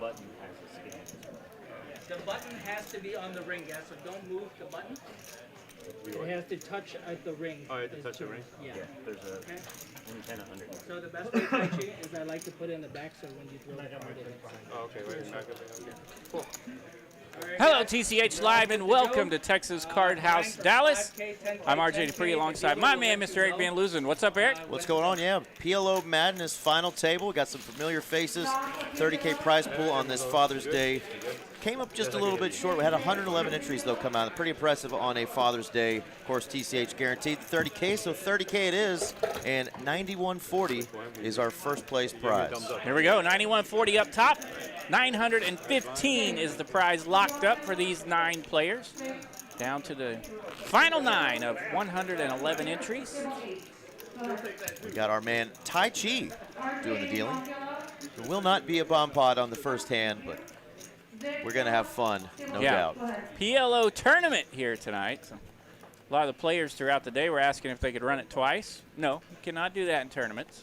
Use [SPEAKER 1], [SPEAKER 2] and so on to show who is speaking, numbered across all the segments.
[SPEAKER 1] button has a scan as well.
[SPEAKER 2] The button has to be on the ring, guys, so don't move the button. It has to touch at the ring.
[SPEAKER 1] Oh, you have to touch the ring?
[SPEAKER 2] Yeah.
[SPEAKER 1] There's a antenna underneath.
[SPEAKER 2] So the best way to touch it is I like to put it in the back so when you throw the card in.
[SPEAKER 1] Oh, okay, wait a second. Cool.
[SPEAKER 3] Hello, TCH Live, and welcome to Texas Card House, Dallas. I'm RJ Dupree alongside my man, Mr. Eric Van Loosen. What's up, Eric?
[SPEAKER 4] What's going on? Yeah, PLO Madness Final Table. We got some familiar faces. 30K prize pool on this Father's Day. Came up just a little bit short. We had 111 entries, though, come out. Pretty impressive on a Father's Day. Of course, TCH guaranteed 30K, so 30K it is. And 9140 is our first place prize.
[SPEAKER 3] Here we go, 9140 up top. 915 is the prize locked up for these 9 players. Down to the final 9 of 111 entries.
[SPEAKER 4] We got our man Tai Chi doing the dealing. There will not be a bomb pot on the first hand, but we're going to have fun, no doubt.
[SPEAKER 3] PLO tournament here tonight. So a lot of the players throughout the day were asking if they could run it twice. No, you cannot do that in tournaments.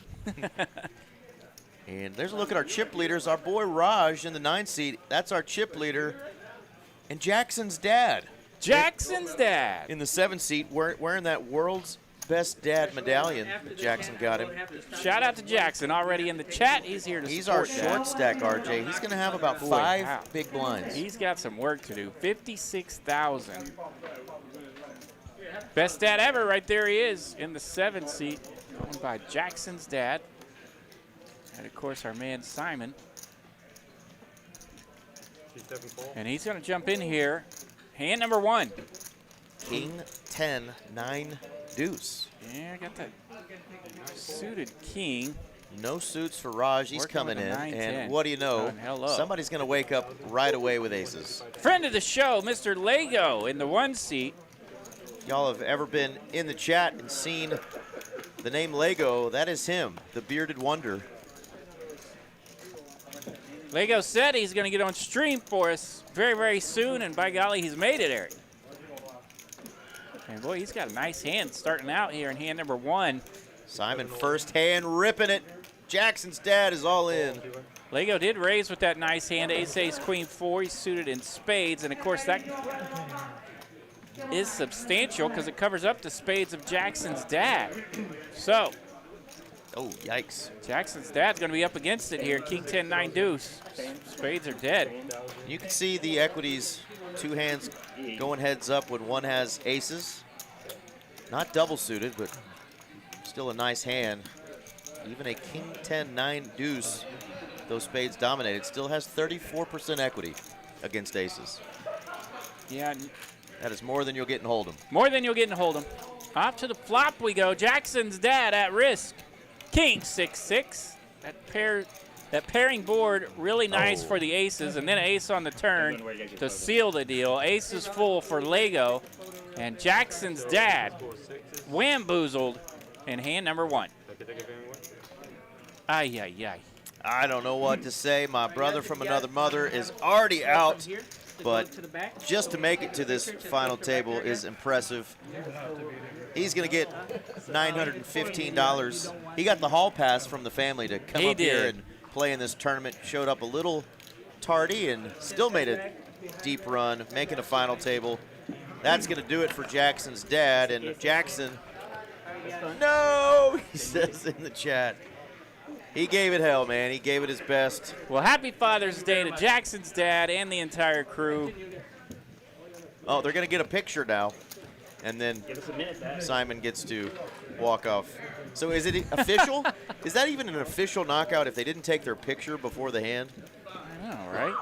[SPEAKER 4] And there's a look at our chip leaders. Our boy Raj in the 9 seed. That's our chip leader. And Jackson's dad.
[SPEAKER 3] Jackson's dad.
[SPEAKER 4] In the 7 seat, wearing that world's best dad medallion that Jackson got him.
[SPEAKER 3] Shout out to Jackson, already in the chat. He's here to
[SPEAKER 4] He's
[SPEAKER 3] support
[SPEAKER 4] our short stack, RJ. He's going to have about 5 big blinds.
[SPEAKER 3] He's got some work to do. 56,000. Best dad ever, right there he is in the 7 seat, owned by Jackson's dad. And, of course, our man Simon. And he's going to jump in here. Hand number 1.
[SPEAKER 4] King 10, 9, deuce.
[SPEAKER 3] Yeah, I got that suited king.
[SPEAKER 4] No suits for Raj. He's coming in.
[SPEAKER 3] 9,
[SPEAKER 4] and what do you know? Somebody's going to wake up right away with aces.
[SPEAKER 3] Friend of the show, Mr. Lego in the 1 seat.
[SPEAKER 4] Y'all have ever been in the chat and seen the name Lego? That is him, the bearded wonder.
[SPEAKER 3] Lego said he's going to get on stream for us very, very soon, and by golly, he's made it, Eric. And boy, he's got a nice hand starting out here in hand number 1.
[SPEAKER 4] Simon first hand ripping it. Jackson's dad is all in.
[SPEAKER 3] Lego did raise with that nice hand, ace, queen 4. He's suited in spades, and of course that is substantial because it covers up the spades of Jackson's dad. So,
[SPEAKER 4] oh, yikes.
[SPEAKER 3] Jackson's dad's going to be up against it here. King 10, 9 deuce. Spades are dead.
[SPEAKER 4] You can see the equities, 2 hands going heads up when one has aces. Not double suited, but still a nice hand. Even a King 10, 9 deuce, those spades dominated, still has 34% equity against aces.
[SPEAKER 3] Yeah.
[SPEAKER 4] That is more than you'll get in Hold'em.
[SPEAKER 3] More than you'll get in Hold'em. Off to the flop we go. Jackson's dad at risk. King 6-6. That pairing board really nice for the aces, and then an ace on the turn to seal the deal. Aces full for Lego, and Jackson's dad whamboozled in hand number 1. Ay, ay, ay.
[SPEAKER 4] I don't know what to say. My brother from another mother is already out, but just to make it to this final table is impressive. He's going to get $915. He got the hall pass from the family to come up here and play in this tournament. Showed up a little tardy and still made a deep run, making a final table. That's going to do it for Jackson's dad. And Jackson, no, he says in the chat. He gave it hell, man. He gave it his best.
[SPEAKER 3] Well, happy Father's Day to Jackson's dad and the entire crew.
[SPEAKER 4] Oh, they're going to get a picture now. And then Simon gets to walk off. So is it official? Is that even an official knockout if they didn't take their picture before the hand?
[SPEAKER 3] I know, right?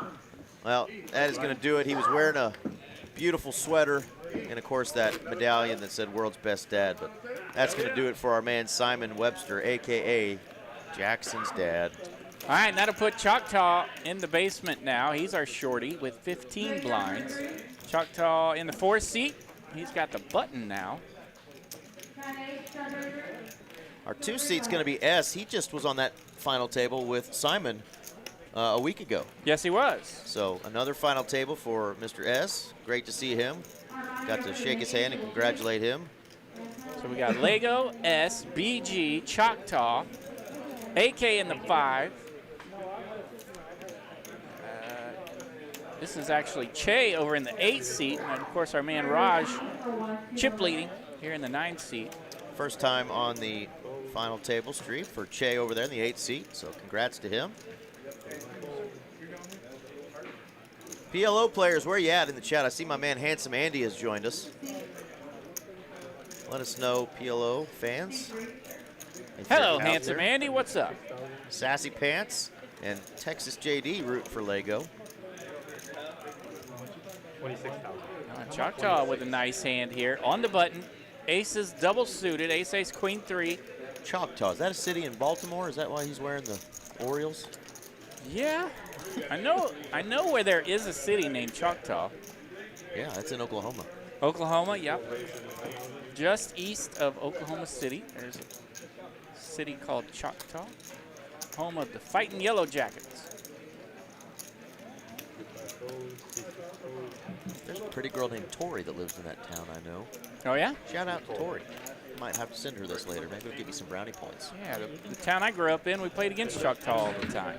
[SPEAKER 4] Well, that is going to do it. He was wearing a beautiful sweater and, of course, that medallion that said world's best dad. But that's going to do it for our man Simon Webster, a.k.a. Jackson's dad.
[SPEAKER 3] All right, and that'll put Choctaw in the basement now. He's our shorty with 15 blinds. Choctaw in the 4th seat. He's got the button now.
[SPEAKER 4] Our 2 seat's going to be S. He just was on that final table with Simon a week ago.
[SPEAKER 3] Yes, he was.
[SPEAKER 4] So another final table for Mr. S. Great to see him. Got to shake his hand and congratulate him.
[SPEAKER 3] So we got Lego, S, BG, Choctaw, AK in the 5. This is actually Che over in the 8th seat, and of course our man Raj chip leading here in the 9th seat.
[SPEAKER 4] First time on the final table street for Che over there in the 8th seat, so congrats to him. PLO players, where you at in the chat? I see my man Handsome Andy has joined us. Let us know, PLO fans.
[SPEAKER 3] Hello, Handsome Andy, what's up?
[SPEAKER 4] Sassy Pants and Texas JD root for Lego.
[SPEAKER 1] 26,000.
[SPEAKER 3] Choctaw with a nice hand here on the button. Aces double suited, ace, ace, queen, 3.
[SPEAKER 4] Choctaw, is that a city in Baltimore? Is that why he's wearing the Orioles?
[SPEAKER 3] Yeah, I know where there is a city named Choctaw.
[SPEAKER 4] Yeah, that's in Oklahoma.
[SPEAKER 3] Oklahoma, yep. Just east of Oklahoma City, there's a city called Choctaw, home of the Fighting Yellow Jackets.
[SPEAKER 4] There's a pretty girl named Tori that lives in that town, I know.
[SPEAKER 3] Oh, yeah?
[SPEAKER 4] Shout out to Tori. Might have to send her this later. Maybe it'll give you some brownie points.
[SPEAKER 3] Yeah, the town I grew up in, we played against Choctaw all the time.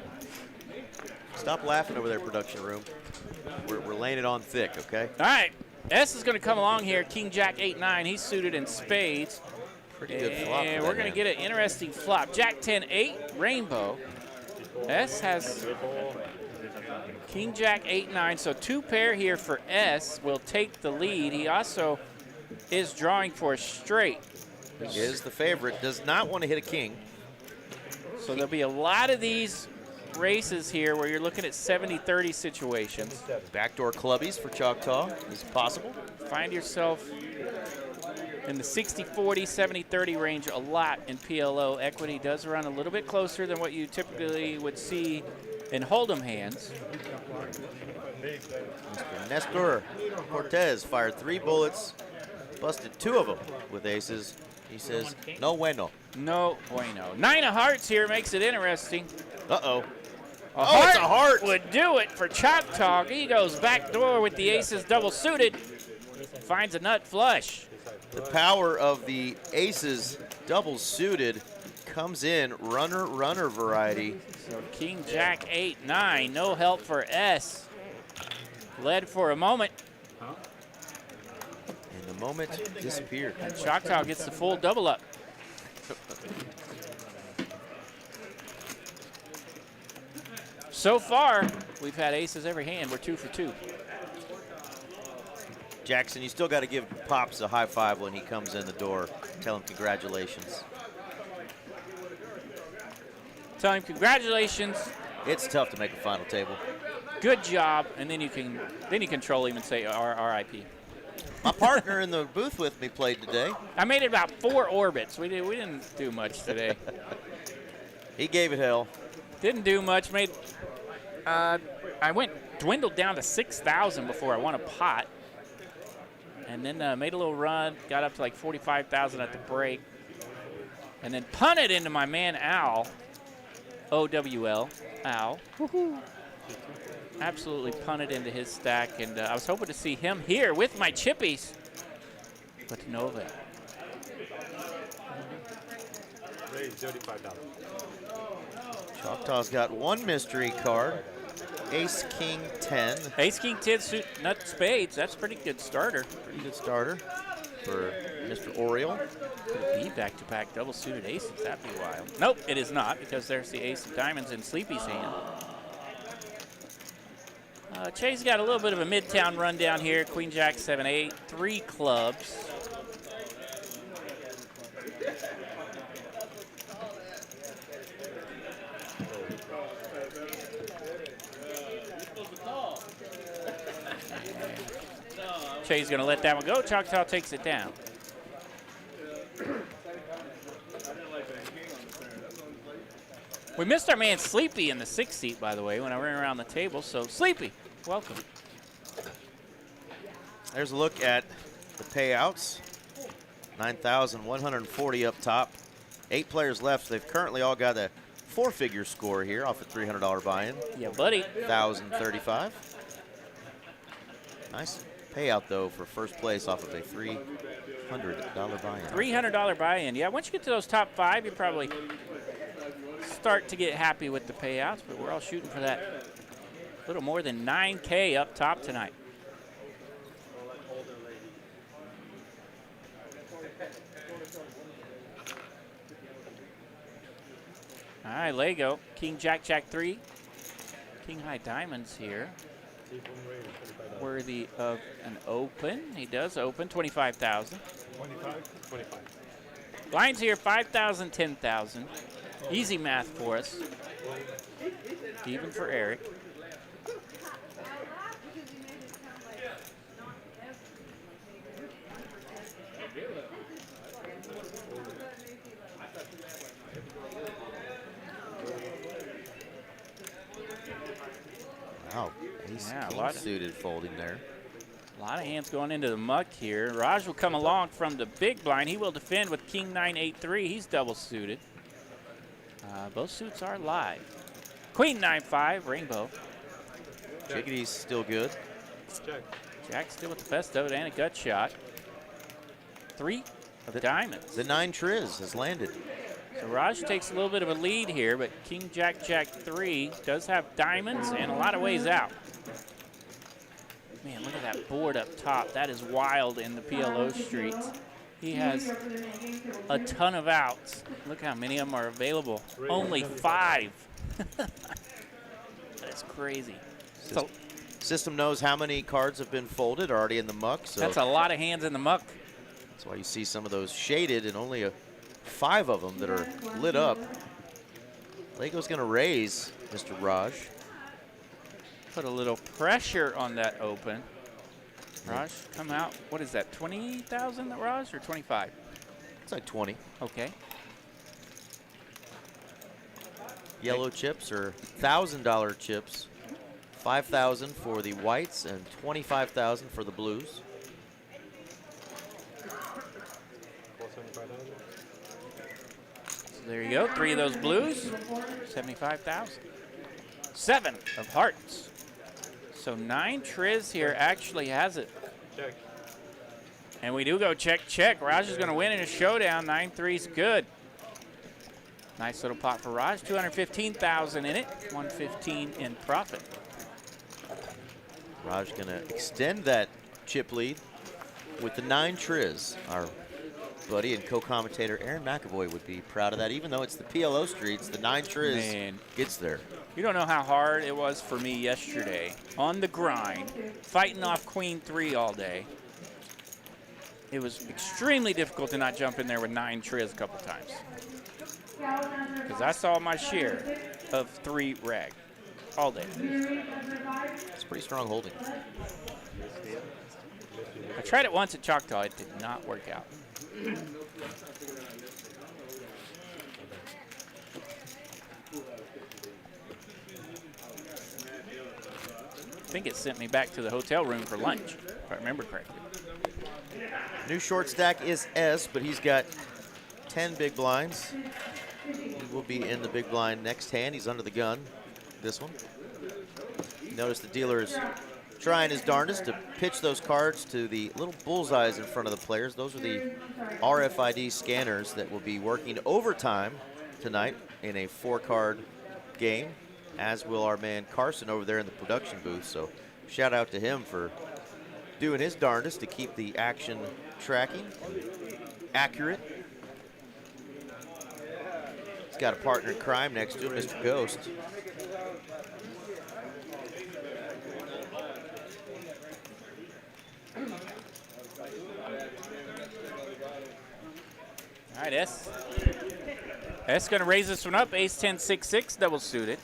[SPEAKER 4] Stop laughing over there, production room. We're laying it on thick, okay?
[SPEAKER 3] All right, S is going to come along here. King, Jack, 8, 9. He's suited in spades.
[SPEAKER 4] Pretty good flop.
[SPEAKER 3] And we're going to get an interesting flop. Jack, 10, 8, rainbow. S has King, Jack, 8, 9. So 2 pair here for S will take the lead. He also is drawing for a straight.
[SPEAKER 4] He is the favorite. Does not want to hit a king.
[SPEAKER 3] So there'll be a lot of these races here where you're looking at 70-30 situations.
[SPEAKER 4] Backdoor clubbies for Choctaw is possible.
[SPEAKER 3] Find yourself in the 60-40, 70-30 range a lot in PLO. Equity does run a little bit closer than what you typically would see in Hold'em hands.
[SPEAKER 4] Mr. Nestor Cortez fired 3 bullets, busted 2 of them with aces. He says, no bueno.
[SPEAKER 3] No bueno. 9 of hearts here makes it interesting.
[SPEAKER 4] Uh-oh.
[SPEAKER 3] Oh,
[SPEAKER 4] it's a heart.
[SPEAKER 3] Would do it for Choctaw. He goes back door with the aces double suited. Finds a nut flush.
[SPEAKER 4] The power of the aces double suited comes in runner variety.
[SPEAKER 3] So King, Jack, 8, 9. No help for S. Led for a moment.
[SPEAKER 4] And the moment disappeared.
[SPEAKER 3] And Choctaw gets the full double up. So far, we've had aces every hand. We're 2 for 2.
[SPEAKER 4] Jackson, you still got to give Pops a high five when he comes in the door. Tell him congratulations.
[SPEAKER 3] Tell him congratulations.
[SPEAKER 4] It's tough to make a final table.
[SPEAKER 3] Good job, and then you can troll him and say RIP.
[SPEAKER 4] My partner in the booth with me played today.
[SPEAKER 3] I made it about 4 orbits. We didn't do much today.
[SPEAKER 4] He gave it hell.
[SPEAKER 3] Didn't do much. I dwindled down to 6,000 before I won a pot, and then made a little run. Got up to like 45,000 at the break, and then punted into my man Al. OWL, Al. Woohoo. Absolutely punted into his stack, and I was hoping to see him here with my chippies, but no avail.
[SPEAKER 4] Choctaw's got 1 mystery card. Ace, King, 10.
[SPEAKER 3] Ace, King, 10, suit, nut, spades. That's a pretty good starter.
[SPEAKER 4] Pretty good starter for Mr. Oriole.
[SPEAKER 3] Could it be back-to-back double-suited aces? That'd be wild. Nope, it is not, because there's the ace of diamonds in Sleepy's hand. Che's got a little bit of a midtown run down here. Queen, Jack, 7, 8, 3 clubs. Che's going to let that one go. Choctaw takes it down. We missed our man Sleepy in the 6th seat, by the way, when I ran around the table. So, Sleepy, welcome.
[SPEAKER 4] There's a look at the payouts. 9,140 up top. 8 players left. They've currently all got a 4-figure score here off a $300 buy-in.
[SPEAKER 3] Yeah, buddy.
[SPEAKER 4] 1,035. Nice payout, though, for first place off of a $300 buy-in.
[SPEAKER 3] $300 buy-in. Yeah, once you get to those top 5, you probably start to get happy with the payouts, but we're all shooting for that A little more than 9K up top tonight. All right, Lego. King, Jack, Jack 3. King high diamonds here. Worthy of an open. He does open 25,000.
[SPEAKER 1] 25.
[SPEAKER 3] Blinds here 5,000, 10,000. Easy math for us. Even for Eric.
[SPEAKER 4] Wow, he's
[SPEAKER 3] Yeah,
[SPEAKER 4] king suited folding there.
[SPEAKER 3] A lot of hands going into the muck here. Raj will come along from the big blind. He will defend with King 9-8-3. He's double suited. Both suits are live. Queen 9-5, rainbow.
[SPEAKER 4] Jiggity's still good.
[SPEAKER 1] Check.
[SPEAKER 3] Jack still with the best of it and a gut shot. 3 of diamonds.
[SPEAKER 4] The 9 Triz has landed.
[SPEAKER 3] So Raj takes a little bit of a lead here, but King Jack Jack 3 does have diamonds and a lot of ways out. Man, look at that board up top. That is wild in the PLO streets. He has a ton of outs. Look how many of them are available. Only 5. That's crazy. So,
[SPEAKER 4] System knows how many cards have been folded already in the muck. So
[SPEAKER 3] that's a lot of hands in the muck.
[SPEAKER 4] that's why you see some of those shaded and only 5 of them that are lit up. Lego's going to raise Mr. Raj.
[SPEAKER 3] Put a little pressure on that open. Raj, come out. What is that, 20,000 that Raj, or 25?
[SPEAKER 4] It's like 20.
[SPEAKER 3] Okay.
[SPEAKER 4] Yellow chips are $1,000 chips. 5,000 for the whites and 25,000 for the blues.
[SPEAKER 3] So there you go. 3 of those blues, 75,000. 7 of hearts. So 9 Triz here actually has it.
[SPEAKER 1] Check.
[SPEAKER 3] And we do go check, check. Raj is going to win in a showdown. 9-3's good. Nice little pot for Raj. 215,000 in it. 115 in profit.
[SPEAKER 4] Raj going to extend that chip lead with the 9 Triz. Our buddy and co-commentator Aaron McAvoy would be proud of that. Even though it's the PLO streets, the 9 Triz
[SPEAKER 3] Man.
[SPEAKER 4] gets there.
[SPEAKER 3] You don't know how hard it was for me yesterday on the grind, fighting off Queen 3 all day. It was extremely difficult to not jump in there with 9 Triz a couple times. Because I saw my share of 3 rag all day.
[SPEAKER 4] It's pretty strong holding.
[SPEAKER 3] I tried it once at Choctaw. It did not work out. I think it sent me back to the hotel room for lunch, if I remember correctly.
[SPEAKER 4] New short stack is S, but he's got 10 big blinds. He will be in the big blind next hand. He's under the gun, this one. Notice the dealer is trying his darndest to pitch those cards to the little bullseyes in front of the players. Those are the RFID scanners that will be working overtime tonight in a 4-card game, as will our man Carson over there in the production booth. So shout out to him for doing his darndest to keep the action tracking accurate. He's got a partner in crime next to him, Mr. Ghost.
[SPEAKER 3] All right, S. S going to raise this one up. Ace 10, 6, 6, double suited.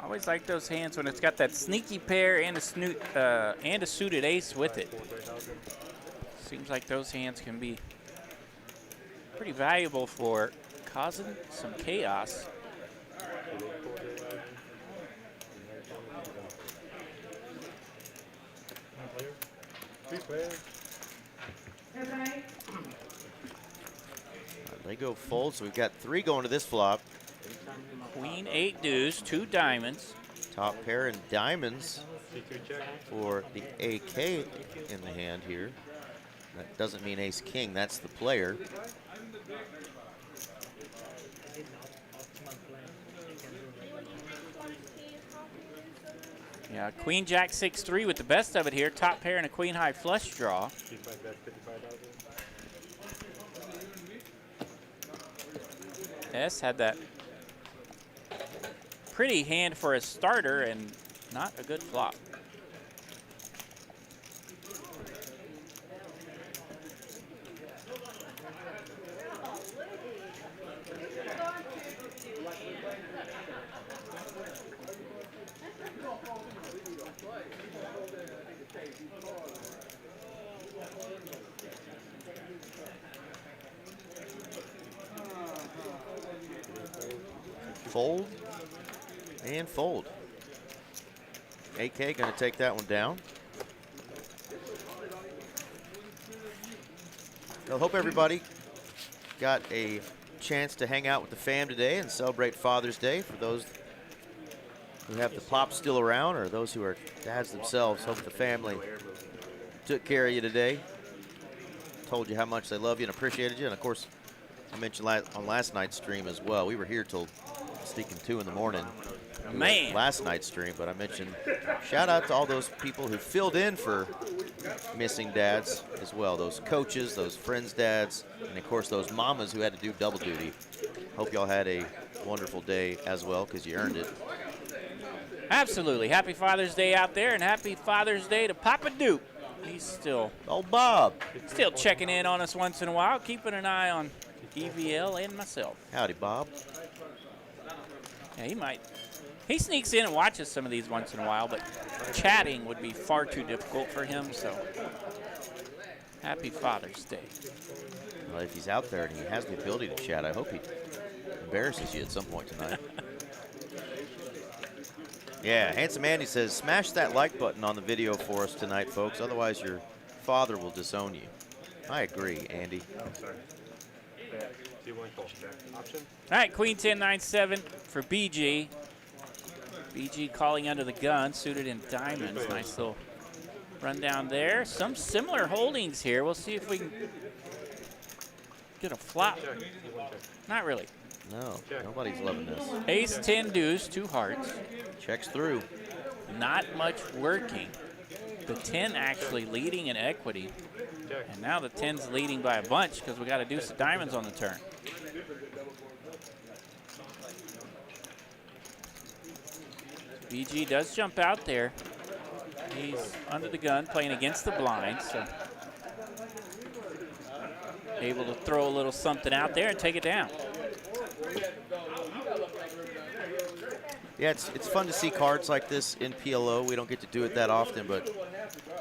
[SPEAKER 3] Always like those hands when it's got that sneaky pair and a suited ace with it. Seems like those hands can be pretty valuable for causing some chaos.
[SPEAKER 4] Lego folds, so we've got 3 going to this flop.
[SPEAKER 3] Queen 8 deuce, 2 diamonds.
[SPEAKER 4] Top pair and diamonds for the AK in the hand here. That doesn't mean ace king, that's the player.
[SPEAKER 3] Yeah, Queen Jack 6-3 with the best of it here. Top pair and a Queen High flush draw. S had that pretty hand for a starter and not a good flop.
[SPEAKER 4] Fold and fold. AK going to take that one down. I hope everybody got a chance to hang out with the fam today and celebrate Father's Day. For those who have the pops still around or those who are dads themselves, hope the family took care of you today. Told you how much they love you and appreciated you. And of course, I mentioned on last night's stream as well. We were here till sneaking 2 in the morning.
[SPEAKER 3] Man.
[SPEAKER 4] Last night's stream, but I mentioned shout out to all those people who filled in for missing dads as well. Those coaches, those friends' dads, and of course those mamas who had to do double duty. Hope y'all had a wonderful day as well because you earned it.
[SPEAKER 3] Absolutely. Happy Father's Day out there, and happy Father's Day to Papa Duke. He's still
[SPEAKER 4] Bob.
[SPEAKER 3] Still checking in on us once in a while, keeping an eye on EVL and myself.
[SPEAKER 4] Howdy, Bob.
[SPEAKER 3] Yeah, he sneaks in and watches some of these once in a while, but chatting would be far too difficult for him, so happy Father's Day.
[SPEAKER 4] Well, if he's out there and he has the ability to chat, I hope he embarrasses you at some point tonight. Yeah, Handsome Andy says, smash that like button on the video for us tonight, folks. Otherwise, your father will disown you. I agree, Andy.
[SPEAKER 3] All right, Queen 10-9-7 for BG. BG calling under the gun, suited in diamonds. Nice little rundown there. Some similar holdings here. We'll see if we can get a flop. Not really.
[SPEAKER 4] No, nobody's loving this.
[SPEAKER 3] Ace 10 deuce, 2 hearts.
[SPEAKER 4] Checks through.
[SPEAKER 3] Not much working. The 10 actually leading in equity. And now the 10's leading by a bunch because we got a deuce of diamonds on the turn. BG does jump out there. He's under the gun, playing against the blind, so able to throw a little something out there and take it down.
[SPEAKER 4] Yeah, it's fun to see cards like this in PLO. We don't get to do it that often, but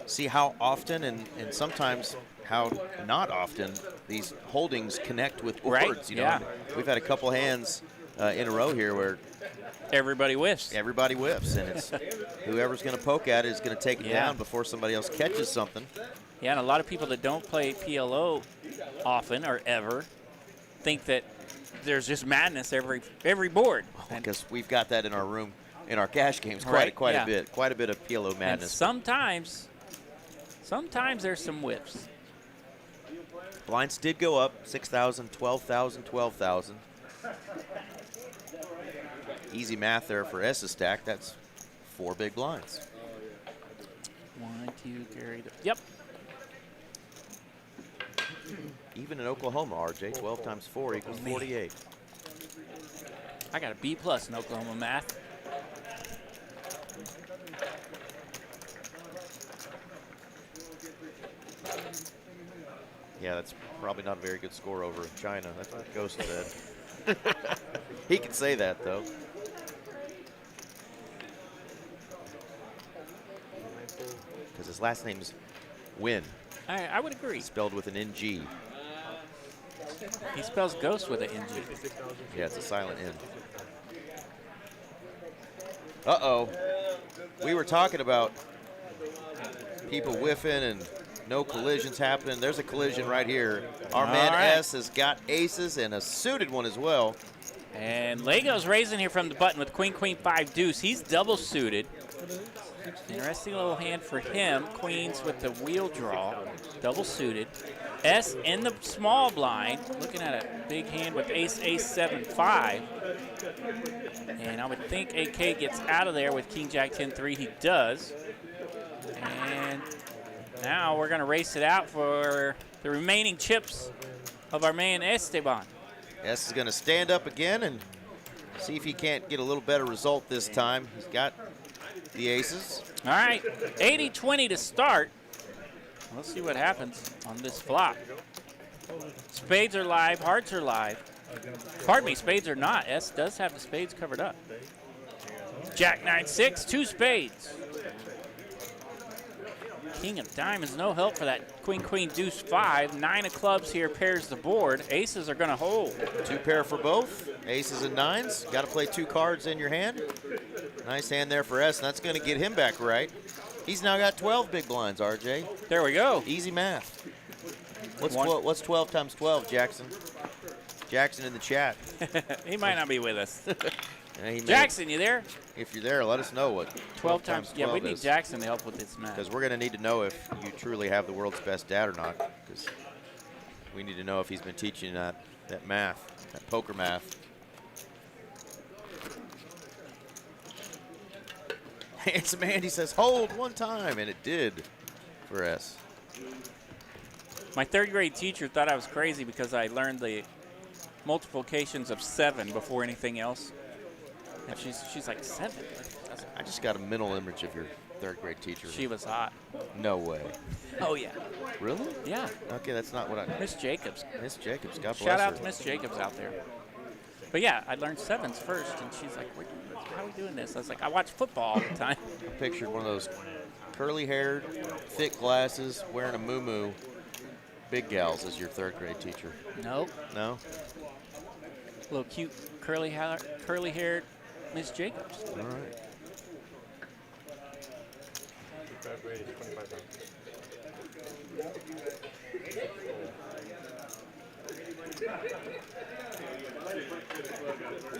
[SPEAKER 4] see how often and sometimes how not often these holdings connect with boards.
[SPEAKER 3] Right,
[SPEAKER 4] You know,
[SPEAKER 3] yeah.
[SPEAKER 4] We've had a couple hands in a row here where
[SPEAKER 3] everybody whiffs.
[SPEAKER 4] Everybody whiffs, and it's whoever's going to poke at it is going to take it down before somebody else catches something.
[SPEAKER 3] Yeah, and a lot of people that don't play PLO often or ever think that there's just madness every board.
[SPEAKER 4] Because we've got that in our room, in our cash games, quite a bit of PLO madness.
[SPEAKER 3] And sometimes there's some whiffs.
[SPEAKER 4] Blinds did go up, 6,000, 12,000, 12,000. Easy math there for S's stack. That's 4 big blinds.
[SPEAKER 3] 1, 2, carry the. Yep.
[SPEAKER 4] Even in Oklahoma, RJ, 12 times 4 equals 48.
[SPEAKER 3] I got a B+ in Oklahoma math.
[SPEAKER 4] Yeah, that's probably not a very good score over in China. That's what Ghost said. He can say that, though. Because his last name's Win.
[SPEAKER 3] I would agree.
[SPEAKER 4] Spelled with an NG.
[SPEAKER 3] He spells ghost with an NG.
[SPEAKER 4] Yeah, it's a silent N. Uh-oh. We were talking about people whiffing and no collisions happening. There's a collision right here. Our man S has got aces and a suited one as well.
[SPEAKER 3] And Lego's raising here from the button with queen, queen, 5 deuce. He's double suited. Interesting little hand for him. Queens with the wheel draw, double suited. S in the small blind, looking at a big hand with ace, ace, 7, 5. And I would think AK gets out of there with king, jack, 10, 3. He does. And now we're going to race it out for the remaining chips of our man Esteban.
[SPEAKER 4] S is going to stand up again and see if he can't get a little better result this time. He's got the aces.
[SPEAKER 3] All right, 80-20 to start. Let's see what happens on this flop. Spades are live, hearts are live. Pardon me, spades are not. S does have the spades covered up. Jack 9-6, 2 spades. King of diamonds, no help for that queen, queen, deuce, 5. 9 of clubs here pairs the board. Aces are going to hold.
[SPEAKER 4] 2 pair for both. Aces and 9s. Got to play 2 cards in your hand. Nice hand there for S, and that's going to get him back right. He's now got 12 big blinds, RJ.
[SPEAKER 3] There we go.
[SPEAKER 4] Easy math. What's 12 times 12, Jackson? Jackson in the chat.
[SPEAKER 3] He might not be with us.
[SPEAKER 4] Yeah,
[SPEAKER 3] Jackson, you there?
[SPEAKER 4] If you're there, let us know what
[SPEAKER 3] 12 times 12
[SPEAKER 4] yeah, we
[SPEAKER 3] need Jackson to help with this math.
[SPEAKER 4] Because we're going to need to know if you truly have the world's best dad or not. Because we need to know if he's been teaching that math, that poker math. Handsome Andy says, hold one time, and it did for S.
[SPEAKER 3] My 3rd grade teacher thought I was crazy because I learned the multiplications of 7 before anything else. And she's like, 7?
[SPEAKER 4] I just got a mental image of your 3rd grade teacher.
[SPEAKER 3] She was hot.
[SPEAKER 4] No way.
[SPEAKER 3] Oh, yeah.
[SPEAKER 4] Really?
[SPEAKER 3] Yeah.
[SPEAKER 4] Okay, that's not what I...
[SPEAKER 3] Miss Jacobs.
[SPEAKER 4] Miss Jacobs, God bless her.
[SPEAKER 3] Shout out to Miss Jacobs out there. But yeah, I learned 7s first, and she's like, how are we doing this? I was like, I watch football all the time.
[SPEAKER 4] I pictured one of those curly-haired, thick glasses, wearing a muumuu, big gals as your 3rd grade teacher.
[SPEAKER 3] Nope.
[SPEAKER 4] No?
[SPEAKER 3] Little cute curly-haired Miss Jacobs.
[SPEAKER 4] All right.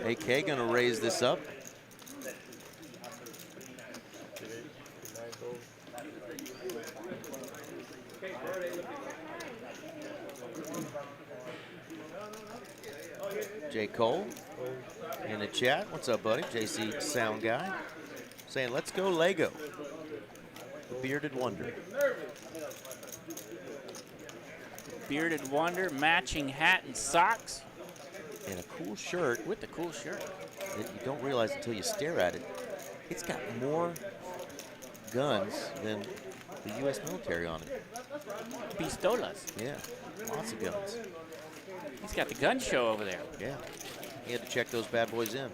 [SPEAKER 4] AK gonna raise this up. J. Cole in the chat. What's up, buddy? JC Sound Guy saying, let's go Lego. The Bearded Wonder.
[SPEAKER 3] Bearded Wonder, matching hat and socks.
[SPEAKER 4] And a cool shirt.
[SPEAKER 3] With the cool shirt.
[SPEAKER 4] That you don't realize until you stare at it. It's got more guns than the U.S. military on it.
[SPEAKER 3] Pistolas.
[SPEAKER 4] Yeah, lots of guns.
[SPEAKER 3] He's got the gun show over there.
[SPEAKER 4] Yeah, he had to check those bad boys in.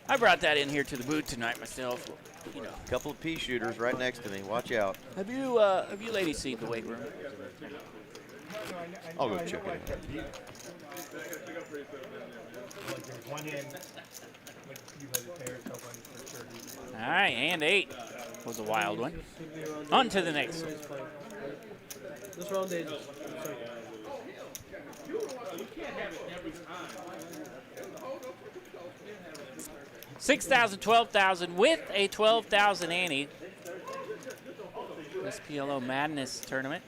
[SPEAKER 3] I brought that in here to the booth tonight myself. You know.
[SPEAKER 4] A couple of pea shooters right next to me. Watch out.
[SPEAKER 3] Have you ladies seen the weight room?
[SPEAKER 4] I'll go check it out.
[SPEAKER 3] All right, and 8 was a wild one. On to the next one.
[SPEAKER 2] This round is
[SPEAKER 3] 6,000, 12,000 with a 12,000 ante. This PLO Madness tournament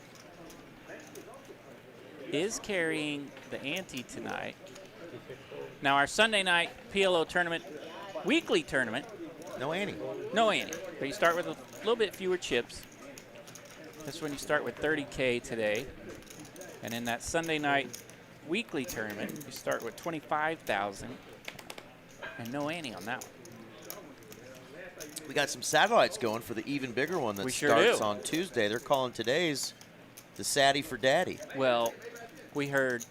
[SPEAKER 3] is carrying the ante tonight. Now our Sunday night PLO tournament, weekly tournament.
[SPEAKER 4] No ante.
[SPEAKER 3] No ante. But you start with a little bit fewer chips. This one you start with 30K today. And in that Sunday night weekly tournament, you start with 25,000. And no ante on that one.
[SPEAKER 4] We got some satellites going for the even bigger one that starts on Tuesday. They're calling today's the Saddy for Daddy.
[SPEAKER 3] Well, we heard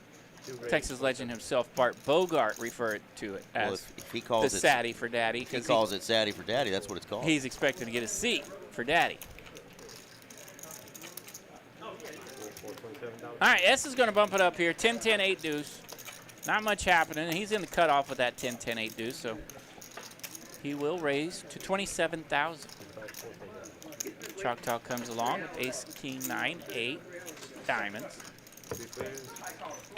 [SPEAKER 3] Texas legend himself, Bart Bogart, refer to it as
[SPEAKER 4] if he calls
[SPEAKER 3] the Saddy for Daddy.
[SPEAKER 4] If he calls it Saddy for Daddy, that's what it's called.
[SPEAKER 3] He's expecting to get a seat for Daddy. All right, S is going to bump it up here. 10, 10, 8 deuce. Not much happening. He's in the cutoff with that 10, 10, 8 deuce, so he will raise to 27,000. Choctaw comes along with ace, king, 9, 8, diamonds.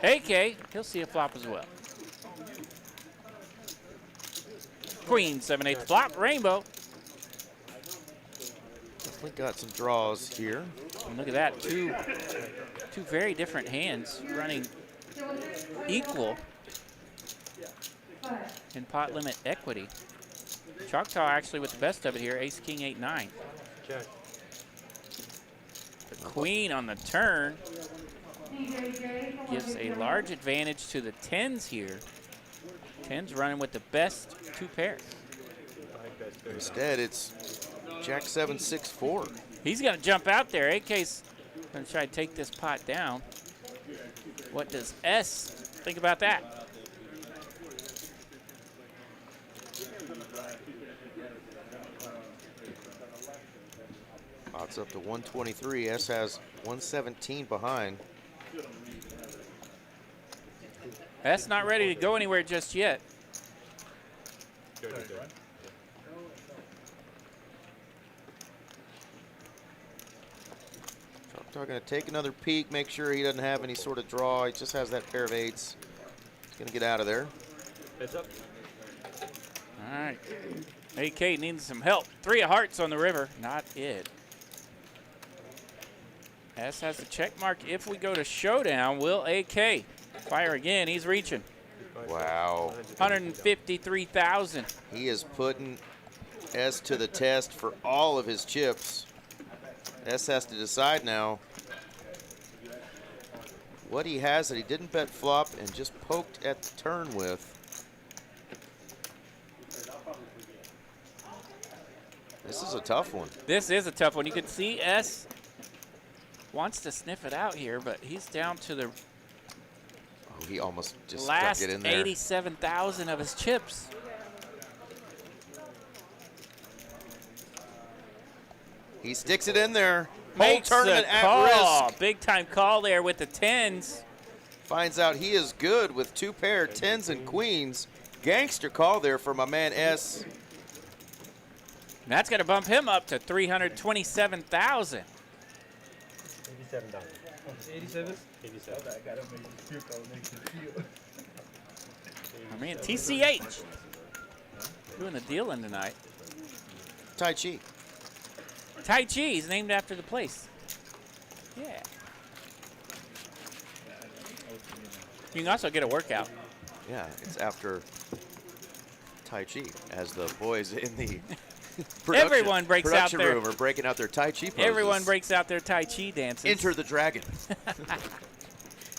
[SPEAKER 3] AK, he'll see a flop as well. Queen, 7, 8 flop, rainbow.
[SPEAKER 4] Definitely got some draws here.
[SPEAKER 3] And look at that, two very different hands running equal in pot limit equity. Choctaw actually with the best of it here, ace, king, 8, 9.
[SPEAKER 1] Check.
[SPEAKER 3] The queen on the turn gives a large advantage to the 10s here. 10s running with the best 2 pairs.
[SPEAKER 4] Instead, it's Jack 7, 6, 4.
[SPEAKER 3] He's going to jump out there. AK's going to try to take this pot down. What does S think about that?
[SPEAKER 4] Pot's up to 123. S has 117 behind.
[SPEAKER 3] S not ready to go anywhere just yet.
[SPEAKER 1] Good, good, good.
[SPEAKER 4] Choctaw going to take another peek, make sure he doesn't have any sort of draw. He just has that pair of 8s. He's going to get out of there.
[SPEAKER 1] Heads up.
[SPEAKER 3] All right. AK needs some help. 3 of hearts on the river. Not it. S has the check mark. If we go to showdown, will AK fire again? He's reaching.
[SPEAKER 4] Wow.
[SPEAKER 3] 153,000.
[SPEAKER 4] He is putting S to the test for all of his chips. S has to decide now what he has that he didn't bet flop and just poked at the turn with. This is a tough one.
[SPEAKER 3] This is a tough one. You can see S wants to sniff it out here, but he's down to the
[SPEAKER 4] Oh, he almost just
[SPEAKER 3] last
[SPEAKER 4] stuck it in there.
[SPEAKER 3] 87,000 of his chips.
[SPEAKER 4] He sticks it in there.
[SPEAKER 3] Makes
[SPEAKER 4] Whole tournament
[SPEAKER 3] the
[SPEAKER 4] at
[SPEAKER 3] call.
[SPEAKER 4] risk.
[SPEAKER 3] Big time call there with the 10s.
[SPEAKER 4] Finds out he is good with 2 pair 10s and queens. Gangster call there for my man S.
[SPEAKER 3] That's going to bump him up to 327,000.
[SPEAKER 1] $87.
[SPEAKER 2] 87?
[SPEAKER 1] 87.
[SPEAKER 3] I mean, TCH doing the dealing tonight.
[SPEAKER 4] Tai Chi.
[SPEAKER 3] Tai Chi is named after the place. Yeah. You can also get a workout.
[SPEAKER 4] Yeah, it's after Tai Chi, as the boys in the
[SPEAKER 3] Everyone breaks out
[SPEAKER 4] production
[SPEAKER 3] their
[SPEAKER 4] room are breaking out their Tai Chi poses.
[SPEAKER 3] Everyone breaks out their Tai Chi dances.
[SPEAKER 4] Enter the dragon.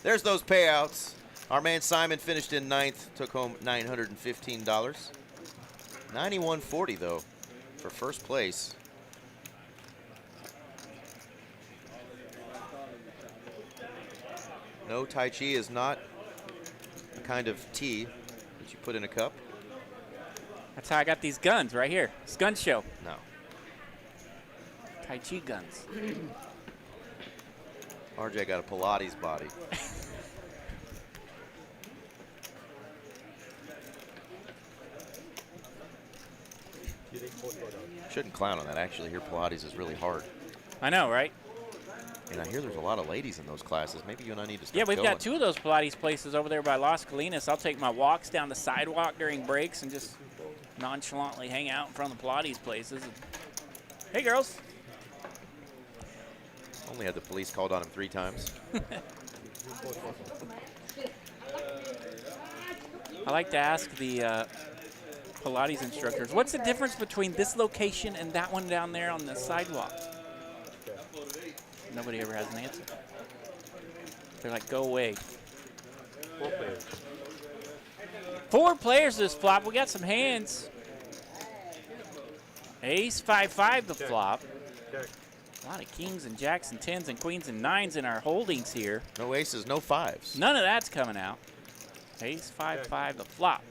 [SPEAKER 4] There's those payouts. Our man Simon finished in 9th, took home $915. $91.40 though for first place. No, Tai Chi is not a kind of tea that you put in a cup.
[SPEAKER 3] That's how I got these guns right here. It's gun show.
[SPEAKER 4] No.
[SPEAKER 3] Tai Chi guns.
[SPEAKER 4] RJ got a Pilates body. Shouldn't clown on that. Actually, here Pilates is really hard.
[SPEAKER 3] I know, right?
[SPEAKER 4] And I hear there's a lot of ladies in those classes. Maybe you and I need to start
[SPEAKER 3] Yeah, we've
[SPEAKER 4] going.
[SPEAKER 3] got 2 of those Pilates places over there by Las Colinas. I'll take my walks down the sidewalk during breaks and just nonchalantly hang out in front of the Pilates places. Hey, girls.
[SPEAKER 4] Only had the police called on him 3 times.
[SPEAKER 3] I like to ask the Pilates instructors, what's the difference between this location and that one down there on the sidewalk? Nobody ever has an answer. They're like, go away.
[SPEAKER 1] 4 players.
[SPEAKER 3] 4 players this flop. We got some hands. Ace, 5-5 the flop.
[SPEAKER 1] Check.
[SPEAKER 3] A lot of kings and jacks and 10s and queens and 9s in our holdings here.
[SPEAKER 4] No aces, no 5s.
[SPEAKER 3] None of that's coming out. Ace, 5-5 the flop.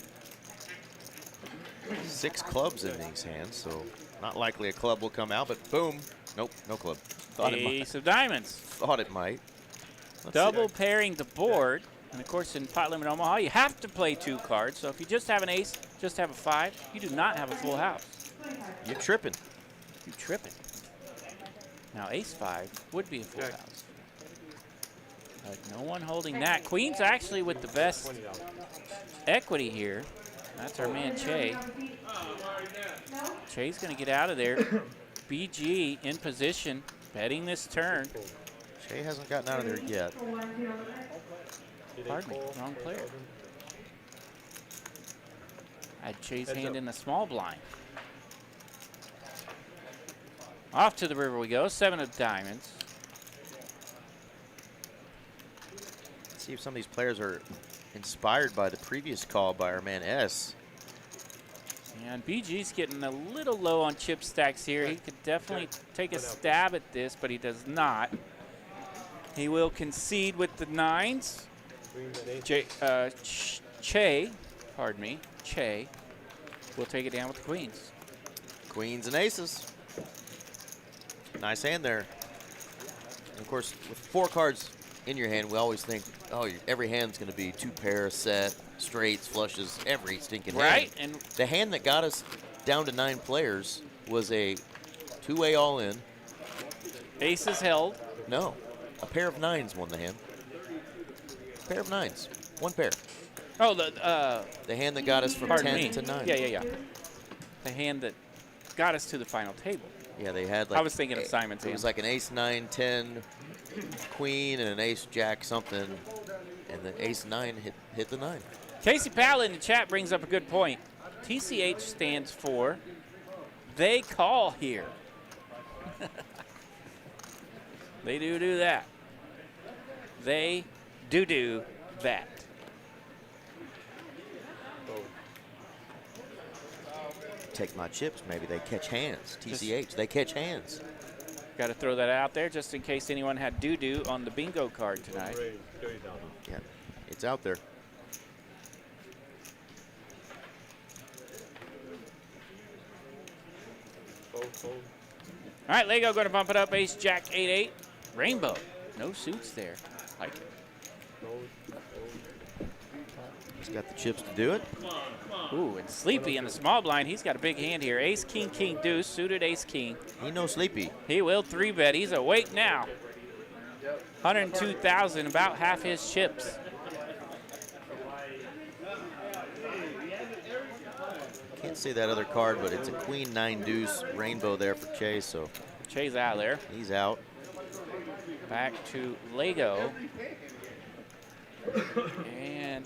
[SPEAKER 4] 6 clubs in these hands, so not likely a club will come out, but boom. Nope, no club. Thought it might.
[SPEAKER 3] Ace of diamonds.
[SPEAKER 4] Thought it might. Let's
[SPEAKER 3] Double
[SPEAKER 4] see.
[SPEAKER 3] pairing the board. And of course, in Pot Limit Omaha, you have to play 2 cards. So if you just have an ace, just have a 5, you do not have a full house.
[SPEAKER 4] You're tripping.
[SPEAKER 3] You tripping. Now, ace 5 would be a full
[SPEAKER 1] Check.
[SPEAKER 3] house. But no one holding that. Queen's actually with the best
[SPEAKER 1] $20.
[SPEAKER 3] equity here. That's our man, Che. Che's going to get out of there. BG in position. Betting this turn.
[SPEAKER 4] Shay hasn't gotten out of there yet.
[SPEAKER 3] Pardon me, wrong player. I'd Shay's hand in the small blind. Off to the river we go, 7 of diamonds.
[SPEAKER 4] Let's see if some of these players are inspired by the previous call by our man S.
[SPEAKER 3] And BG's getting a little low on chip stacks here. He could definitely take a stab at this, but he does not. He will concede with the 9s. Che will take it down with the queens.
[SPEAKER 4] Queens and aces. Nice hand there. And of course, with 4 cards in your hand, we always think, oh, every hand's going to be 2 pair, set, straights, flushes, every stinking hand.
[SPEAKER 3] Right. And
[SPEAKER 4] the hand that got us down to 9 players was a 2-way all-in.
[SPEAKER 3] Aces held.
[SPEAKER 4] No, a pair of 9s won the hand. Pair of 9s, 1 pair.
[SPEAKER 3] Oh, the
[SPEAKER 4] hand that got us from 10 to 9.
[SPEAKER 3] Yeah. The hand that got us to the final table.
[SPEAKER 4] Yeah, they had like.
[SPEAKER 3] I was thinking of Simon's hand.
[SPEAKER 4] It was like an ace 9, 10, queen, and an ace jack something, and the ace 9 hit the 9.
[SPEAKER 3] Casey Powell in the chat brings up a good point. TCH stands for they call here. They do that. They do that.
[SPEAKER 4] Take my chips, maybe they catch hands. TCH, they catch hands.
[SPEAKER 3] Got to throw that out there just in case anyone had doo-doo on the bingo card tonight.
[SPEAKER 4] Yeah, it's out there.
[SPEAKER 3] All right, Lego going to bump it up. Ace, Jack, 8-8. Rainbow. No suits there. Like it.
[SPEAKER 4] He's got the chips to do it.
[SPEAKER 3] Ooh, and Sleepy in the small blind. He's got a big hand here. Ace, king, king, deuce. Suited ace, king.
[SPEAKER 4] He no Sleepy.
[SPEAKER 3] He will 3-bet. He's awake now. 102,000, about half his chips.
[SPEAKER 4] Can't see that other card, but it's a queen 9 deuce rainbow there for Chase. So
[SPEAKER 3] Chase out there.
[SPEAKER 4] He's out.
[SPEAKER 3] Back to Lego. And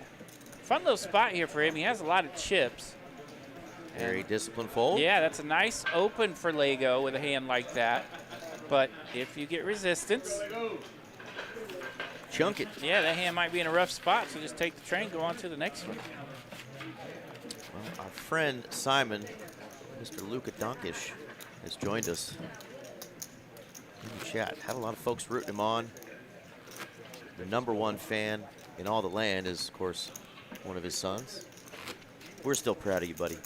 [SPEAKER 3] fun little spot here for him. He has a lot of chips.
[SPEAKER 4] Very disciplined fold.
[SPEAKER 3] Yeah, that's a nice open for Lego with a hand like that. But if you get resistance,
[SPEAKER 4] chunk it.
[SPEAKER 3] Yeah, that hand might be in a rough spot, so just take the train, go on to the next one.
[SPEAKER 4] Well, our friend Simon, Mr. Luka Donkish, has joined us in the chat. Had a lot of folks rooting him on. The #1 fan in all the land is, of course, one of his sons. We're still proud of you, buddy.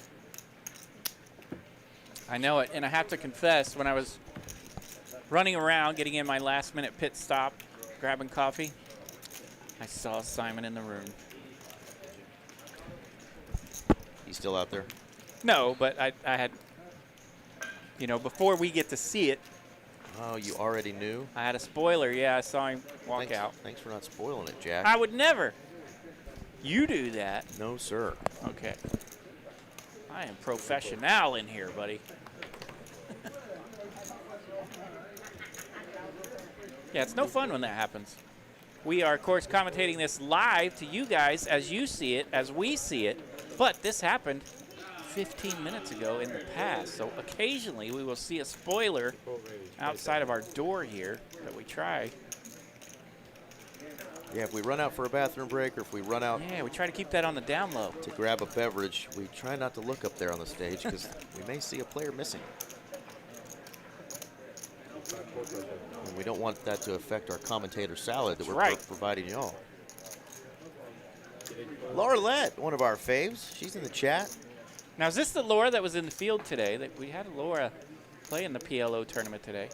[SPEAKER 3] I know it, and I have to confess, when I was running around, getting in my last-minute pit stop, grabbing coffee, I saw Simon in the room.
[SPEAKER 4] He's still out there?
[SPEAKER 3] No, but I had, you know, before we get to see it.
[SPEAKER 4] Oh, you already knew?
[SPEAKER 3] I had a spoiler. Yeah, I saw him walk out.
[SPEAKER 4] Thanks for not spoiling it, Jack.
[SPEAKER 3] I would never. You do that.
[SPEAKER 4] No, sir.
[SPEAKER 3] Okay. I am professional in here, buddy. Yeah, it's no fun when that happens. We are, of course, commentating this live to you guys as you see it, as we see it. But this happened 15 minutes ago in the past. So occasionally we will see a spoiler outside of our door here that we try.
[SPEAKER 4] Yeah, if we run out for a bathroom break or if we run out.
[SPEAKER 3] Yeah, we try to keep that on the down low.
[SPEAKER 4] To grab a beverage, we try not to look up there on the stage because we may see a player missing. And we don't want that to affect our commentator salad that we're providing y'all. Laura Lett, one of our faves. She's in the chat.
[SPEAKER 3] Now, is this the Laura that was in the field today? That we had Laura play in the PLO tournament today.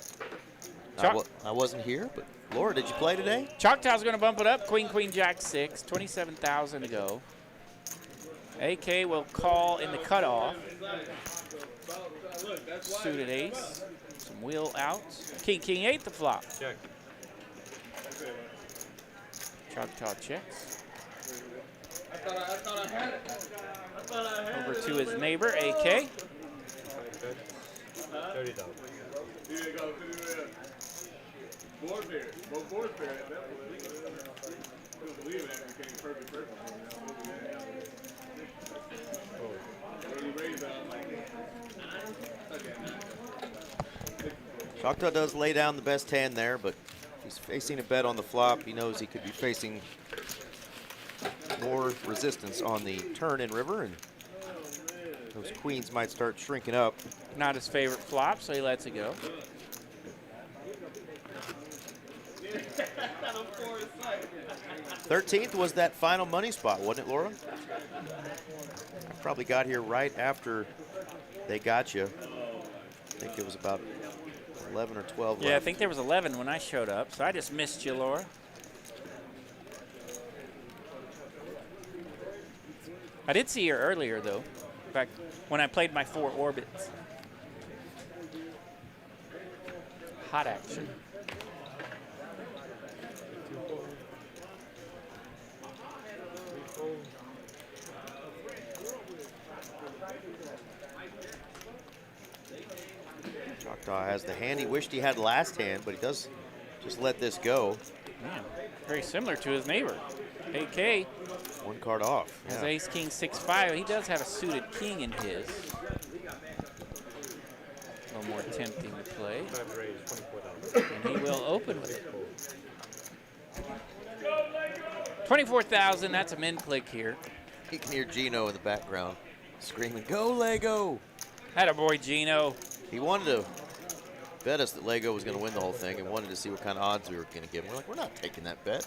[SPEAKER 4] I wasn't here, but Laura, did you play today?
[SPEAKER 3] Choctaw's going to bump it up. Queen, queen, jack, 6. 27,000 to go. AK will call in the cutoff. Suited ace. Some wheel outs. King, king, 8 the flop.
[SPEAKER 1] Check.
[SPEAKER 3] Choctaw checks. Over to his neighbor, AK.
[SPEAKER 4] Choctaw does lay down the best hand there, but he's facing a bet on the flop. He knows he could be facing more resistance on the turn in river, and those queens might start shrinking up.
[SPEAKER 3] Not his favorite flop, so he lets it go.
[SPEAKER 4] $13th was that final money spot, wasn't it, Laura? Probably got here right after they got you. I think it was about 11 or 12
[SPEAKER 3] Yeah,
[SPEAKER 4] left.
[SPEAKER 3] I think there was 11 when I showed up, so I just missed you, Laura. I did see you earlier, though, back when I played my 4 orbits. Hot action.
[SPEAKER 4] Choctaw has the hand he wished he had last hand, but he does just let this go.
[SPEAKER 3] Man, very similar to his neighbor. AK
[SPEAKER 4] One card off.
[SPEAKER 3] has
[SPEAKER 4] Yeah.
[SPEAKER 3] ace, king, 6-5. He does have a suited king in his. A little more tempting to play.
[SPEAKER 1] Five raise, 24,000.
[SPEAKER 3] And he will open with it. 24,000, that's a min click here.
[SPEAKER 4] You can hear Gino in the background screaming, "Go, Lego!"
[SPEAKER 3] Had a boy Gino.
[SPEAKER 4] He wanted to bet us that Lego was going to win the whole thing and wanted to see what kind of odds we were going to give him. We're like, we're not taking that bet.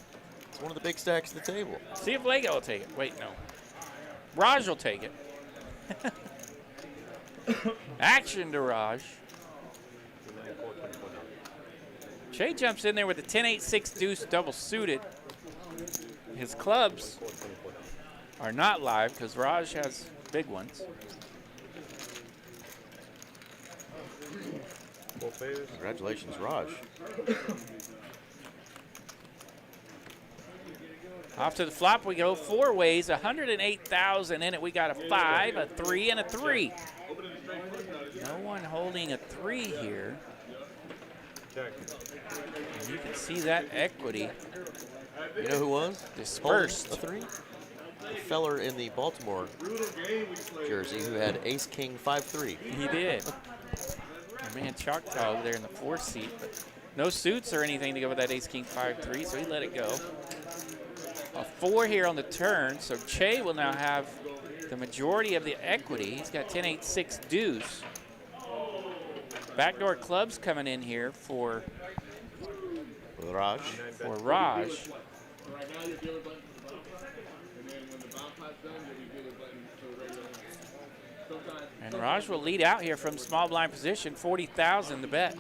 [SPEAKER 4] It's one of the big stacks of the table.
[SPEAKER 3] See if Lego will take it. Wait, no. Raj will take it. Action to Raj. Che jumps in there with a 10-8-6 deuce double suited. His clubs are not live because Raj has big ones.
[SPEAKER 1] Four players.
[SPEAKER 4] Congratulations, Raj.
[SPEAKER 3] Off to the flop we go. 4 ways, 108,000 in it. We got a 5, a 3, and a 3. No one holding a 3 here.
[SPEAKER 1] Check.
[SPEAKER 3] And you can see that equity
[SPEAKER 4] You know who was?
[SPEAKER 3] dispersed.
[SPEAKER 4] Holding a 3? The feller in the Baltimore jersey who had ace, king, 5-3.
[SPEAKER 3] He did. Our man Choctaw over there in the 4th seat, but no suits or anything to go with that ace, king, 5-3, so he let it go. A 4 here on the turn, so Che will now have the majority of the equity. He's got 10-8-6 deuce. Backdoor clubs coming in here for
[SPEAKER 4] Raj.
[SPEAKER 3] Raj. And Raj will lead out here from small blind position, 40,000 to bet.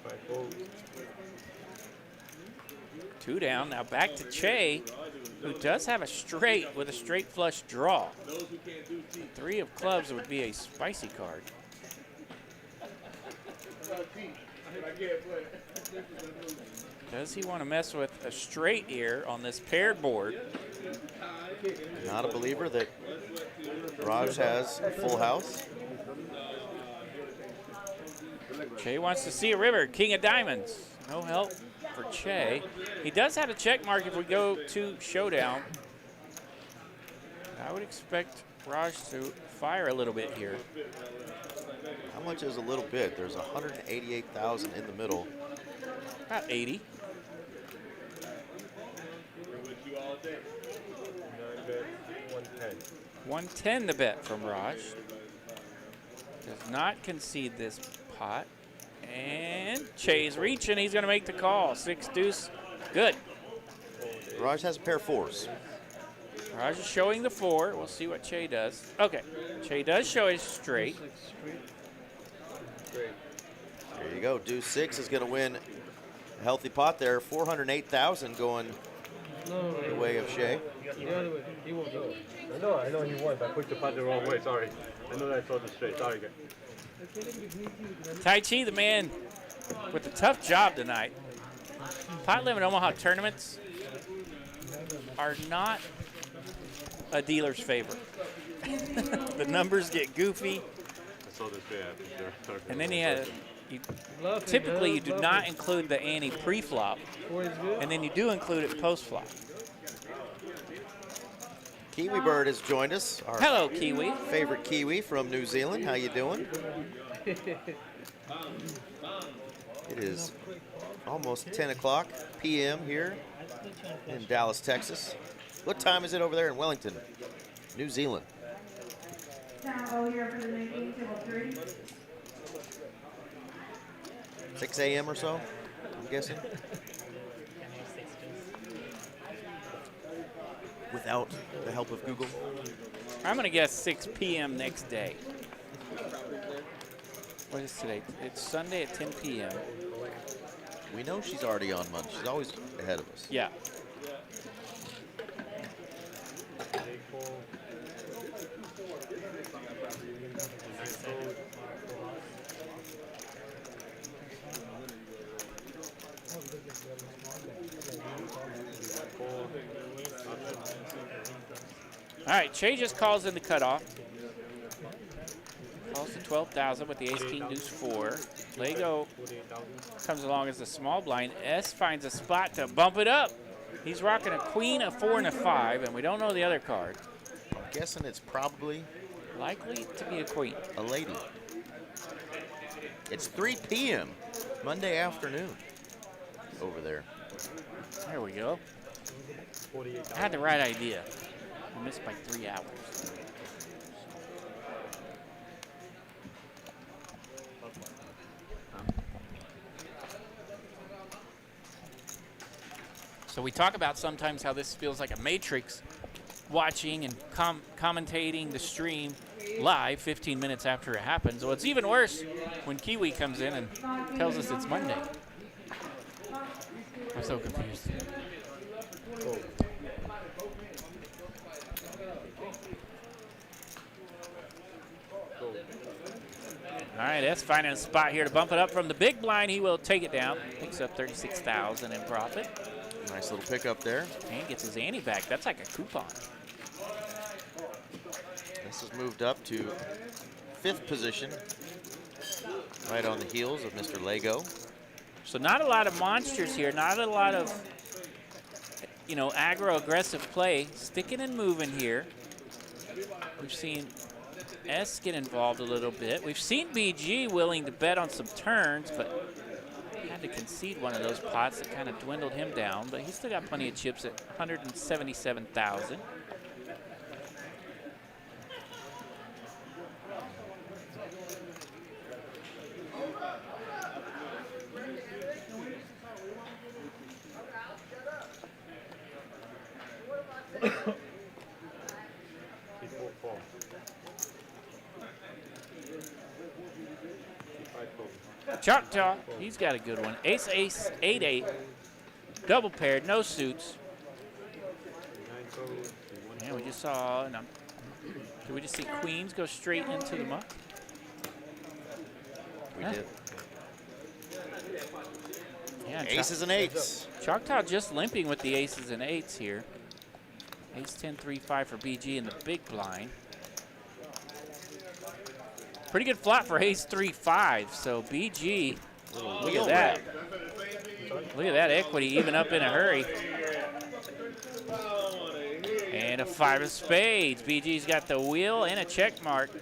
[SPEAKER 1] Five fold.
[SPEAKER 3] 2 down, now back to Che, who does have a straight with a straight flush draw. The 3 of clubs would be a spicy card. Does he want to mess with a straight here on this paired board?
[SPEAKER 4] Not a believer that Raj has a full house.
[SPEAKER 3] Che wants to see a river, king of diamonds. No help for Che. He does have a check mark if we go to showdown. I would expect Raj to fire a little bit here.
[SPEAKER 4] How much is a little bit? There's 188,000 in the middle.
[SPEAKER 3] About 80.
[SPEAKER 1] 110.
[SPEAKER 3] 110 to bet from Raj. Does not concede this pot. And Che's reaching. He's going to make the call. 6 deuce. Good.
[SPEAKER 4] Raj has a pair of 4s.
[SPEAKER 3] Raj is showing the 4. We'll see what Che does. Okay. Che does show his straight.
[SPEAKER 1] Great.
[SPEAKER 4] There you go. Deuce 6 is going to win a healthy pot there. 408,000 going the way of Shea.
[SPEAKER 1] I know he won, but I pushed the pot the wrong way. Sorry. I know that I saw the straight. Sorry, guys.
[SPEAKER 3] Tai Chi, the man with a tough job tonight. Pot Limit Omaha tournaments are not a dealer's favorite. The numbers get goofy.
[SPEAKER 1] saw the straight after sure.
[SPEAKER 3] And then typically you do not include the ante pre-flop, and then you do include it post-flop.
[SPEAKER 4] Kiwi Bird has joined us. Our
[SPEAKER 3] Hello, Kiwi.
[SPEAKER 4] favorite Kiwi from New Zealand. How you doing? It is almost 10 o'clock p.m. here in Dallas, Texas. What time is it over there in Wellington, New Zealand? 6 a.m. or so, I'm guessing. Without the help of Google.
[SPEAKER 3] I'm going to guess 6 p.m. next day. What is today? It's Sunday at 10 p.m.
[SPEAKER 4] We know she's already on Monday. She's always ahead of us.
[SPEAKER 3] Yeah. All right, Che just calls in the cutoff. Calls to 12,000 with the ace, king, deuce, 4. Lego comes along as a small blind. S finds a spot to bump it up. He's rocking a queen, a 4, and a 5, and we don't know the other card.
[SPEAKER 4] I'm guessing it's probably
[SPEAKER 3] likely to be a queen.
[SPEAKER 4] A lady. It's 3 p.m. Monday afternoon over there.
[SPEAKER 3] There we go. I had the right idea. I missed by 3 hours. So we talk about sometimes how this feels like a matrix, watching and commentating the stream live 15 minutes after it happens. Well, it's even worse when Kiwi comes in and tells us it's Monday. I'm so confused. All right, S finding a spot here to bump it up from the big blind. He will take it down. Picks up 36,000 in profit.
[SPEAKER 4] Nice little pickup there.
[SPEAKER 3] And gets his ante back. That's like a coupon.
[SPEAKER 4] This has moved up to 5th position, right on the heels of Mr. Lego.
[SPEAKER 3] So not a lot of monsters here. Not a lot of, aggro-aggressive play. Sticking and moving here. We've seen S get involved a little bit. We've seen BG willing to bet on some turns, but had to concede one of those pots that kind of dwindled him down. But he's still got plenty of chips at 177,000. Choctaw, he's got a good one. Ace, ace, 8, 8. Double paired, no suits. And we just saw, did we just see queens go straight into the muck?
[SPEAKER 4] We did.
[SPEAKER 3] Yeah,
[SPEAKER 4] Aces and 8s.
[SPEAKER 3] Choctaw just limping with the aces and 8s here. Ace 10, 3, 5 for BG in the big blind. Pretty good flop for ace 3, 5. So BG, look at that. Look at that equity, even up in a hurry. And a 5 of spades. BG's got the wheel and a check mark.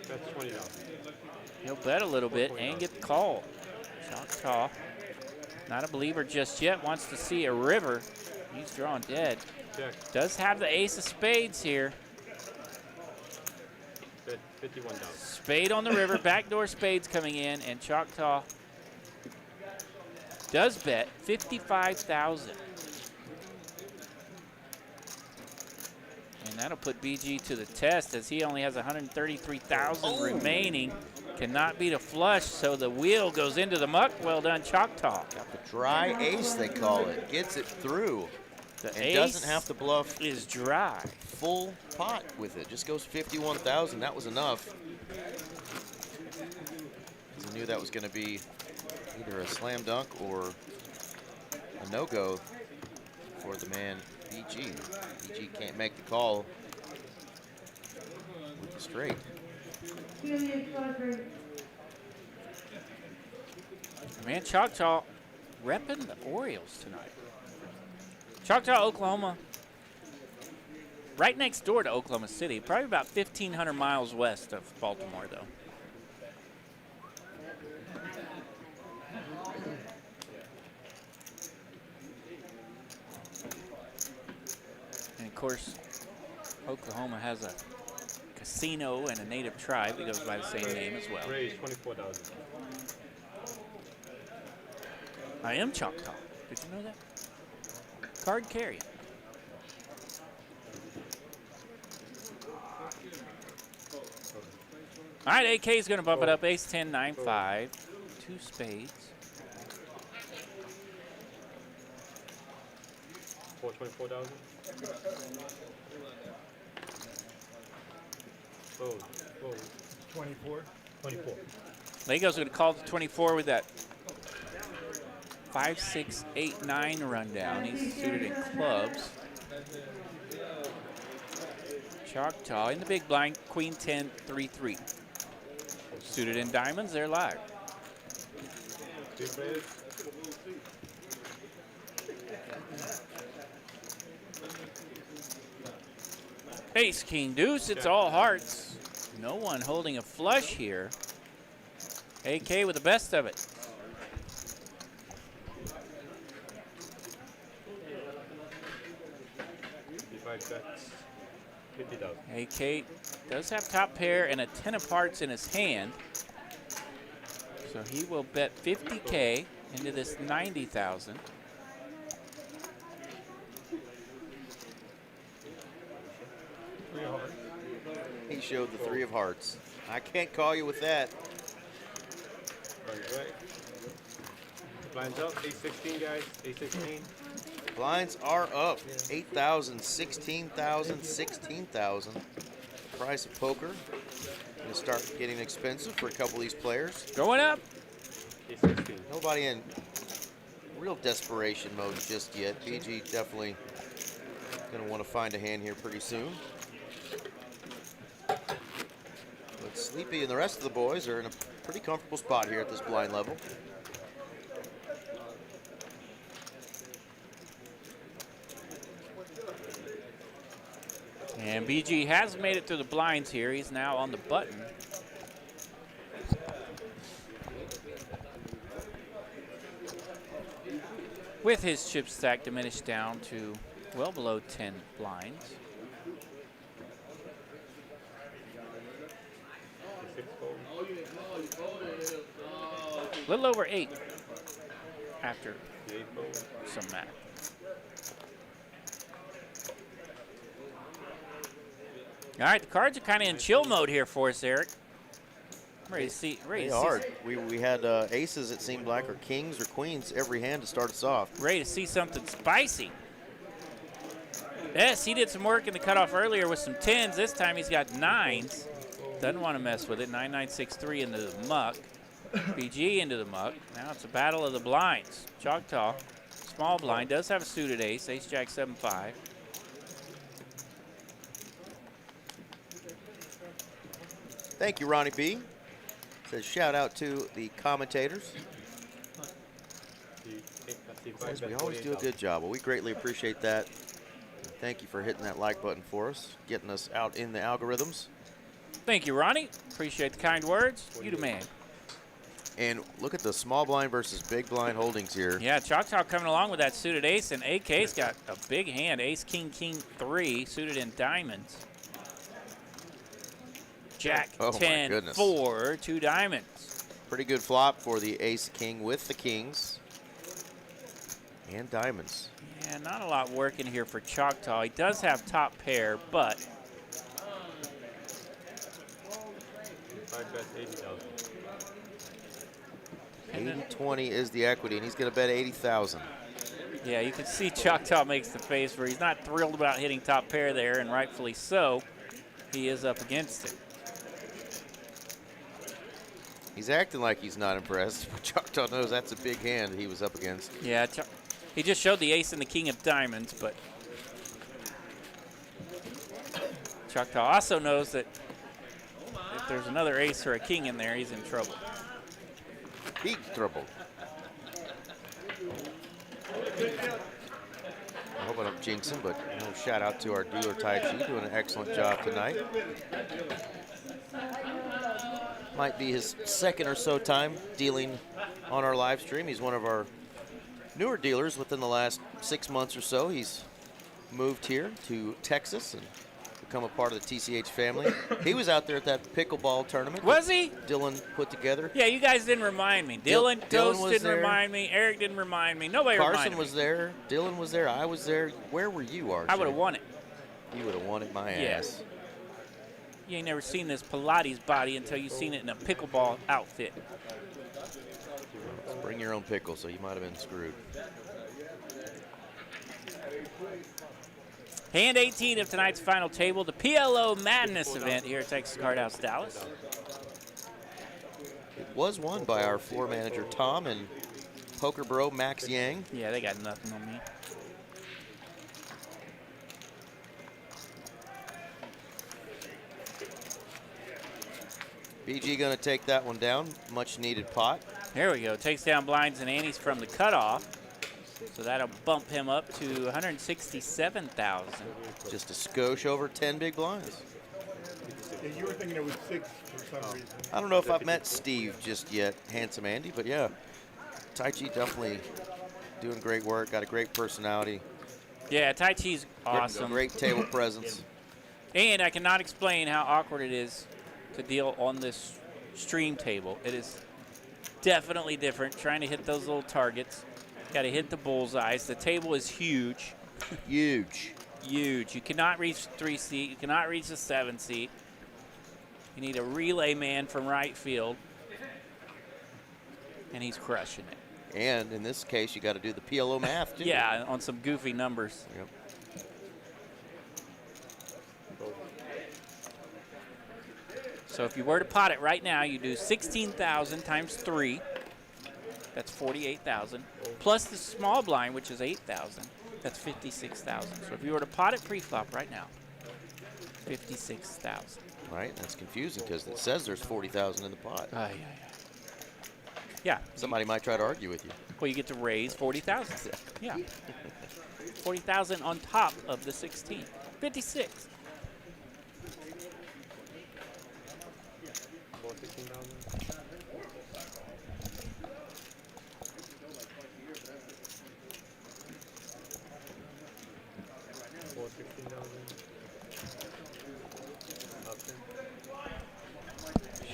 [SPEAKER 1] That's $20.
[SPEAKER 3] He'll bet a little bit and get the call. Choctaw, not a believer just yet, wants to see a river. He's drawing dead.
[SPEAKER 1] Check.
[SPEAKER 3] Does have the ace of spades here.
[SPEAKER 1] Bet $51.
[SPEAKER 3] Spade on the river, backdoor spades coming in, and Choctaw does bet 55,000. And that'll put BG to the test as he only has 133,000 remaining. Cannot beat a flush, so the wheel goes into the muck. Well done, Choctaw.
[SPEAKER 4] Got the dry ace, they call it. Gets it through.
[SPEAKER 3] The
[SPEAKER 4] and
[SPEAKER 3] ace
[SPEAKER 4] doesn't have to bluff
[SPEAKER 3] is dry.
[SPEAKER 4] Full pot with it. Just goes 51,000. That was enough. He knew that was going to be either a slam dunk or a no-go for the man BG. BG can't make the call with the straight.
[SPEAKER 3] Man, Choctaw repping the Orioles tonight. Choctaw, Oklahoma, right next door to Oklahoma City, probably about 1,500 miles west of Baltimore, though. And of course, Oklahoma has a casino and a native tribe that goes by the same name as well.
[SPEAKER 1] Raise 24,000.
[SPEAKER 3] I am Choctaw. Did you know that? Card carrier. All right, AK is going to bump it up. Ace 10, 9, 5. 2 spades.
[SPEAKER 1] 24,000. Oh, 24. 24.
[SPEAKER 3] Lego's going to call to 24 with that 5, 6, 8, 9 rundown. He's suited in clubs. Choctaw in the big blind, Queen 10, 3, 3. Suited in diamonds, they're live. Ace, King, Deuce, it's all hearts. No one holding a flush here. AK with the best of it. AK does have top pair and a 10 of hearts in his hand. So he will bet 50K into this 90,000.
[SPEAKER 4] He showed the 3 of hearts. I can't call you with that.
[SPEAKER 1] Right. Blinds up, Ace 16, guys. Ace 16.
[SPEAKER 4] Blinds are up. 8,000, 16,000, 16,000. Price of poker. Gonna start getting expensive for a couple of these players.
[SPEAKER 3] Going up.
[SPEAKER 1] Ace 16.
[SPEAKER 4] Nobody in real desperation mode just yet. BG definitely gonna want to find a hand here pretty soon. But Sleepy and the rest of the boys are in a pretty comfortable spot here at this blind level.
[SPEAKER 3] And BG has made it through the blinds here. He's now on the button. With his chip stack diminished down to well below 10 blinds. A little over 8 after some math. All right, the cards are kind of in chill mode here for us, Eric. I'm ready to see.
[SPEAKER 4] They are. We had aces, it seemed like, or kings or queens every hand to start us off.
[SPEAKER 3] Ready to see something spicy. Yes, he did some work in the cutoff earlier with some 10s. This time he's got 9s. Doesn't want to mess with it. 9, 9, 6, 3 into the muck. BG into the muck. Now it's a battle of the blinds. Choctaw, small blind, does have a suited ace. Ace, Jack, 7, 5.
[SPEAKER 4] Thank you, Ronnie B. Says shout out to the commentators. We always do a good job. Well, we greatly appreciate that. Thank you for hitting that like button for us, getting us out in the algorithms.
[SPEAKER 3] Thank you, Ronnie. Appreciate the kind words. You the man.
[SPEAKER 4] And look at the small blind versus big blind holdings here.
[SPEAKER 3] Yeah, Choctaw coming along with that suited ace, and AK's got a big hand. Ace, King, King, 3, suited in diamonds. Jack, 10, 4, 2 diamonds.
[SPEAKER 4] Pretty good flop for the ace king with the kings and diamonds.
[SPEAKER 3] Yeah, not a lot working here for Choctaw. He does have top pair, but
[SPEAKER 4] 80-20 is the equity, and he's going to bet 80,000.
[SPEAKER 3] Yeah, you can see Choctaw makes the face where he's not thrilled about hitting top pair there, and rightfully so. He is up against it.
[SPEAKER 4] He's acting like he's not impressed, but Choctaw knows that's a big hand he was up against.
[SPEAKER 3] Yeah, he just showed the ace and the king of diamonds, but Choctaw also knows that if there's another ace or a king in there, he's in trouble.
[SPEAKER 4] Big trouble. I hope I don't jinx him, but shout out to our dealer Tai Chi, doing an excellent job tonight. Might be his second or so time dealing on our live stream. He's one of our newer dealers within the last 6 months or so. He's moved here to Texas and become a part of the TCH family. He was out there at that pickleball tournament.
[SPEAKER 3] Was he?
[SPEAKER 4] Dylan put together.
[SPEAKER 3] Yeah, you guys didn't remind me. Dylan Toast
[SPEAKER 4] was
[SPEAKER 3] didn't
[SPEAKER 4] there.
[SPEAKER 3] remind me. Eric didn't remind me. Nobody reminded
[SPEAKER 4] Carson
[SPEAKER 3] me.
[SPEAKER 4] was there. Dylan was there. I was there. Where were you, RJ?
[SPEAKER 3] I would have won it.
[SPEAKER 4] You would have won it my
[SPEAKER 3] Yeah.
[SPEAKER 4] ass.
[SPEAKER 3] You ain't never seen this Pilates body until you seen it in a pickleball outfit.
[SPEAKER 4] Bring your own pickle, so you might have been screwed.
[SPEAKER 3] Hand 18 of tonight's final table, the PLO Madness event here at Texas Card House Dallas.
[SPEAKER 4] It was won by our floor manager, Tom, and poker bro, Max Yang.
[SPEAKER 3] Yeah, they got nothing on me.
[SPEAKER 4] BG going to take that one down. Much needed pot.
[SPEAKER 3] There we go. Takes down blinds and antes from the cutoff. So that'll bump him up to 167,000.
[SPEAKER 4] Just a skosh over 10 big blinds.
[SPEAKER 5] Yeah, you were thinking it was 6 for some reason.
[SPEAKER 4] I don't know if I've met Steve just yet, Handsome Andy, but yeah. Tai Chi definitely doing great work, got a great personality.
[SPEAKER 3] Yeah, Tai Chi's awesome.
[SPEAKER 4] Great table presence.
[SPEAKER 3] And I cannot explain how awkward it is to deal on this stream table. It is definitely different, trying to hit those little targets. Got to hit the bullseyes. The table is huge.
[SPEAKER 4] Huge.
[SPEAKER 3] Huge. You cannot reach the 3 seat. You cannot reach the 7 seat. You need a relay man from right field. And he's crushing it.
[SPEAKER 4] And in this case, you got to do the PLO math, too.
[SPEAKER 3] Yeah, on some goofy numbers.
[SPEAKER 4] Yep.
[SPEAKER 3] So if you were to pot it right now, you do 16,000 times 3. That's 48,000. Plus the small blind, which is 8,000. That's 56,000. So if you were to pot it pre-flop right now, 56,000.
[SPEAKER 4] Right, that's confusing because it says there's 40,000 in the pot.
[SPEAKER 3] Yeah.
[SPEAKER 4] Somebody might try to argue with you.
[SPEAKER 3] Well, you get to raise 40,000. Yeah. 40,000 on top of the 16. 56.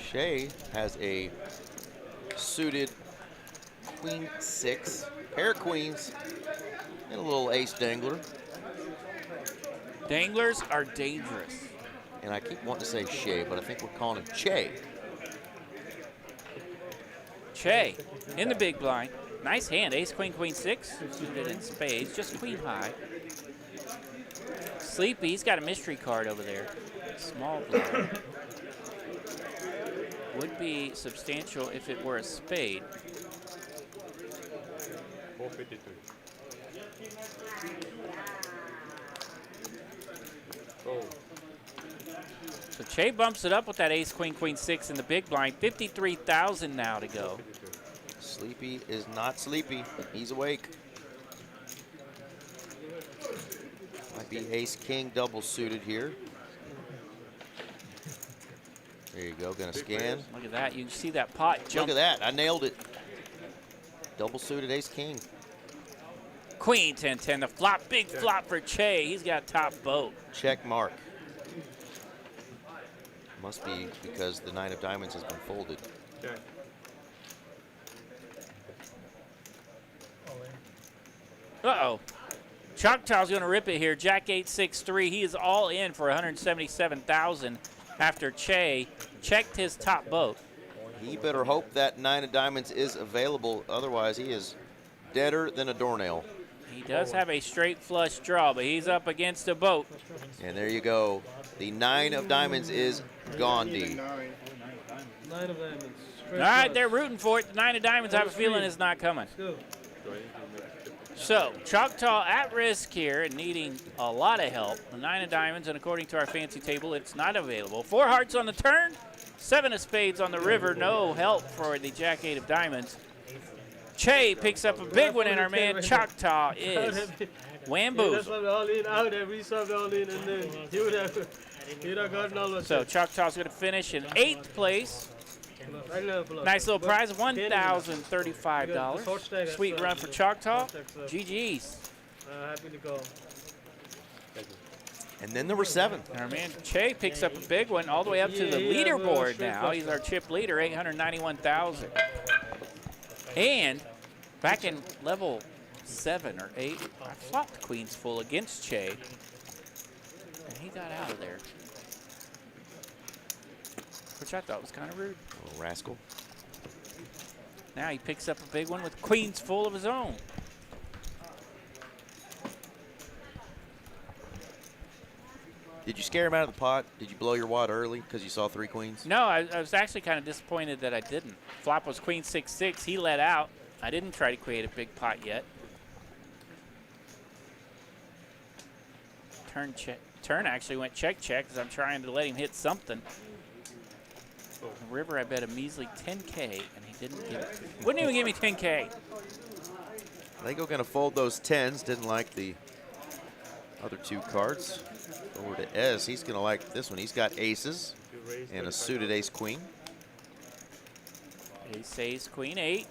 [SPEAKER 4] Shay has a suited queen 6, pair of queens, and a little ace dangler.
[SPEAKER 3] Danglers are dangerous.
[SPEAKER 4] And I keep wanting to say Shay, but I think we're calling him Che.
[SPEAKER 3] Che in the big blind. Nice hand. Ace, queen, queen 6. Suited in spades. Just queen high. Sleepy. He's got a mystery card over there. Small blind. Would be substantial if it were a spade.
[SPEAKER 1] 453. Oh.
[SPEAKER 3] So Che bumps it up with that ace, queen, queen 6 in the big blind. 53,000 now to go.
[SPEAKER 4] Sleepy is not sleepy. He's awake. Might be ace king double suited here. There you go, gonna scan.
[SPEAKER 3] Look at that. You can see that pot jump.
[SPEAKER 4] Look at that, I nailed it. Double suited ace king.
[SPEAKER 3] Queen 10-10, the flop, big flop for Che. He's got top boat.
[SPEAKER 4] Check mark. Must be because the 9 of diamonds has been folded.
[SPEAKER 1] Okay.
[SPEAKER 3] Uh-oh. Choctaw's going to rip it here. Jack 8-6-3. He is all in for 177,000 after Che checked his top boat.
[SPEAKER 4] He better hope that 9 of diamonds is available. Otherwise, he is deader than a doornail.
[SPEAKER 3] He does have a straight flush draw, but he's up against a boat.
[SPEAKER 4] And there you go. The 9 of diamonds is Gandhi.
[SPEAKER 5] 9 of diamonds.
[SPEAKER 3] All right, they're rooting for it. The 9 of diamonds, I have a feeling, is not coming. So, Choctaw at risk here and needing a lot of help. The 9 of diamonds, and according to our fancy table, it's not available. 4 hearts on the turn. 7 of spades on the river. No help for the Jack-8 of diamonds. Che picks up a big one, and our man Choctaw is whamboozled. So Choctaw's going to finish in 8th place. Nice little prize of $1,035. Sweet run for Choctaw. GG's.
[SPEAKER 2] Happy to go.
[SPEAKER 4] And then there were 7.
[SPEAKER 3] And our man Che picks up a big one all the way up to the leaderboard now. He's our chip leader, 891,000. And back in level 7 or 8, I flopped queens full against Che. And he got out of there, which I thought was kind of rude.
[SPEAKER 4] Little rascal.
[SPEAKER 3] Now he picks up a big one with queens full of his own.
[SPEAKER 4] Did you scare him out of the pot? Did you blow your wad early because you saw 3 queens?
[SPEAKER 3] No, I was actually kind of disappointed that I didn't. Flop was queen 6-6. He let out. I didn't try to create a big pot yet. Turn actually went check-check because I'm trying to let him hit something. The river, I bet a measly 10K, and he didn't give it. Wouldn't even give me 10K.
[SPEAKER 4] Lego going to fold those 10s. Didn't like the other 2 cards. Over to Ez. He's going to like this one. He's got aces and a suited ace-queen.
[SPEAKER 3] Ace, queen 8.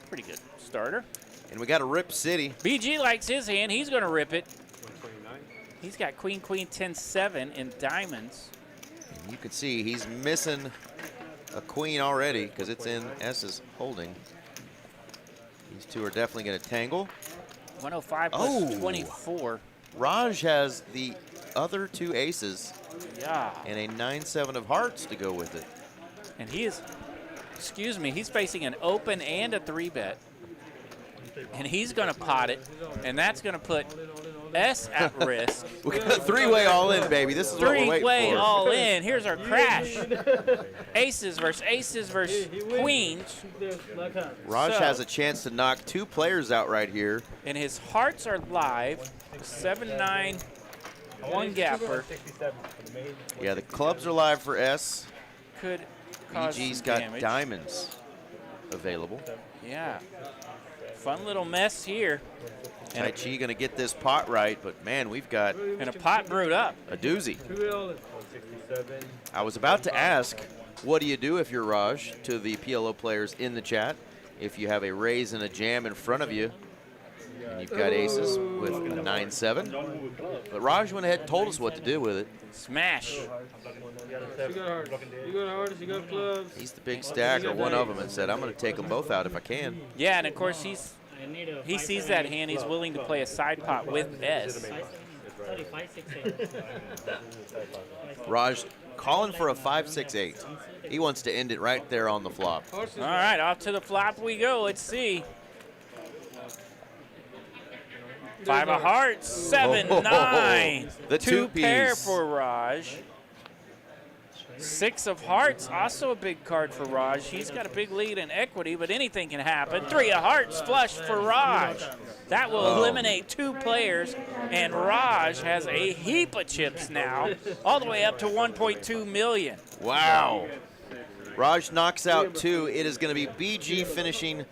[SPEAKER 3] Pretty good starter.
[SPEAKER 4] And we got a Rip City.
[SPEAKER 3] BG likes his hand. He's going to rip it. He's got queen, 10-7 in diamonds.
[SPEAKER 4] And you can see he's missing a queen already because it's in S's holding. These 2 are definitely going to tangle.
[SPEAKER 3] 105 plus 24.
[SPEAKER 4] Raj has the other 2 aces.
[SPEAKER 3] Yeah.
[SPEAKER 4] And a 9-7 of hearts to go with it.
[SPEAKER 3] And he is, excuse me, he's facing an open and a 3-bet. And he's going to pot it, and that's going to put S at risk.
[SPEAKER 4] We got a 3-way all in, baby. This is what we're waiting for.
[SPEAKER 3] 3-way all in. Here's our crash. Aces versus queens.
[SPEAKER 4] Raj has a chance to knock 2 players out right here.
[SPEAKER 3] And his hearts are live. 7-9, 1 gapper.
[SPEAKER 4] Yeah, the clubs are live for S.
[SPEAKER 3] Could cause
[SPEAKER 4] BG's
[SPEAKER 3] some
[SPEAKER 4] got
[SPEAKER 3] damage.
[SPEAKER 4] diamonds available.
[SPEAKER 3] Yeah. Fun little mess here. And
[SPEAKER 4] Tai Chi gonna get this pot right, but man, we've got
[SPEAKER 3] and a pot brewed up.
[SPEAKER 4] a doozy. I was about to ask, what do you do if you're Raj, to the PLO players in the chat, if you have a raise and a jam in front of you, and you've got aces with a 9-7. But Raj went ahead and told us what to do with it.
[SPEAKER 3] Smash.
[SPEAKER 2] You got hearts, you got clubs.
[SPEAKER 4] He's the big stacker, one of them, and said, I'm gonna take them both out if I can.
[SPEAKER 3] Yeah, and of course he sees that hand. He's willing to play a side pot with S.
[SPEAKER 4] Raj calling for a 5-6-8. He wants to end it right there on the flop.
[SPEAKER 3] All right, off to the flop we go. Let's see. 5 of hearts, 7-9.
[SPEAKER 4] The
[SPEAKER 3] 2 pair
[SPEAKER 4] two-piece.
[SPEAKER 3] for Raj. 6 of hearts, also a big card for Raj. He's got a big lead in equity, but anything can happen. 3 of hearts flush for Raj. That will eliminate 2 players, and Raj has a heap of chips now, all the way up to 1.2 million.
[SPEAKER 4] Wow. Raj knocks out 2. It is going to be BG finishing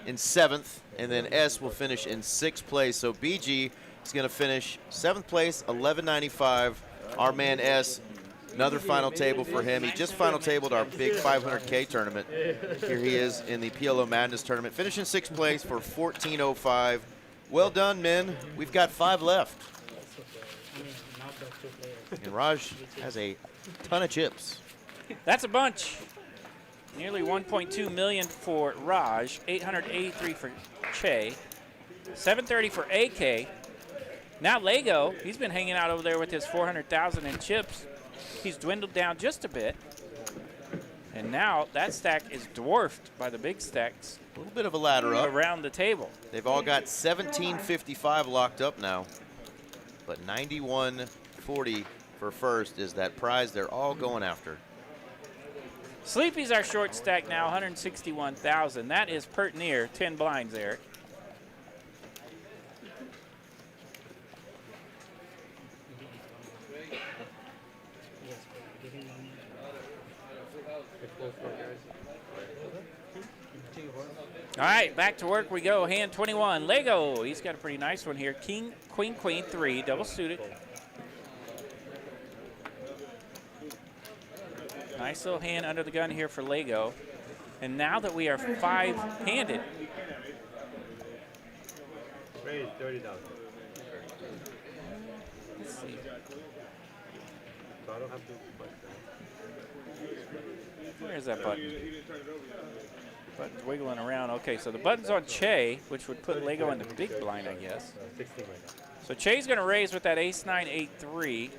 [SPEAKER 4] in 7th, and then S will finish in 6th place. So BG is going to finish 7th place, 1195. Our man S, another final table for him. He just final tabled our big 500K tournament. Here he is in the PLO Madness tournament, finishing 6th place for 1405. Well done, men. We've got 5 left. And Raj has a ton of chips.
[SPEAKER 3] That's a bunch. Nearly 1.2 million for Raj, 883 for Che, 730 for AK. Now Lego, he's been hanging out over there with his 400,000 in chips. He's dwindled down just a bit. And now that stack is dwarfed by the big stacks.
[SPEAKER 4] A little bit of a ladder up
[SPEAKER 3] around the table.
[SPEAKER 4] They've all got 1755 locked up now. But 9140 for first is that prize they're all going after.
[SPEAKER 3] Sleepy's our short stack now, 161,000. That is pert near 10 blinds, Eric. All right, back to work we go. Hand 21, Lego. He's got a pretty nice one here. King, queen, queen, 3, double suited. Nice little hand under the gun here for Lego. And now that we are 5-handed.
[SPEAKER 1] Raise 30 down.
[SPEAKER 3] Let's see.
[SPEAKER 1] So I don't have to put
[SPEAKER 3] Where's that button? Button's wiggling around. Okay, so the button's on Che, which would put Lego in the big blind, I guess.
[SPEAKER 1] 16 right now.
[SPEAKER 3] So Che's going to raise with that ace-9, 8-3.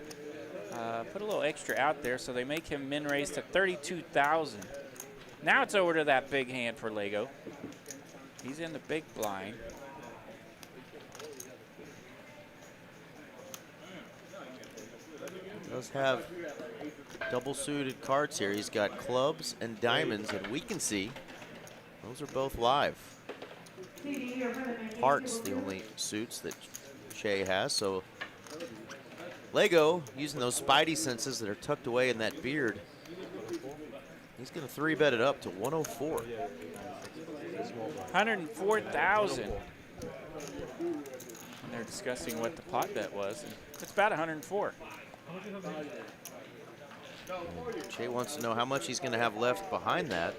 [SPEAKER 3] Put a little extra out there, so they make him min raise to 32,000. Now it's over to that big hand for Lego. He's in the big blind.
[SPEAKER 4] Does have double suited cards here. He's got clubs and diamonds, and we can see those are both live. Hearts, the only suits that Che has. So Lego, using those spidey senses that are tucked away in that beard, he's going to 3-bet it up to 104.
[SPEAKER 3] 104,000. And they're discussing what the pot bet was. And it's about 104.
[SPEAKER 4] Che wants to know how much he's going to have left behind that.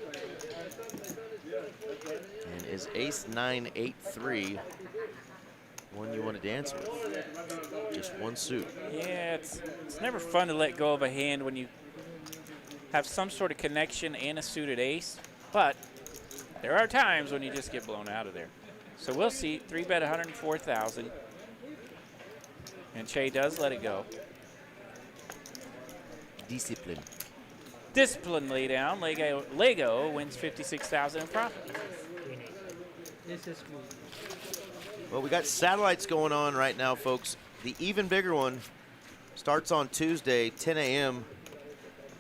[SPEAKER 4] And is ace-9, 8-3 one you want to dance with? Just one suit.
[SPEAKER 3] Yeah, it's never fun to let go of a hand when you have some sort of connection and a suited ace. But there are times when you just get blown out of there. So we'll see. 3-bet 104,000. And Che does let it go.
[SPEAKER 4] Discipline.
[SPEAKER 3] Discipline lay down. Lego wins 56,000 in profit.
[SPEAKER 2] This is smooth.
[SPEAKER 4] Well, we got satellites going on right now, folks. The even bigger one starts on Tuesday, 10 a.m.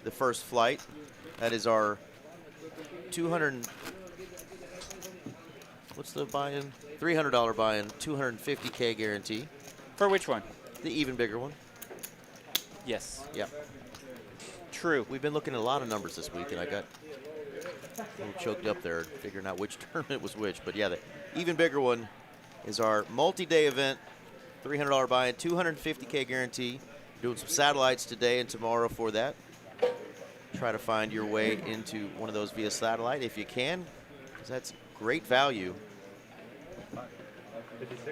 [SPEAKER 4] The first flight. That is our 200. What's the buy-in? $300 buy-in, 250K guarantee.
[SPEAKER 3] For which one?
[SPEAKER 4] The even bigger one.
[SPEAKER 3] Yes.
[SPEAKER 4] Yep.
[SPEAKER 3] True.
[SPEAKER 4] We've been looking at a lot of numbers this week, and I got a little choked up there figuring out which tournament was which. But yeah, the even bigger one is our multi-day event, $300 buy-in, 250K guarantee. Doing some satellites today and tomorrow for that. Try to find your way into one of those via satellite if you can, because that's great value.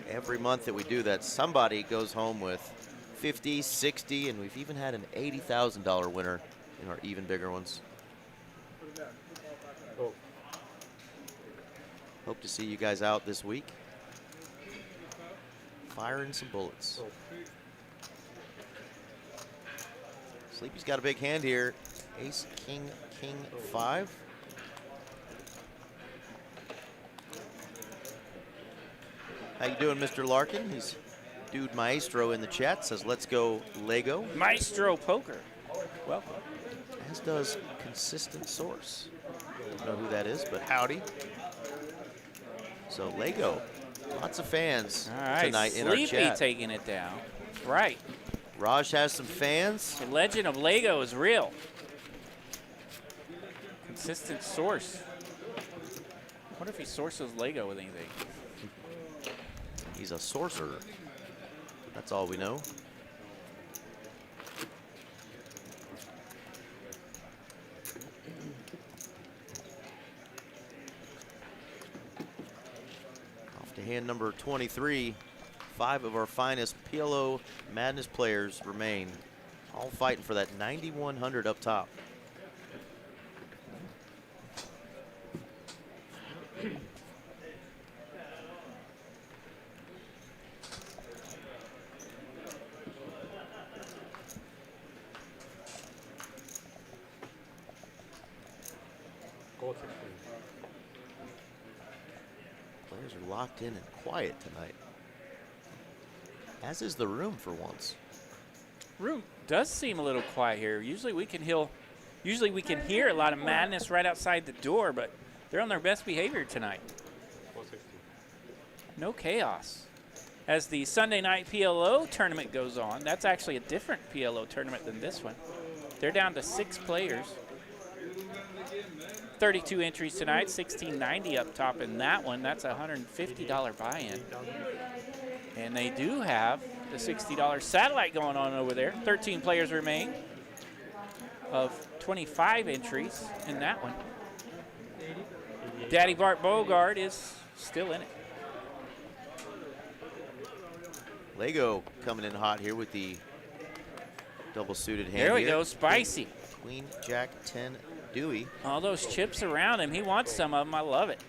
[SPEAKER 4] Every month that we do that, somebody goes home with 50, 60, and we've even had an $80,000 winner in our even bigger ones. Hope to see you guys out this week. Firing some bullets. Sleepy's got a big hand here. Ace, king, king, 5. How you doing, Mr. Larkin? He's Dude Maestro in the chat says, let's go Lego.
[SPEAKER 3] Maestro Poker. Welcome.
[SPEAKER 4] As does Consistent Source. Don't know who that is, but howdy. So Lego, lots of fans tonight in our chat.
[SPEAKER 3] Sleepy taking it down. Right.
[SPEAKER 4] Raj has some fans.
[SPEAKER 3] The legend of Lego is real. Consistent Source. I wonder if he sources Lego with anything.
[SPEAKER 4] He's a sorcerer. That's all we know. Off to hand number 23. 5 of our finest PLO Madness players remain, all fighting for that 9,100 up top. Players are locked in and quiet tonight. As is the room for once.
[SPEAKER 3] Room does seem a little quiet here. Usually we can hear a lot of madness right outside the door, but they're on their best behavior tonight. No chaos. As the Sunday night PLO tournament goes on, that's actually a different PLO tournament than this one. They're down to 6 players. 32 entries tonight, $16.90 up top in that one. That's a $150 buy-in. And they do have the $60 satellite going on over there. 13 players remain of 25 entries in that one. Daddy Bart Bogard is still in it.
[SPEAKER 4] Lego coming in hot here with the double suited hand.
[SPEAKER 3] There we
[SPEAKER 4] here.
[SPEAKER 3] go, spicy.
[SPEAKER 4] Queen, Jack, 10, Dewey.
[SPEAKER 3] All those chips around him. He wants some of them. I love it.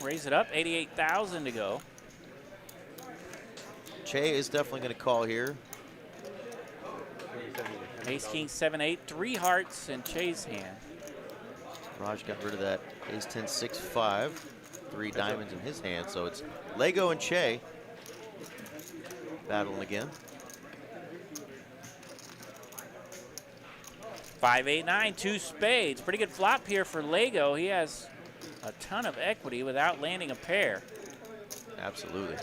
[SPEAKER 3] Raise it up, 88,000 to go.
[SPEAKER 4] Che is definitely going to call here.
[SPEAKER 3] Ace, king, 7-8, 3 hearts in Che's hand.
[SPEAKER 4] Raj got rid of that ace 10, 6, 5, 3 diamonds in his hand. So it's Lego and Che battling again.
[SPEAKER 3] 5, 8, 9, 2 spades. Pretty good flop here for Lego. He has a ton of equity without landing a pair.
[SPEAKER 4] Absolutely.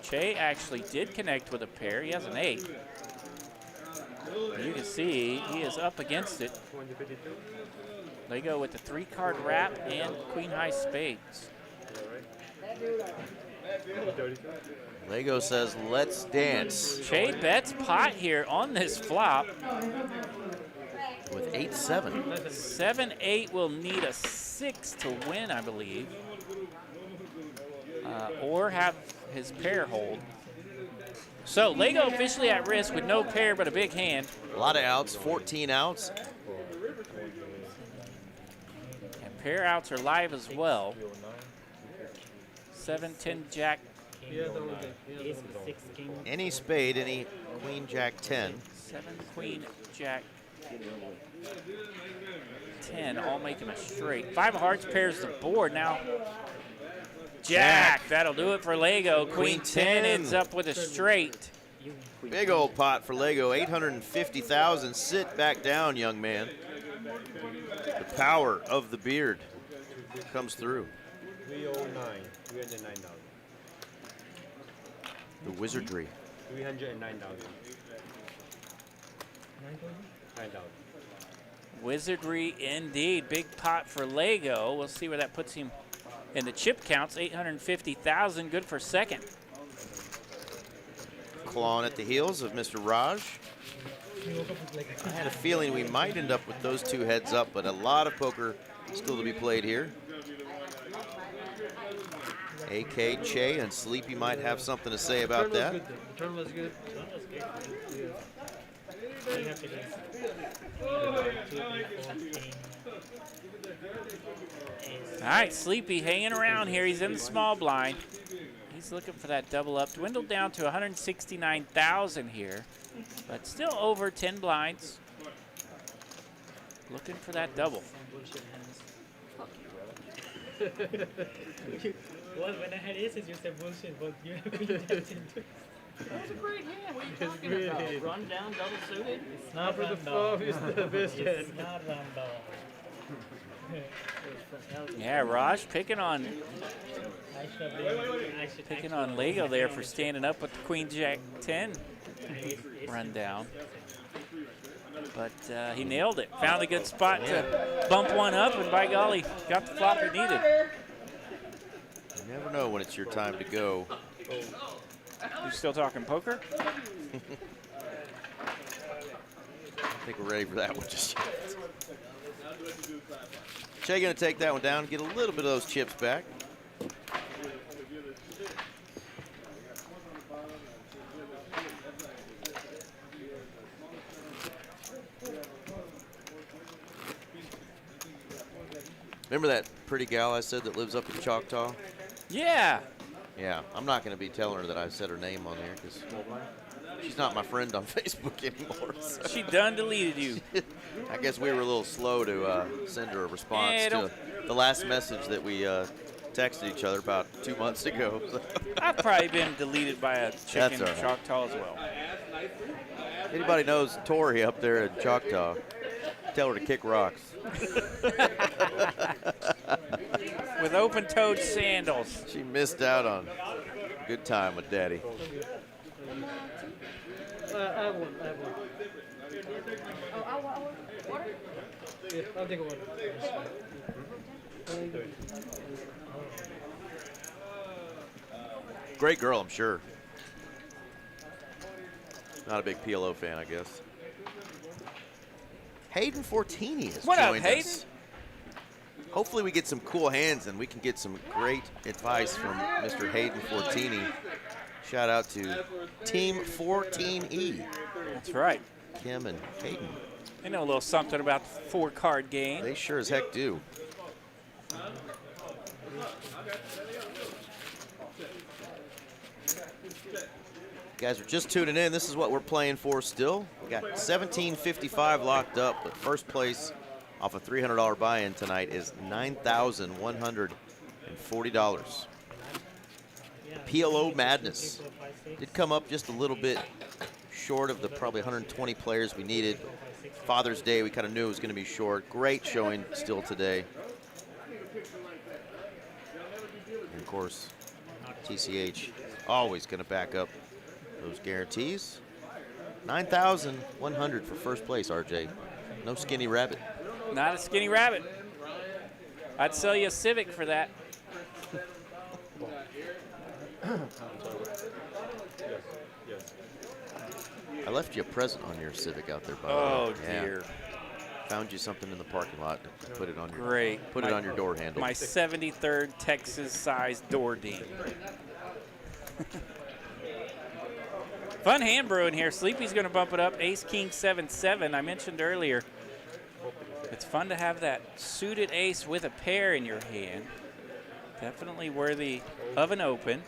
[SPEAKER 3] Che actually did connect with a pair. He has an 8. You can see he is up against it. Lego with the 3-card wrap and queen high spades.
[SPEAKER 4] Lego says, let's dance.
[SPEAKER 3] Che bets pot here on this flop.
[SPEAKER 4] With 8-7.
[SPEAKER 3] 7-8 will need a 6 to win, I believe. Or have his pair hold. So Lego officially at risk with no pair but a big hand.
[SPEAKER 4] A lot of outs, 14 outs.
[SPEAKER 3] And pair outs are live as well. 7, 10, Jack.
[SPEAKER 4] Any spade, any Queen, Jack, 10.
[SPEAKER 3] 7, Queen, Jack, 10, all making a straight. 5 of hearts pairs the board now. Jack, that'll do it for Lego. Queen 10 ends up with a straight.
[SPEAKER 4] Big old pot for Lego, 850,000. Sit back down, young man. The power of the beard comes through.
[SPEAKER 1] 309, 309,000.
[SPEAKER 4] The wizardry.
[SPEAKER 1] 309,000. 9,000.
[SPEAKER 3] Wizardry indeed. Big pot for Lego. We'll see where that puts him in the chip counts. 850,000, good for second.
[SPEAKER 4] Clawing at the heels of Mr. Raj. I had a feeling we might end up with those 2 heads up, but a lot of poker still to be played here. AK, Che, and Sleepy might have something to say about that.
[SPEAKER 2] The turn was good.
[SPEAKER 3] All right, Sleepy hanging around here. He's in the small blind. He's looking for that double up. Dwindled down to 169,000 here, but still over 10 blinds. Looking for that double.
[SPEAKER 2] Well, when I had aces, you said bullshit, but you have queen jack 10 too.
[SPEAKER 6] That's a great hand. What are you talking about? Run down, double suited?
[SPEAKER 2] It's not
[SPEAKER 1] For the
[SPEAKER 2] run
[SPEAKER 1] flop
[SPEAKER 2] down.
[SPEAKER 1] is the best hand.
[SPEAKER 2] It's not run down.
[SPEAKER 3] Yeah, Raj picking on
[SPEAKER 2] I should
[SPEAKER 3] Picking on Lego there for standing up with the Queen Jack 10 run down. But he nailed it. Found a good spot to bump one up, and by golly, got the flop he needed.
[SPEAKER 4] You never know when it's your time to go.
[SPEAKER 3] You still talking poker?
[SPEAKER 4] I think we're ready for that one just yet. Che gonna take that one down, get a little bit of those chips back. Remember that pretty gal I said that lives up in Choctaw?
[SPEAKER 3] Yeah.
[SPEAKER 4] Yeah, I'm not going to be telling her that I said her name on there because she's not my friend on Facebook anymore. So.
[SPEAKER 3] She done deleted you.
[SPEAKER 4] I guess we were a little slow to send her a response to the last message that we texted each other about 2 months ago. So.
[SPEAKER 3] I've probably been deleted by a chick in
[SPEAKER 4] That's all right.
[SPEAKER 3] Choctaw as well.
[SPEAKER 4] Anybody knows Tori up there in Choctaw, tell her to kick rocks.
[SPEAKER 3] With open-toed sandals.
[SPEAKER 4] She missed out on a good time with Daddy.
[SPEAKER 2] I won.
[SPEAKER 6] Oh, I want water?
[SPEAKER 2] I'll take one.
[SPEAKER 4] Great girl, I'm sure. Not a big PLO fan, I guess. Hayden Fortini has
[SPEAKER 3] What up,
[SPEAKER 4] joined
[SPEAKER 3] Hayden?
[SPEAKER 4] us. Hopefully we get some cool hands and we can get some great advice from Mr. Hayden Fortini. Shout out to Team 14E.
[SPEAKER 3] That's right.
[SPEAKER 4] Kim and Hayden.
[SPEAKER 3] They know a little something about the 4-card game.
[SPEAKER 4] They sure as heck do. You guys are just tuning in. This is what we're playing for still. We got $17.55 locked up, but first place off a $300 buy-in tonight is $9,140. PLO Madness did come up just a little bit short of the probably 120 players we needed. Father's Day, we kind of knew it was going to be short. Great showing still today. And of course, TCH always going to back up those guarantees. 9,100 for first place, RJ. No skinny rabbit.
[SPEAKER 3] Not a skinny rabbit. I'd sell you a Civic for that.
[SPEAKER 4] I left you a present on your Civic out there, by the way.
[SPEAKER 3] Oh, dear.
[SPEAKER 4] Found you something in the parking lot to put it on your
[SPEAKER 3] Great.
[SPEAKER 4] Put it on your door handle.
[SPEAKER 3] My 73rd Texas-sized door ding. Fun hand brewing here. Sleepy's going to bump it up. Ace, King, 7-7. I mentioned earlier, it's fun to have that suited ace with a pair in your hand. Definitely worthy of an open.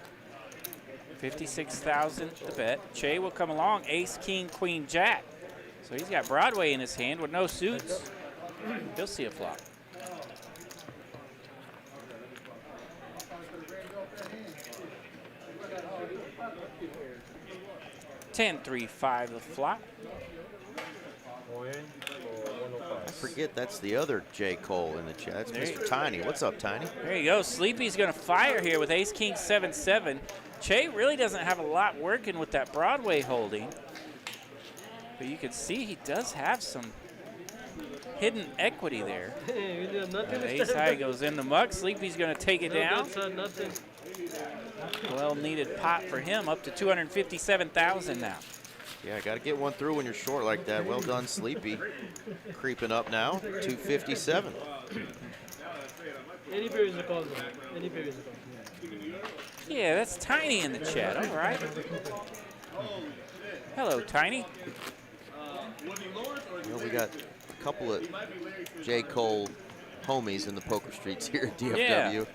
[SPEAKER 3] 56,000 the bet. Che will come along. Ace, King, Queen, Jack. So he's got Broadway in his hand with no suits. He'll see a flop. $10-3-5 the flop.
[SPEAKER 4] I forget that's the other J. Cole in the chat. That's
[SPEAKER 3] There
[SPEAKER 4] Mr. Tiny. What's up, Tiny?
[SPEAKER 3] There you go. Sleepy's going to fire here with Ace, King, 7-7. Che really doesn't have a lot working with that Broadway holding. But you can see he does have some hidden equity there. Ace high goes in the muck. Sleepy's going to take it down. Well needed pot for him, up to 257,000 now.
[SPEAKER 4] Yeah, got to get one through when you're short like that. Well done, Sleepy. Creeping up now, 257.
[SPEAKER 2] Any pair is a call. Any pair is a call.
[SPEAKER 3] Yeah, that's Tiny in the chat. All right. Hello, Tiny.
[SPEAKER 4] We got a couple of J. Cole homies in the poker streets here at DFW.
[SPEAKER 3] Yeah.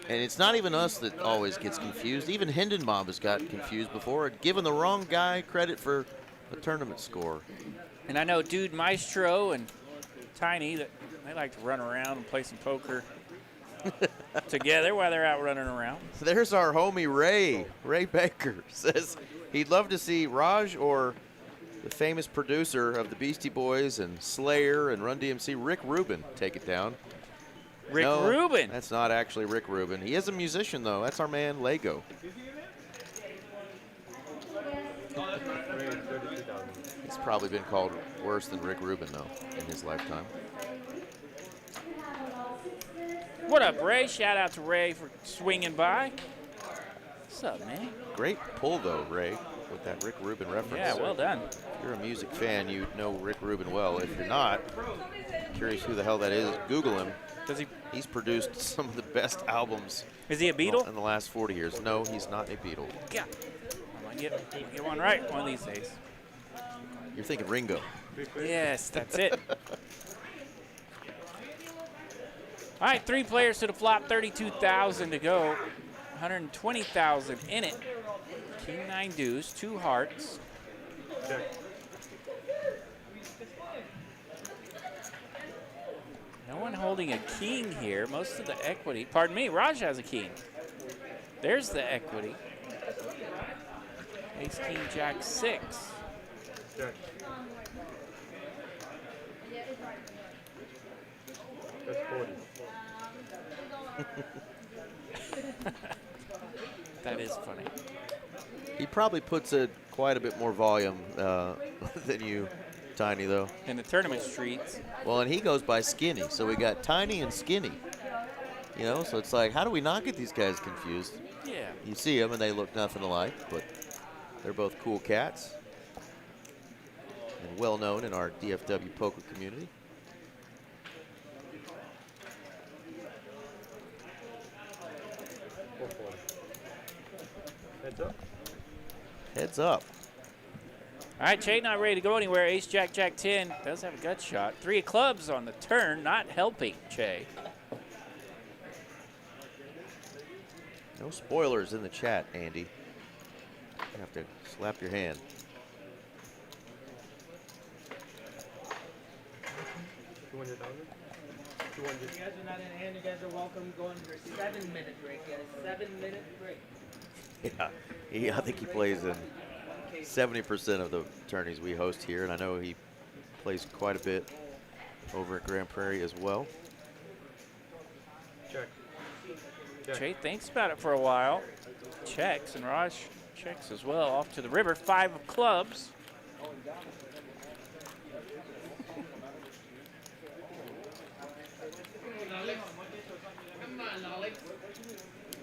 [SPEAKER 4] And it's not even us that always gets confused. Even Hindenbaum has got confused before, giving the wrong guy credit for a tournament score.
[SPEAKER 3] And I know Dude Maestro and Tiny, that they like to run around and play some poker together while they're out running around.
[SPEAKER 4] There's our homie Ray. Ray Baker says he'd love to see Raj or the famous producer of the Beastie Boys and Slayer and Run DMC, Rick Rubin, take it down.
[SPEAKER 3] Rick Rubin.
[SPEAKER 4] That's not actually Rick Rubin. He is a musician, though. That's our man, Lego. He's probably been called worse than Rick Rubin, though, in his lifetime.
[SPEAKER 3] What up, Ray? Shout out to Ray for swinging by. What's up, man?
[SPEAKER 4] Great pull, though, Ray, with that Rick Rubin reference.
[SPEAKER 3] Yeah, well done.
[SPEAKER 4] If you're a music fan, you know Rick Rubin well. If you're not, curious who the hell that is, Google him.
[SPEAKER 3] Does he?
[SPEAKER 4] He's produced some of the best albums.
[SPEAKER 3] Is he a Beatle?
[SPEAKER 4] In the last 40 years. No, he's not a Beatle.
[SPEAKER 3] Yeah. I'm gonna get one right one of these days.
[SPEAKER 4] You're thinking Ringo.
[SPEAKER 3] Yes, that's it. All right, 3 players to the flop, 32,000 to go. 120,000 in it. King 9 deuce, 2 hearts.
[SPEAKER 1] Check.
[SPEAKER 3] No one holding a king here. Most of the equity. Pardon me, Raj has a king. There's the equity. Ace, King, Jack, 6.
[SPEAKER 1] Check. That's 40.
[SPEAKER 3] That is funny.
[SPEAKER 4] He probably puts quite a bit more volume than you Tiny, though.
[SPEAKER 3] in the tournament streets.
[SPEAKER 4] Well, and he goes by Skinny, so we got Tiny and Skinny. You know, so it's like, how do we not get these guys confused?
[SPEAKER 3] Yeah.
[SPEAKER 4] You see them, and they look nothing alike, but they're both cool cats and well known in our DFW poker community.
[SPEAKER 1] Heads up.
[SPEAKER 4] Heads up.
[SPEAKER 3] All right, Che not ready to go anywhere. Ace, Jack, Jack 10 does have a gut shot. 3 of clubs on the turn, not helping Che.
[SPEAKER 4] No spoilers in the chat, Andy. You have to slap your hand.
[SPEAKER 1] $200.
[SPEAKER 2] If you guys are not in hand, you guys are welcome going for a 7-minute break, guys. 7-minute break.
[SPEAKER 4] Yeah, I think he plays in 70% of the tourneys we host here, and I know he plays quite a bit over at Grand Prairie as well.
[SPEAKER 1] Check.
[SPEAKER 3] Che thinks about it for a while. Checks, and Raj checks as well. Off to the river, 5 of clubs.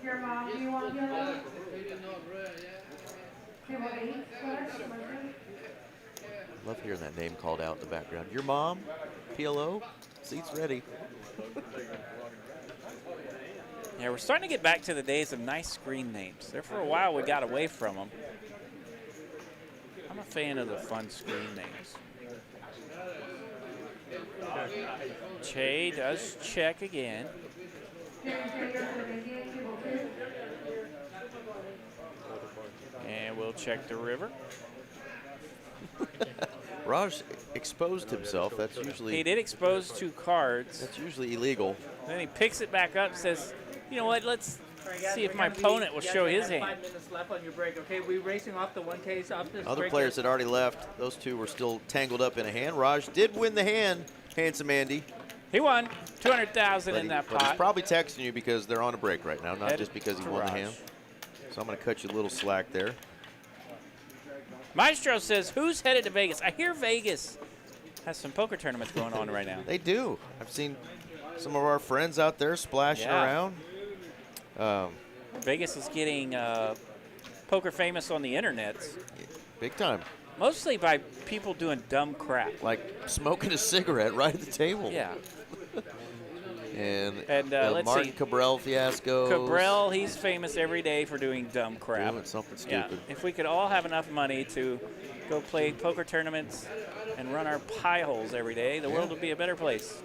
[SPEAKER 7] Your mom, do you want to get
[SPEAKER 4] Love hearing that name called out in the background. Your mom, PLO, seats ready.
[SPEAKER 3] Yeah, we're starting to get back to the days of nice screen names. There for a while we got away from them. I'm a fan of the fun screen names. Che does check again. And we'll check the river.
[SPEAKER 4] Raj exposed himself. That's usually
[SPEAKER 3] He did expose 2 cards.
[SPEAKER 4] that's usually illegal.
[SPEAKER 3] Then he picks it back up and says, you know what, let's see if my opponent will show his hand.
[SPEAKER 2] 5 minutes left on your break. Okay, we're racing off the 1 case off this
[SPEAKER 4] Other
[SPEAKER 2] break.
[SPEAKER 4] players had already left. Those 2 were still tangled up in a hand. Raj did win the hand, Handsome Andy.
[SPEAKER 3] He won 200,000
[SPEAKER 4] But
[SPEAKER 3] in that
[SPEAKER 4] but he's
[SPEAKER 3] pot.
[SPEAKER 4] probably texting you because they're on a break right now, not
[SPEAKER 3] Headed
[SPEAKER 4] just because he
[SPEAKER 3] to
[SPEAKER 4] won the
[SPEAKER 3] Raj.
[SPEAKER 4] hand. So I'm going to cut you a little slack there.
[SPEAKER 3] Maestro says, who's headed to Vegas? I hear Vegas has some poker tournaments going on right now.
[SPEAKER 4] They do. I've seen some of our friends out there splashing
[SPEAKER 3] Yeah.
[SPEAKER 4] around.
[SPEAKER 3] Vegas is getting poker famous on the internet,
[SPEAKER 4] Big time.
[SPEAKER 3] mostly by people doing dumb crap.
[SPEAKER 4] Like smoking a cigarette right at the table.
[SPEAKER 3] Yeah.
[SPEAKER 4] And
[SPEAKER 3] And, let's
[SPEAKER 4] Martin
[SPEAKER 3] see.
[SPEAKER 4] Cabral fiasco.
[SPEAKER 3] Cabral, he's famous every day for doing dumb crap.
[SPEAKER 4] Doing something
[SPEAKER 3] Yeah.
[SPEAKER 4] stupid.
[SPEAKER 3] If we could all have enough money to go play poker tournaments and run our pie holes every day, the world would be a better place.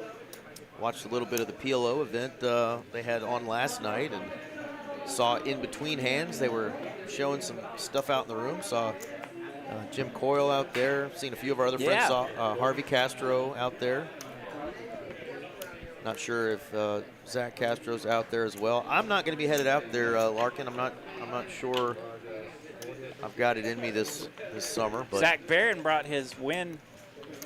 [SPEAKER 4] Watched a little bit of the PLO event they had on last night and saw in between hands they were showing some stuff out in the room. Saw Jim Coyle out there. Seen a few of our other friends.
[SPEAKER 3] Yeah.
[SPEAKER 4] Saw Harvey Castro out there. Not sure if Zach Castro's out there as well. I'm not going to be headed out there, Larkin. I'm not sure. I've got it in me this summer. But
[SPEAKER 3] Zach Barron brought his Win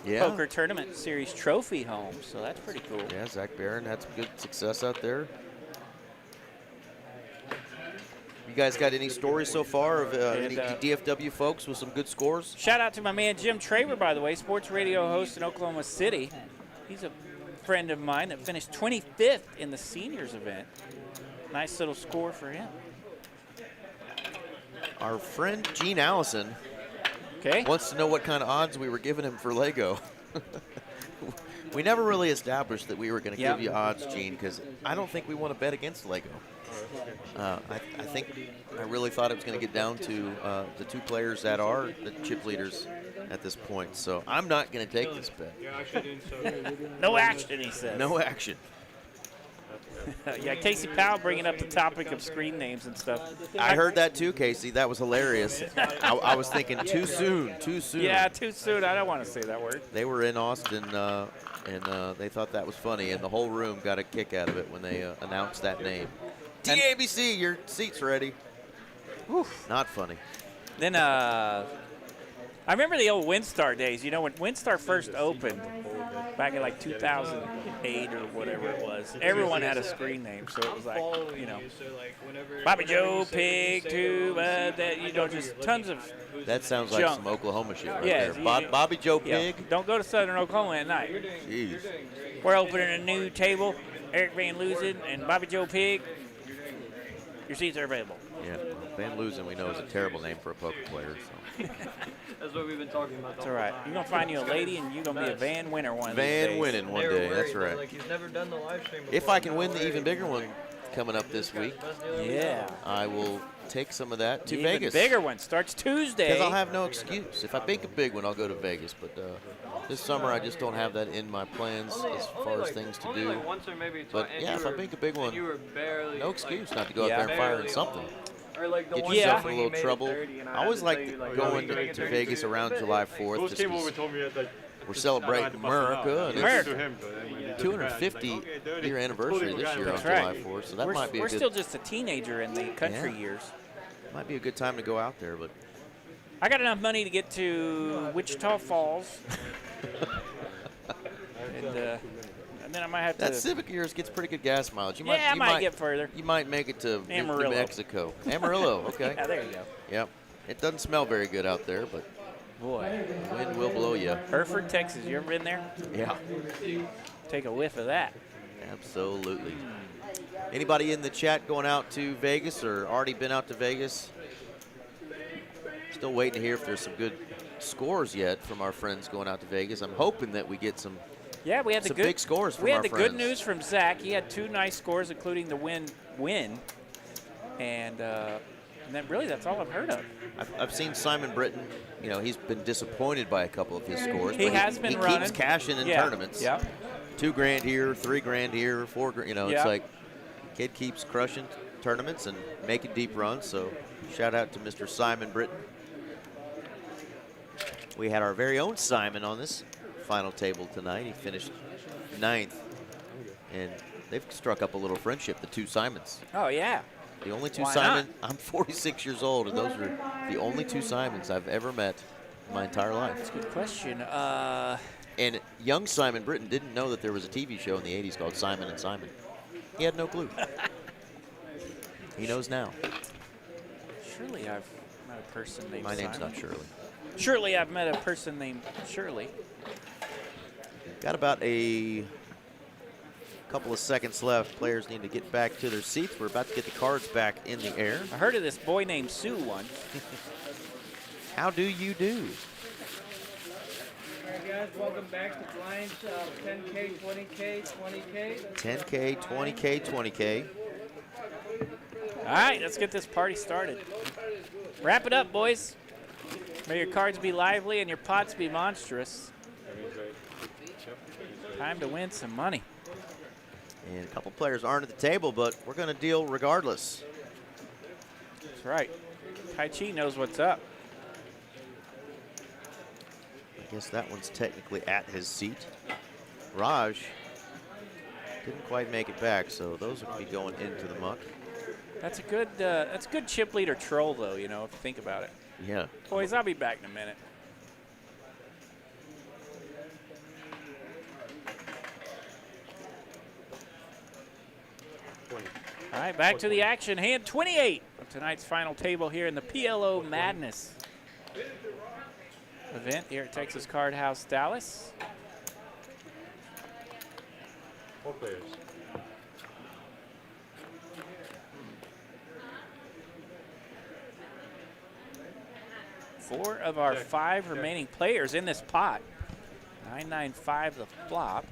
[SPEAKER 4] yeah.
[SPEAKER 3] Poker Tournament Series trophy home, so that's pretty cool.
[SPEAKER 4] Yeah, Zach Barron had some good success out there. You guys got any stories so far of any DFW folks with some good scores?
[SPEAKER 3] Shout out to my man Jim Traver, by the way, sports radio host in Oklahoma City. He's a friend of mine that finished 25th in the seniors event. Nice little score for him.
[SPEAKER 4] Our friend Gene Allison
[SPEAKER 3] Okay.
[SPEAKER 4] wants to know what kind of odds we were giving him for Lego. We never really established that we were going to
[SPEAKER 3] Yep.
[SPEAKER 4] give you odds, Gene, because I don't think we want to bet against Lego. I really thought it was going to get down to the 2 players that are the chip leaders at this point. So I'm not going to take this bet.
[SPEAKER 3] No action, he says.
[SPEAKER 4] No action.
[SPEAKER 3] Yeah, Casey Powell bringing up the topic of screen names and stuff.
[SPEAKER 4] I heard that too, Casey. That was hilarious. I was thinking too soon.
[SPEAKER 3] Yeah, too soon. I don't want to say that word.
[SPEAKER 4] They were in Austin, and they thought that was funny, and the whole room got a kick out of it when they announced that name. TABC, your seat's ready. Not funny.
[SPEAKER 3] Then I remember the old WinStar days. You know, when WinStar first opened, back in like 2008 or whatever it was. Everyone had a screen name, so it was like, you know, Bobby Joe, Pig, Tube, that, you know, just tons of
[SPEAKER 4] That sounds like
[SPEAKER 3] junk.
[SPEAKER 4] some Oklahoma shit right
[SPEAKER 3] Yeah,
[SPEAKER 4] there. Bobby Joe
[SPEAKER 3] Yeah,
[SPEAKER 4] Pig.
[SPEAKER 3] don't go to Southern Oklahoma at night.
[SPEAKER 4] Jeez.
[SPEAKER 3] We're opening a new table. Eric Van Loozen and Bobby Joe Pig. Your seats are available.
[SPEAKER 4] Yeah, well, Van Loozen we know is a terrible name for a poker player. So.
[SPEAKER 6] That's what we've been talking about.
[SPEAKER 3] That's all right. You're going to find you a lady, and you're going to be a Van winner one of these
[SPEAKER 4] Van
[SPEAKER 3] days.
[SPEAKER 4] winning one
[SPEAKER 6] They were
[SPEAKER 4] day, that's
[SPEAKER 6] worried,
[SPEAKER 4] right.
[SPEAKER 6] Like he's never done the live stream before.
[SPEAKER 4] If I can win the even bigger one coming up this week,
[SPEAKER 3] Yeah.
[SPEAKER 4] I will take some of that to
[SPEAKER 3] Even
[SPEAKER 4] Vegas.
[SPEAKER 3] bigger one starts Tuesday.
[SPEAKER 4] Because I'll have no excuse. If I make a big one, I'll go to Vegas. But this summer, I just don't have that in my plans as far as things to do.
[SPEAKER 6] Like once or maybe twice.
[SPEAKER 4] But
[SPEAKER 6] and
[SPEAKER 4] yeah,
[SPEAKER 6] you
[SPEAKER 4] if I
[SPEAKER 6] were-
[SPEAKER 4] make a big one,
[SPEAKER 6] and you were barely,
[SPEAKER 4] no excuse not to go out
[SPEAKER 3] Yeah.
[SPEAKER 4] there and fire in
[SPEAKER 6] barely
[SPEAKER 4] something.
[SPEAKER 6] Or like the
[SPEAKER 4] Get
[SPEAKER 6] one
[SPEAKER 4] yourself
[SPEAKER 6] time
[SPEAKER 4] in a
[SPEAKER 6] when you
[SPEAKER 4] little
[SPEAKER 6] made it
[SPEAKER 4] trouble.
[SPEAKER 6] 30 and
[SPEAKER 4] I always
[SPEAKER 6] had to
[SPEAKER 4] like
[SPEAKER 6] tell you,
[SPEAKER 4] going
[SPEAKER 6] make it
[SPEAKER 4] to
[SPEAKER 6] 30.
[SPEAKER 4] Vegas around July 4th.
[SPEAKER 1] Those
[SPEAKER 4] Just
[SPEAKER 1] came over
[SPEAKER 4] 'cause
[SPEAKER 1] and told me that like
[SPEAKER 4] we're celebrating America, and
[SPEAKER 3] America.
[SPEAKER 4] it's 250 year anniversary this year on
[SPEAKER 3] That's
[SPEAKER 4] July
[SPEAKER 3] right.
[SPEAKER 4] 4th. So that
[SPEAKER 3] we're
[SPEAKER 4] might be a
[SPEAKER 3] we're
[SPEAKER 4] good,
[SPEAKER 3] still just a teenager in the country
[SPEAKER 4] Yeah.
[SPEAKER 3] years.
[SPEAKER 4] might be a good time to go out there. But
[SPEAKER 3] I got enough money to get to Wichita Falls. And then I might have
[SPEAKER 4] that
[SPEAKER 3] to.
[SPEAKER 4] Civic of yours gets pretty good gas mileage. You
[SPEAKER 3] Yeah, I
[SPEAKER 4] you
[SPEAKER 3] might get further.
[SPEAKER 4] You might make it to New
[SPEAKER 3] Amarillo.
[SPEAKER 4] Mexico. Amarillo, okay.
[SPEAKER 3] Yeah, there you go.
[SPEAKER 4] Yep. It doesn't smell very good out there, but
[SPEAKER 3] Boy.
[SPEAKER 4] the wind will blow you.
[SPEAKER 3] Hereford, Texas. You ever been there?
[SPEAKER 4] Yeah,
[SPEAKER 3] Take a whiff of that.
[SPEAKER 4] absolutely. Anybody in the chat going out to Vegas or already been out to Vegas? Still waiting to hear if there's some good scores yet from our friends going out to Vegas. I'm hoping that we get some.
[SPEAKER 3] Yeah, we had the
[SPEAKER 4] Some
[SPEAKER 3] good
[SPEAKER 4] big scores from
[SPEAKER 3] We had
[SPEAKER 4] our
[SPEAKER 3] the
[SPEAKER 4] friends.
[SPEAKER 3] good news from Zach. He had 2 nice scores, including the win, and then really that's all I've heard of.
[SPEAKER 4] I've seen Simon Britton. You know, he's been disappointed by a couple of his scores.
[SPEAKER 3] He
[SPEAKER 4] but
[SPEAKER 3] has been
[SPEAKER 4] he
[SPEAKER 3] running.
[SPEAKER 4] keeps cashing in
[SPEAKER 3] Yeah.
[SPEAKER 4] tournaments.
[SPEAKER 3] Yep.
[SPEAKER 4] $2 grand here, $3 grand here, $4 grand. You know,
[SPEAKER 3] Yeah.
[SPEAKER 4] it's like kid keeps crushing tournaments and making deep runs. So shout out to Mr. Simon Britton. We had our very own Simon on this final table tonight. He finished 9th, and they've struck up a little friendship. The 2 Simons.
[SPEAKER 3] Oh yeah.
[SPEAKER 4] The only 2
[SPEAKER 3] Why
[SPEAKER 4] Simon. I'm 46 years old, and those are the only 2 Simons I've ever met in my entire life.
[SPEAKER 3] Good question.
[SPEAKER 4] And young Simon Britton didn't know that there was a TV show in the 80s called Simon and Simon. He had no clue. He knows now.
[SPEAKER 3] Surely I've met a person named
[SPEAKER 4] My name's
[SPEAKER 3] Simon.
[SPEAKER 4] not Shirley.
[SPEAKER 3] Surely I've met a person named Shirley.
[SPEAKER 4] Got about a couple of seconds left. Players need to get back to their seats. We're about to get the cards back in the air.
[SPEAKER 3] I heard of this boy named Sue once.
[SPEAKER 4] How do you do?
[SPEAKER 2] All right, guys, welcome back to blinds 10K, 20K, 20K.
[SPEAKER 4] 10K, 20K, 20K.
[SPEAKER 3] All right, let's get this party started. Wrap it up, boys. May your cards be lively and your pots be monstrous. Time to win some money.
[SPEAKER 4] And a couple players aren't at the table, but we're going to deal regardless.
[SPEAKER 3] That's right. Tai Chi knows what's up.
[SPEAKER 4] I guess that one's technically at his seat. Raj didn't quite make it back, so those will be going into the muck.
[SPEAKER 3] That's a good chip leader troll, though. You know, if you think about it.
[SPEAKER 4] Yeah.
[SPEAKER 3] Boys, I'll be back in a minute. All right, back to the action. Hand 28 of tonight's final table here in the PLO Madness event here at Texas Card House, Dallas.
[SPEAKER 1] 4 players.
[SPEAKER 3] Four of our 5 remaining players in this pot. 9-9-5 the flop.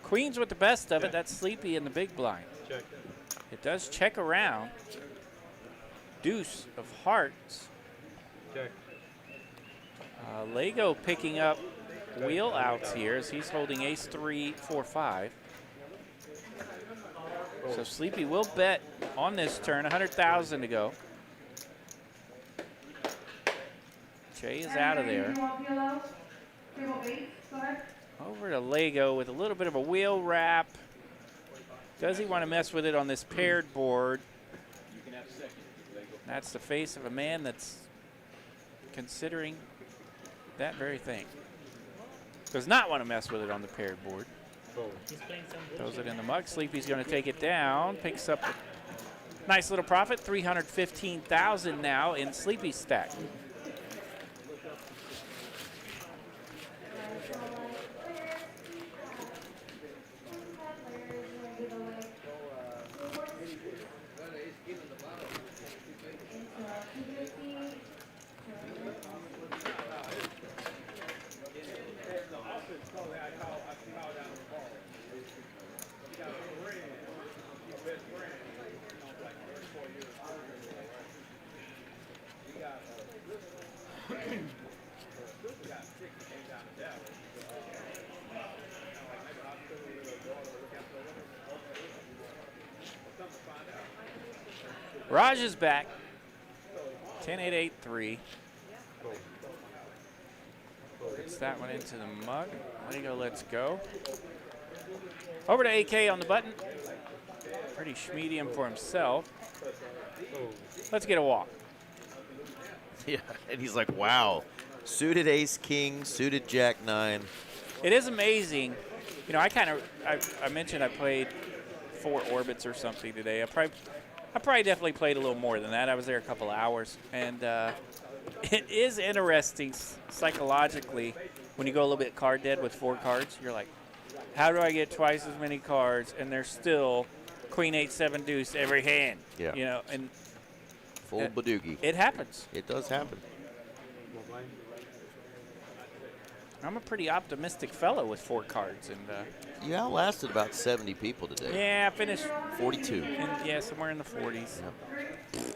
[SPEAKER 3] Queens with the best of it. That's Sleepy in the big blind.
[SPEAKER 1] Check.
[SPEAKER 3] It does check around. Deuce of hearts.
[SPEAKER 1] Check.
[SPEAKER 3] Lego picking up wheel outs here as he's holding ace 3, 4, 5. So Sleepy will bet on this turn. 100,000 to go. Jay is out of there. Over to Lego with a little bit of a wheel wrap. Does he want to mess with it on this paired board? That's the face of a man that's considering that very thing. Does not want to mess with it on the paired board.
[SPEAKER 6] He's playing some good
[SPEAKER 3] Throws
[SPEAKER 6] shit.
[SPEAKER 3] it in the mug. Sleepy's going to take it down. Picks up a nice little profit. 315,000 now in Sleepy's stack. Raj is back. 10-8-8-3. Gets that one into the mug. There you go, let's go. Over to AK on the button. Pretty schmedium for himself. Let's get a walk.
[SPEAKER 4] Yeah, and he's like, wow. Suited ace king, suited jack nine.
[SPEAKER 3] It is amazing. You know, I mentioned I played 4 orbits or something today. I probably definitely played a little more than that. I was there a couple hours. And it is interesting psychologically when you go a little bit card dead with 4 cards. You're like, how do I get twice as many cards and there's still queen 8-7 deuce every hand?
[SPEAKER 4] Yeah.
[SPEAKER 3] You know, and
[SPEAKER 4] Full badoogie.
[SPEAKER 3] it happens.
[SPEAKER 4] It does happen.
[SPEAKER 3] I'm a pretty optimistic fellow with 4 cards, and
[SPEAKER 4] You outlasted about 70 people today.
[SPEAKER 3] yeah, I finished
[SPEAKER 4] 42.
[SPEAKER 3] yeah, somewhere in the 40s.
[SPEAKER 4] That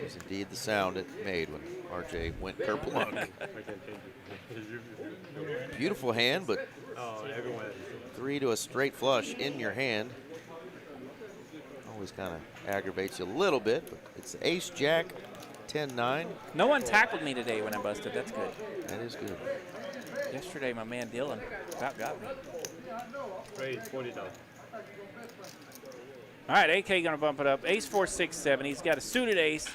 [SPEAKER 4] was indeed the sound it made when RJ went purple monk. Beautiful hand, but 3 to a straight flush in your hand. Always kind of aggravates you a little bit, but it's ace jack 10-9.
[SPEAKER 3] No one tackled me today when I busted. That's good.
[SPEAKER 4] That is good.
[SPEAKER 3] Yesterday, my man Dylan about got me.
[SPEAKER 1] Raise 40,000.
[SPEAKER 3] All right, AK going to bump it up. Ace 4, 6, 7. He's got a suited ace.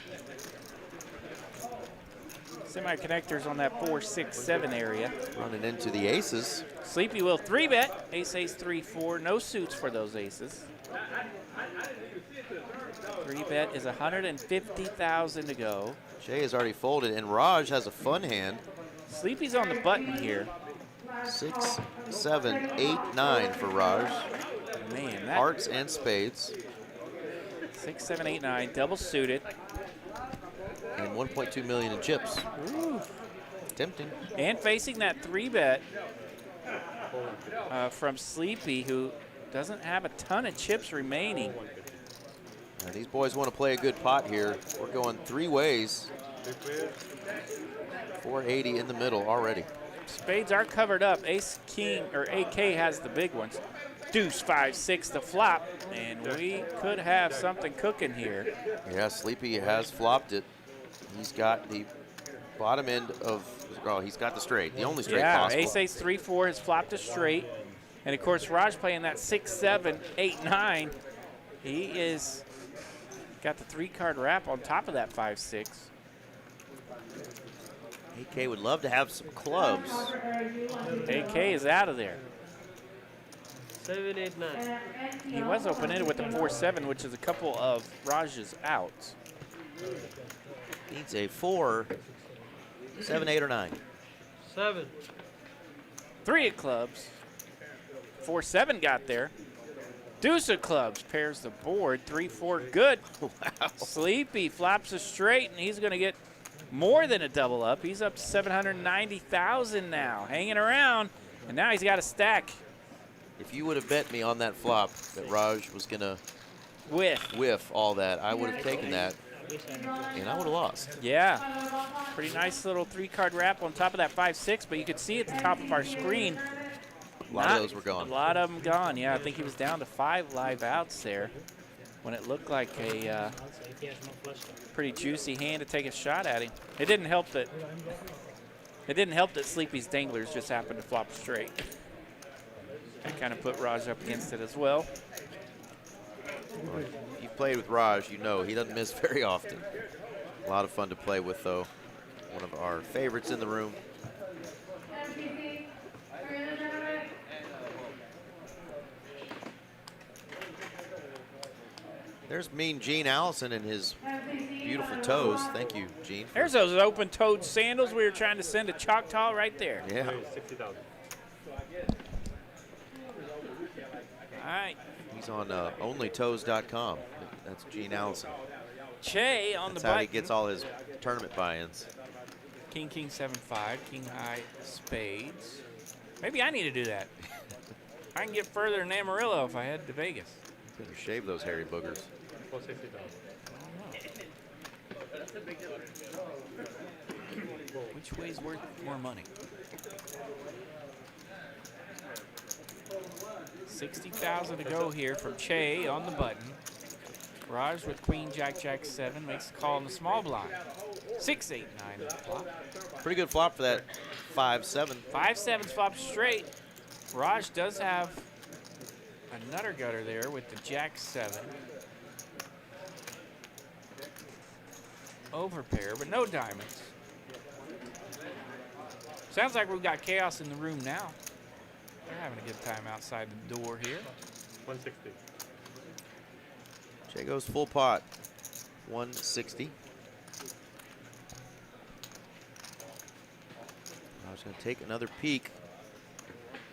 [SPEAKER 3] Semi-connectors on that 4, 6, 7 area.
[SPEAKER 4] Running into the aces.
[SPEAKER 3] Sleepy will 3-bet. Ace, ace, 3, 4. No suits for those aces. 3-bet is 150,000 to go.
[SPEAKER 4] Jay has already folded, and Raj has a fun hand.
[SPEAKER 3] Sleepy's on the button here.
[SPEAKER 4] 6, 7, 8, 9 for Raj.
[SPEAKER 3] Man, that
[SPEAKER 4] Hearts and spades.
[SPEAKER 3] 6, 7, 8, 9, double suited.
[SPEAKER 4] And 1.2 million in chips.
[SPEAKER 3] Ooh.
[SPEAKER 4] Tempting.
[SPEAKER 3] And facing that 3-bet from Sleepy, who doesn't have a ton of chips remaining.
[SPEAKER 4] Now, these boys want to play a good pot here. We're going 3 ways. 480 in the middle already.
[SPEAKER 3] Spades are covered up. Ace, king, or AK has the big ones. Deuce, 5, 6 to flop. And we could have something cooking here.
[SPEAKER 4] Yeah, Sleepy has flopped it. He's got the bottom end of, oh, he's got the straight, the only straight possible.
[SPEAKER 3] Ace, ace, 3, 4 has flopped a straight. And of course, Raj playing that 6, 7, 8, 9. He is got the 3-card wrap on top of that 5, 6.
[SPEAKER 4] AK would love to have some clubs.
[SPEAKER 3] AK is out of there.
[SPEAKER 6] 7, 8, 9.
[SPEAKER 3] He was open-ended with the 4, 7, which is a couple of Raj's outs.
[SPEAKER 4] Needs a 4, 7, 8, or 9.
[SPEAKER 6] 7.
[SPEAKER 3] 3 of clubs. 4, 7 got there. Deuce of clubs pairs the board. 3, 4, good.
[SPEAKER 4] Wow.
[SPEAKER 3] Sleepy flops a straight, and he's going to get more than a double up. He's up to 790,000 now, hanging around, and now he's got a stack.
[SPEAKER 4] If you would have bet me on that flop that Raj was going to whiff all that, I would have taken that, and I would have lost.
[SPEAKER 3] Yeah, pretty nice little 3-card wrap on top of that 5, 6, but you could see at the top of our screen,
[SPEAKER 4] A lot of those were gone.
[SPEAKER 3] A lot of them gone. Yeah, I think he was down to 5 live outs there when it looked like a pretty juicy hand to take a shot at him. It didn't help that Sleepy's danglers just happened to flop straight. That kind of put Raj up against it as well.
[SPEAKER 4] You've played with Raj, you know he doesn't miss very often. A lot of fun to play with, though. One of our favorites in the room. There's Mean Gene Allison and his beautiful toes. Thank you, Gene.
[SPEAKER 3] There's those open-toed sandals we were trying to send to Choctaw right there.
[SPEAKER 4] Yeah.
[SPEAKER 1] 60,000.
[SPEAKER 3] All right.
[SPEAKER 4] He's on onlytoes.com. That's Gene Allison.
[SPEAKER 3] Che on
[SPEAKER 4] That's
[SPEAKER 3] the
[SPEAKER 4] how
[SPEAKER 3] button.
[SPEAKER 4] he gets all his tournament buy-ins.
[SPEAKER 3] King, king, 7-5, king high spades. Maybe I need to do that. I can get further than Amarillo if I head to Vegas.
[SPEAKER 4] Better shave those hairy boogers.
[SPEAKER 1] 460,000.
[SPEAKER 3] Which way's worth more money? 60,000 to go here from Che on the button. Raj with queen, jack, jack, 7 makes a call in the small blind. 6, 8, 9 is the flop.
[SPEAKER 4] Pretty good flop for that 5-7.
[SPEAKER 3] 5-7 flop straight. Raj does have a nutter gutter there with the jack 7. Overpair, but no diamonds. Sounds like we've got chaos in the room now. They're having a good time outside the door here.
[SPEAKER 1] 160.
[SPEAKER 4] Che goes full pot. 160. I was going to take another peek.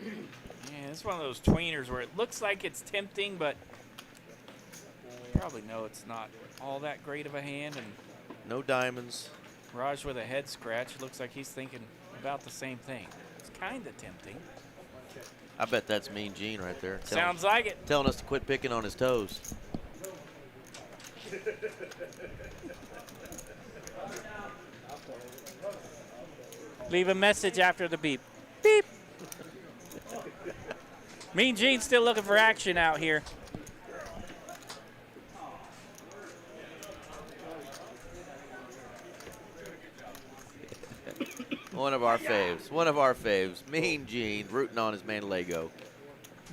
[SPEAKER 3] Yeah, it's one of those tweeners where it looks like it's tempting, but you probably know it's not all that great of a hand. And
[SPEAKER 4] No diamonds.
[SPEAKER 3] Raj with a head scratch. Looks like he's thinking about the same thing. It's kind of tempting.
[SPEAKER 4] I bet that's Mean Gene right there.
[SPEAKER 3] Sounds like it.
[SPEAKER 4] Telling us to quit picking on his toes.
[SPEAKER 3] Leave a message after the beep. Beep. Mean Gene's still looking for action out here.
[SPEAKER 4] One of our faves. One of our faves. Mean Gene rooting on his man Lego.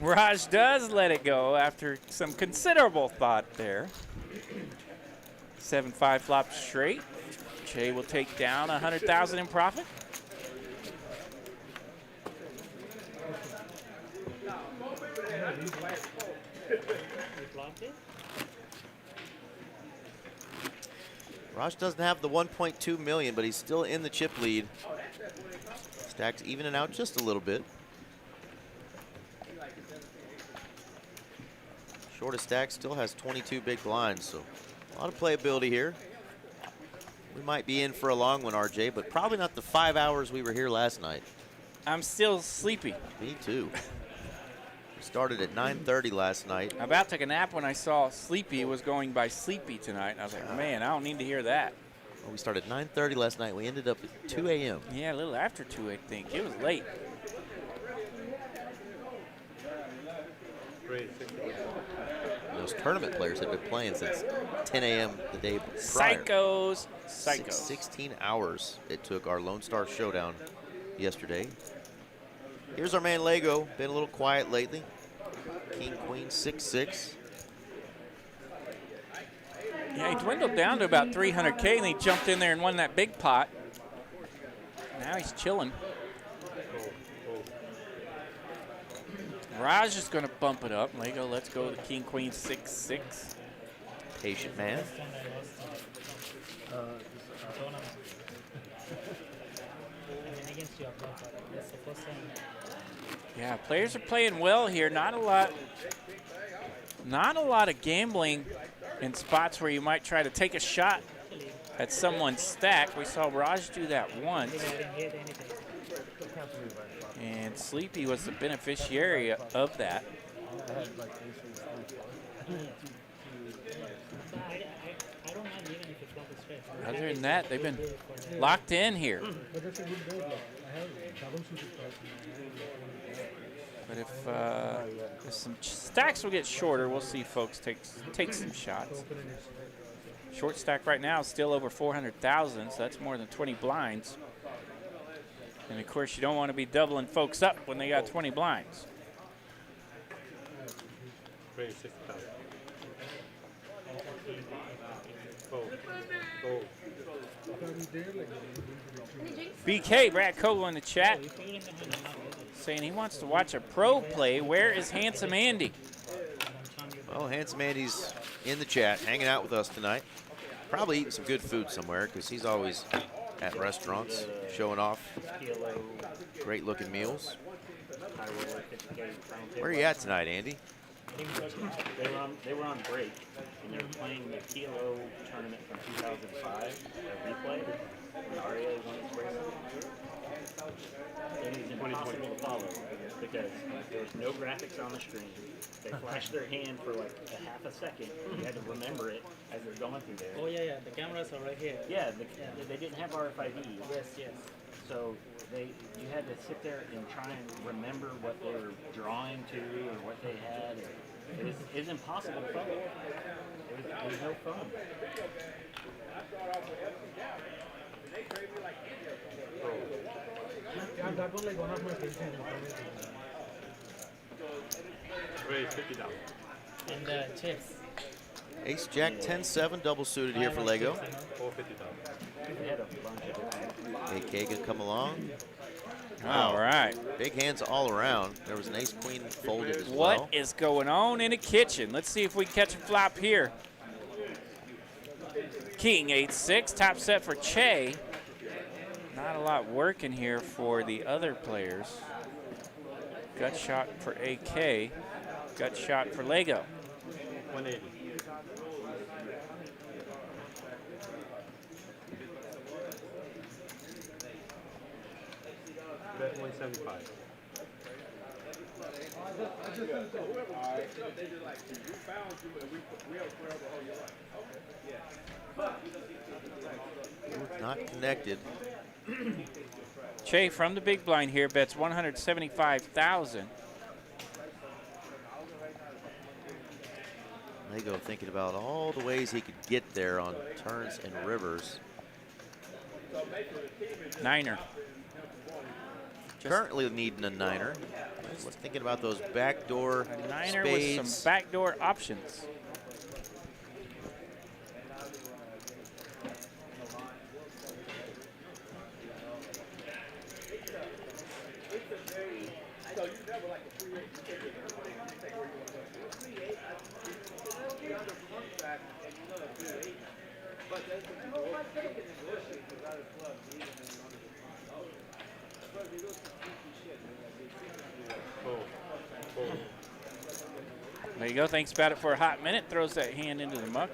[SPEAKER 3] Raj does let it go after some considerable thought there. 7-5 flop straight. Che will take down 100,000 in profit.
[SPEAKER 4] Raj doesn't have the 1.2 million, but he's still in the chip lead. Stacks evening out just a little bit. Shortest stack still has 22 big blinds, so a lot of playability here. We might be in for a long one, RJ, but probably not the 5 hours we were here last night.
[SPEAKER 3] I'm still sleepy.
[SPEAKER 4] Me too. We started at 9:30 last night.
[SPEAKER 3] I about took a nap when I saw Sleepy was going by Sleepy tonight. I was like, man, I don't need to hear that.
[SPEAKER 4] Well, we started at 9:30 last night. We ended up at 2 a.m.
[SPEAKER 3] Yeah, a little after 2, I think. It was late.
[SPEAKER 4] Those tournament players have been playing since 10 a.m. the day prior.
[SPEAKER 3] Psychos. Psychos.
[SPEAKER 4] 16 hours it took our Lone Star Showdown yesterday. Here's our man Lego. Been a little quiet lately. King, queen, 6-6.
[SPEAKER 3] Yeah, he dwindled down to about 300K, and he jumped in there and won that big pot. Now he's chilling. Raj is going to bump it up. Lego, let's go to King, Queen, 6-6.
[SPEAKER 4] Patient man.
[SPEAKER 3] Yeah, players are playing well here. Not a lot of gambling in spots where you might try to take a shot at someone's stack. We saw Raj do that once. And Sleepy was the beneficiary of that. Other than that, they've been locked in here. But if some stacks will get shorter, we'll see folks take some shots. Short stack right now is still over 400,000, so that's more than 20 blinds. And of course, you don't want to be doubling folks up when they got 20 blinds. BK, Brad Kogo in the chat, saying he wants to watch a pro play. Where is Handsome Andy?
[SPEAKER 4] Well, Handsome Andy's in the chat, hanging out with us tonight. Probably eating some good food somewhere because he's always at restaurants showing off
[SPEAKER 6] PLO
[SPEAKER 4] great looking meals.
[SPEAKER 6] high roller 50K final table.
[SPEAKER 4] Where are you at tonight, Andy?
[SPEAKER 6] They were on break, and they were playing the PLO tournament from 2005, a replay, when Aria won his bracelet. And it was impossible to follow because there was no graphics on the screen. They flashed their hand for like a half a second. You had to remember it as they're going through there.
[SPEAKER 2] Oh yeah, the cameras are right here.
[SPEAKER 6] Yeah, they didn't have RFID.
[SPEAKER 2] Yes.
[SPEAKER 6] So you had to sit there and try and remember what they were drawing to or what they had. It was impossible to follow. It was no fun.
[SPEAKER 1] Raise 50 down.
[SPEAKER 2] And chips.
[SPEAKER 4] Ace Jack 10-7 double suited here for Lego.
[SPEAKER 1] 450 down.
[SPEAKER 6] They had a bunch of different.
[SPEAKER 4] AK gonna come along.
[SPEAKER 3] All right.
[SPEAKER 4] Big hands all around. There was an ace queen folded as
[SPEAKER 3] What
[SPEAKER 4] well.
[SPEAKER 3] is going on in the kitchen? Let's see if we can catch a flop here. King 8-6, top set for Che. Not a lot working here for the other players. Gut shot for AK. Gut shot for Lego.
[SPEAKER 1] 180. Bet 175.
[SPEAKER 4] Not connected.
[SPEAKER 3] Che from the big blind here bets 175,000.
[SPEAKER 4] Lego thinking about all the ways he could get there on turns and rivers.
[SPEAKER 3] Niner.
[SPEAKER 4] Currently needing a niner. Just thinking about those backdoor
[SPEAKER 3] Niner
[SPEAKER 4] spades.
[SPEAKER 3] with some backdoor options. There you go. Thanks about it for a hot minute. Throws that hand into the muck.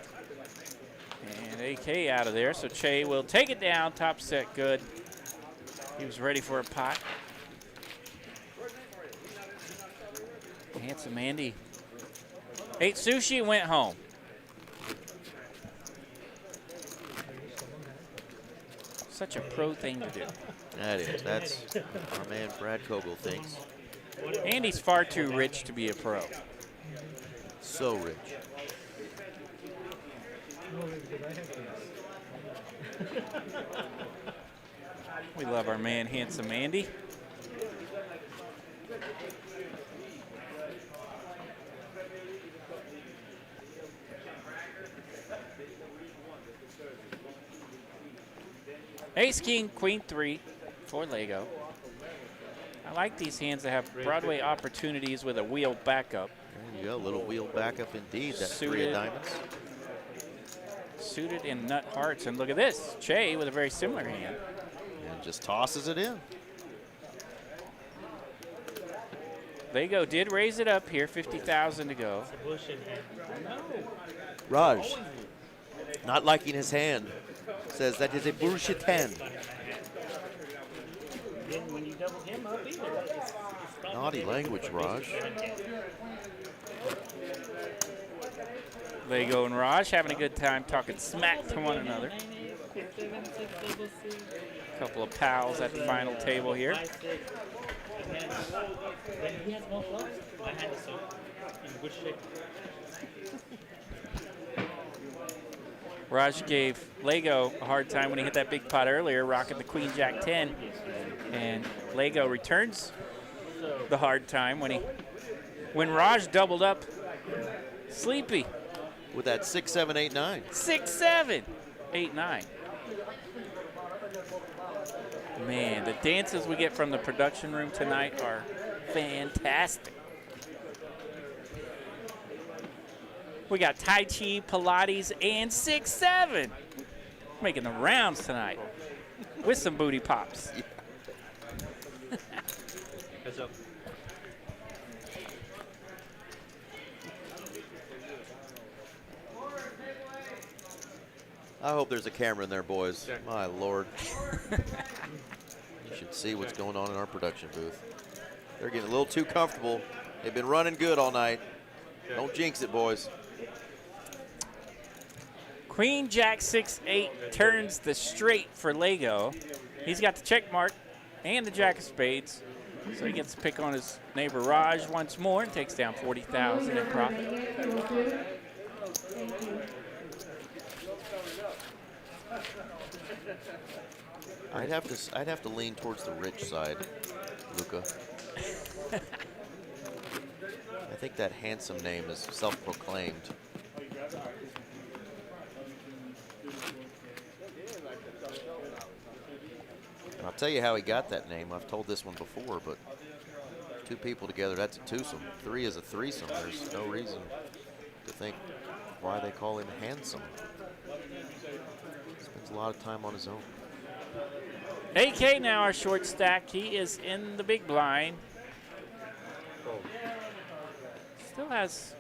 [SPEAKER 3] And AK out of there. So Che will take it down. Top set good. He was ready for a pot. Handsome Andy ate sushi and went home. Such a pro thing to do.
[SPEAKER 4] That is. That's our man Brad Kogel thinks.
[SPEAKER 3] Andy's far too rich to be a pro.
[SPEAKER 4] So rich.
[SPEAKER 3] We love our man, Handsome Andy. Ace, King, Queen 3 for Lego. I like these hands that have Broadway opportunities with a wheel backup.
[SPEAKER 4] There you go, little wheel backup indeed. That 3
[SPEAKER 3] Suited.
[SPEAKER 4] of diamonds.
[SPEAKER 3] Suited in nut hearts. And look at this, Che with a very similar hand.
[SPEAKER 4] And just tosses it in.
[SPEAKER 3] Lego did raise it up here, 50,000 to go.
[SPEAKER 4] Raj, not liking his hand, says that is a bullshit hand.
[SPEAKER 6] Then when you double him up either, it's
[SPEAKER 4] Naughty language, Raj.
[SPEAKER 3] Lego and Raj having a good time talking smack to one another. A couple of pals at the final table here.
[SPEAKER 2] When he has more flops, my hand is so in good shape.
[SPEAKER 3] Raj gave Lego a hard time when he hit that big pot earlier, rocking the Queen Jack 10. And Lego returns the hard time when Raj doubled up Sleepy.
[SPEAKER 4] With that 6, 7, 8, 9.
[SPEAKER 3] 6, 7, 8, 9. Man, the dances we get from the production room tonight are fantastic. We got Tai Chi, Pilates, and 6-7. Making the rounds tonight with some booty pops.
[SPEAKER 1] Heads up.
[SPEAKER 4] I hope there's a camera in there, boys. My Lord. You should see what's going on in our production booth. They're getting a little too comfortable. They've been running good all night. Don't jinx it, boys.
[SPEAKER 3] Queen Jack 6-8 turns the straight for Lego. He's got the check mark and the Jack of Spades. So he gets to pick on his neighbor Raj once more and takes down 40,000 in profit.
[SPEAKER 4] I'd have to lean towards the rich side, Luca. I think that handsome name is self-proclaimed. And I'll tell you how he got that name. I've told this one before, but 2 people together, that's a twosome. 3 is a threesome. There's no reason to think why they call him handsome. Spends a lot of time on his own.
[SPEAKER 3] AK now our short stack. He is in the big blind. Still has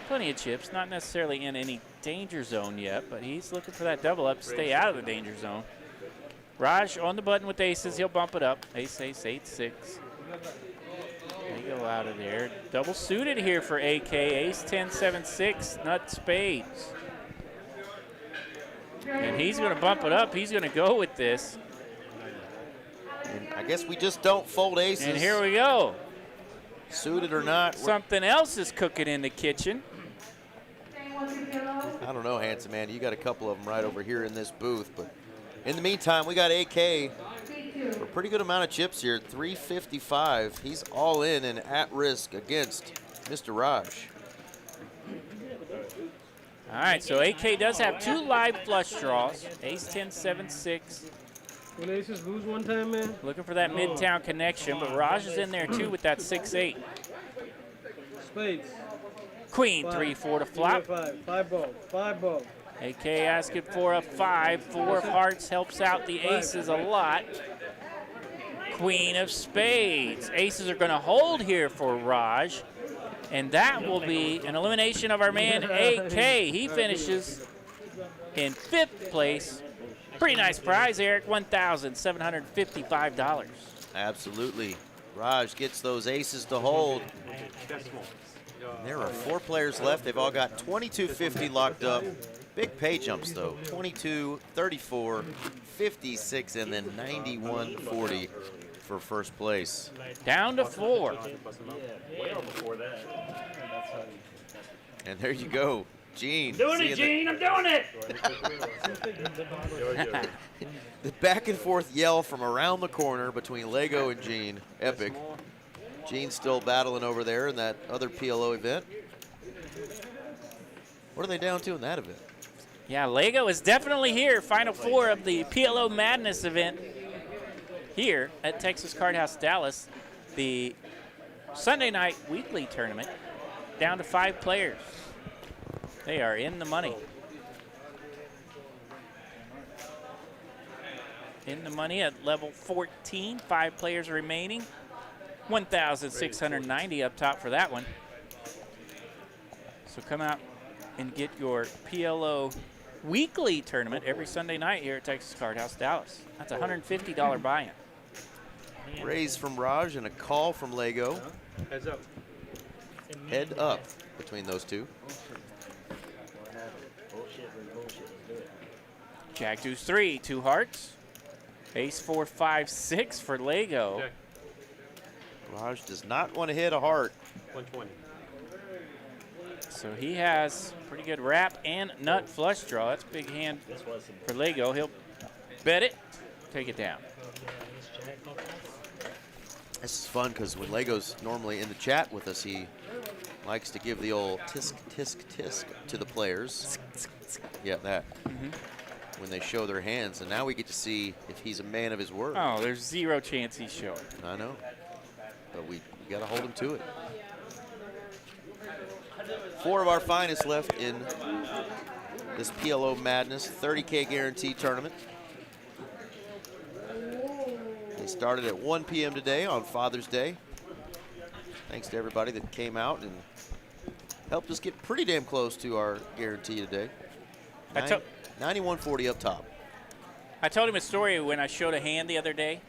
[SPEAKER 3] plenty of chips. Not necessarily in any danger zone yet, but he's looking for that double up to stay out of the danger zone. Raj on the button with aces. He'll bump it up. Ace, 8-6. They go out of there. Double suited here for AK. Ace, 10-7-6. Nut, spades. And he's going to bump it up. He's going to go with this.
[SPEAKER 4] And I guess we just don't fold aces.
[SPEAKER 3] And here we go.
[SPEAKER 4] Suited or not.
[SPEAKER 3] Something else is cooking in the kitchen.
[SPEAKER 4] I don't know, handsome man. You got a couple of them right over here in this booth. But in the meantime, we got AK for a pretty good amount of chips here. 355. He's all in and at risk against Mr. Raj.
[SPEAKER 3] All right, so AK does have 2 live flush draws. Ace 10-7-6.
[SPEAKER 8] When aces lose one time, man.
[SPEAKER 3] Looking for that midtown connection, but Raj is in there too with that 6-8.
[SPEAKER 8] Spades.
[SPEAKER 3] Queen 3-4 to flop.
[SPEAKER 8] 5 ball.
[SPEAKER 3] AK asking for a 5. 4 of hearts helps out the aces a lot. Queen of spades. Aces are going to hold here for Raj. And that will be an elimination of our man AK. He finishes in 5th place. Pretty nice prize, Eric. $1,755.
[SPEAKER 4] Absolutely. Raj gets those aces to hold. There are 4 players left. They've all got 2250 locked up. Big pay jumps, though. 22, 34, 56, and then 91.40 for first place.
[SPEAKER 3] Down to 4.
[SPEAKER 4] And there you go. Gene.
[SPEAKER 6] Doing it, Gene. I'm doing it.
[SPEAKER 4] The back and forth yell from around the corner between Lego and Gene. Epic. Gene's still battling over there in that other PLO event. What are they down to in that event?
[SPEAKER 3] Yeah, Lego is definitely here. Final 4 of the PLO Madness event here at Texas Card House Dallas. The Sunday night weekly tournament. Down to 5 players. They are in the money. In the money at level 14. 5 players remaining. 1,690 up top for that one. So come out and get your PLO weekly tournament every Sunday night here at Texas Card House Dallas. That's a $150 buy-in.
[SPEAKER 4] Raise from Raj and a call from Lego.
[SPEAKER 1] Heads up.
[SPEAKER 4] Head up between those two.
[SPEAKER 3] Jack deuce 3, 2 hearts. Ace 4, 5, 6 for Lego.
[SPEAKER 1] Jack.
[SPEAKER 4] Raj does not want to hit a heart.
[SPEAKER 1] 120.
[SPEAKER 3] So he has pretty good wrap and nut flush draw. That's a big hand for Lego. He'll bet it, take it down.
[SPEAKER 4] This is fun because when Lego's normally in the chat with us, he likes to give the old tisk, tisk, tisk to the players. Yeah, that. When they show their hands. And now we get to see if he's a man of his word.
[SPEAKER 3] Oh, there's 0 chance he's showing.
[SPEAKER 4] I know. But we got to hold him to it. 4 of our finest left in this PLO Madness 30K guarantee tournament. They started at 1 p.m. today on Father's Day. Thanks to everybody that came out and helped us get pretty damn close to our guarantee today. 91.40 up top.
[SPEAKER 3] I told him a story when I showed a hand the other day.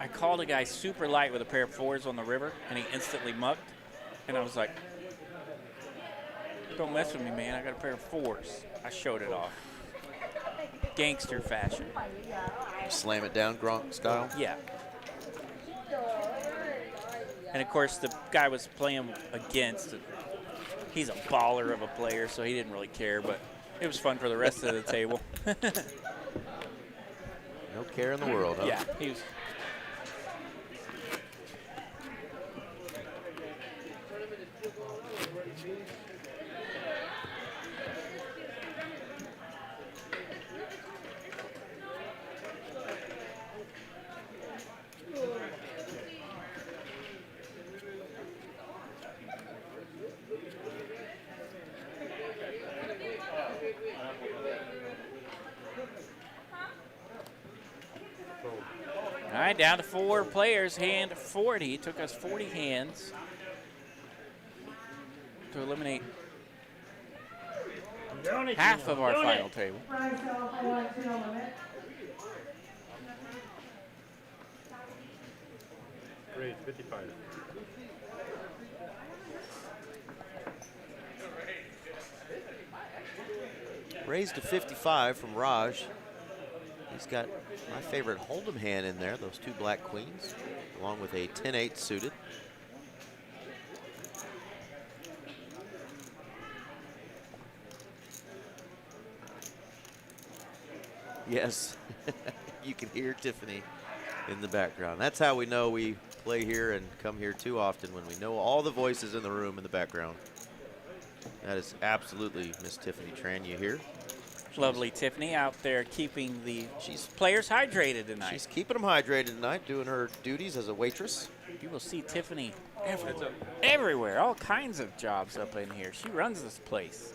[SPEAKER 3] I called a guy super light with a pair of 4s on the river, and he instantly mucked. And I was like, don't mess with me, man. I got a pair of 4s. I showed it off. Gangster fashion.
[SPEAKER 4] Slam it down, Gronk style?
[SPEAKER 3] Yeah. And, of course, the guy was playing against. He's a baller of a player, so he didn't really care, but it was fun for the rest of the table.
[SPEAKER 4] No care in the world, huh?
[SPEAKER 3] Yeah, he was. All right, down to 4 players, hand 40. Took us 40 hands to eliminate half of our final table.
[SPEAKER 1] Great, 55.
[SPEAKER 4] Raised to 55 from Raj. He's got my favorite Hold'em hand in there, those 2 black queens, along with a 10-8 suited. Yes, you can hear Tiffany in the background. That's how we know we play here and come here too often, when we know all the voices in the room in the background. That is absolutely Miss Tiffany Tran you hear.
[SPEAKER 3] Lovely Tiffany out there keeping the players hydrated tonight.
[SPEAKER 4] She's keeping them hydrated tonight, doing her duties as a waitress.
[SPEAKER 3] You will see Tiffany everywhere. Everywhere. All kinds of jobs up in here. She runs this place.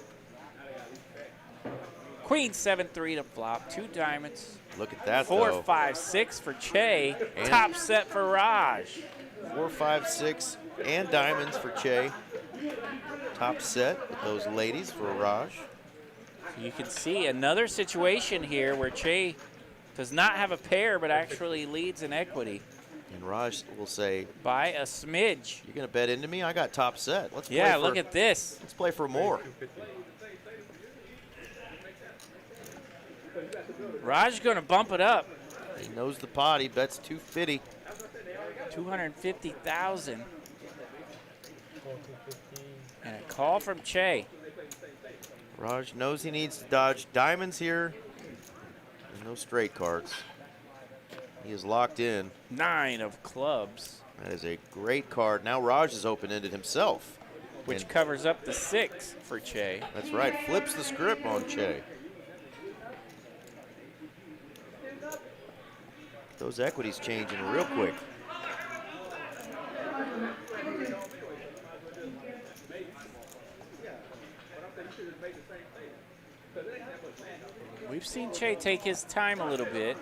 [SPEAKER 3] Queen 7-3 to flop. 2 diamonds.
[SPEAKER 4] Look at that,
[SPEAKER 3] 4,
[SPEAKER 4] though.
[SPEAKER 3] 5, 6 for Che.
[SPEAKER 4] And
[SPEAKER 3] top set for Raj.
[SPEAKER 4] 4, 5, 6, and diamonds for Che. Top set with those ladies for Raj.
[SPEAKER 3] You can see another situation here where Che does not have a pair, but actually leads in equity.
[SPEAKER 4] And Raj will say,
[SPEAKER 3] by a smidge.
[SPEAKER 4] You're going to bet into me? I got top set. Let's play
[SPEAKER 3] yeah,
[SPEAKER 4] for,
[SPEAKER 3] look at this.
[SPEAKER 4] Let's play for more.
[SPEAKER 3] Raj going to bump it up.
[SPEAKER 4] He knows the pot. He bets 250.
[SPEAKER 3] 250,000. And a call from Che.
[SPEAKER 4] Raj knows he needs to dodge diamonds here. There's no straight cards. He is locked in.
[SPEAKER 3] 9 of clubs.
[SPEAKER 4] That is a great card. Now Raj is open-ended himself.
[SPEAKER 3] Which covers up the 6 for Che.
[SPEAKER 4] That's right. Flips the script on Che. Those equities changing real quick.
[SPEAKER 3] We've seen Che take his time a little bit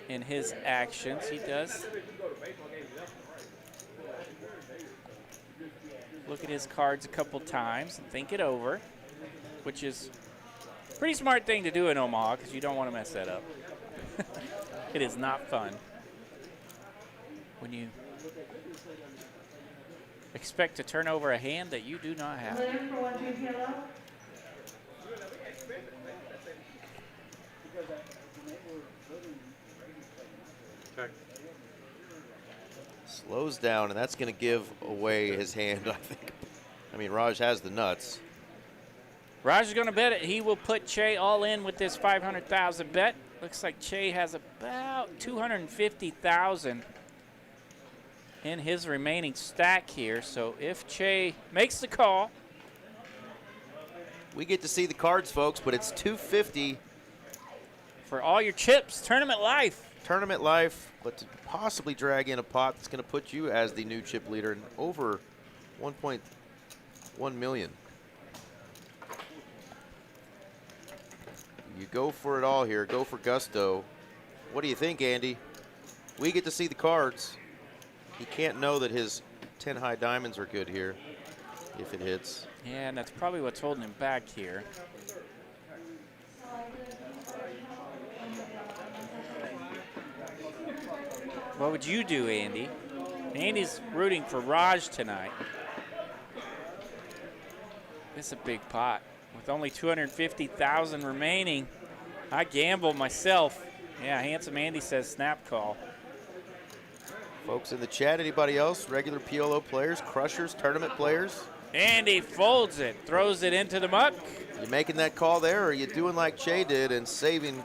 [SPEAKER 3] in his actions. He does look at his cards a couple times and think it over, which is a pretty smart thing to do in Omaha because you don't want to mess that up. It is not fun when you expect to turn over a hand that you do not have.
[SPEAKER 1] Check.
[SPEAKER 4] Slows down, and that's going to give away his hand, I think. I mean, Raj has the nuts.
[SPEAKER 3] Raj is going to bet it. He will put Che all in with this 500,000 bet. Looks like Che has about 250,000 in his remaining stack here. So if Che makes the call,
[SPEAKER 4] we get to see the cards, folks, but it's 250
[SPEAKER 3] for all your chips. Tournament life.
[SPEAKER 4] Tournament life, but to possibly drag in a pot that's going to put you as the new chip leader and over 1.1 million. You go for it all here. Go for gusto. What do you think, Andy? We get to see the cards. He can't know that his 10 high diamonds are good here if it hits.
[SPEAKER 3] Yeah, and that's probably what's holding him back here. What would you do, Andy? Andy's rooting for Raj tonight. It's a big pot. With only 250,000 remaining, I gamble myself. Yeah, Handsome Andy says snap call.
[SPEAKER 4] Folks in the chat, anybody else? Regular PLO players, crushers, tournament players?
[SPEAKER 3] Andy folds it, throws it into the muck.
[SPEAKER 4] You making that call there, or are you doing like Che did and saving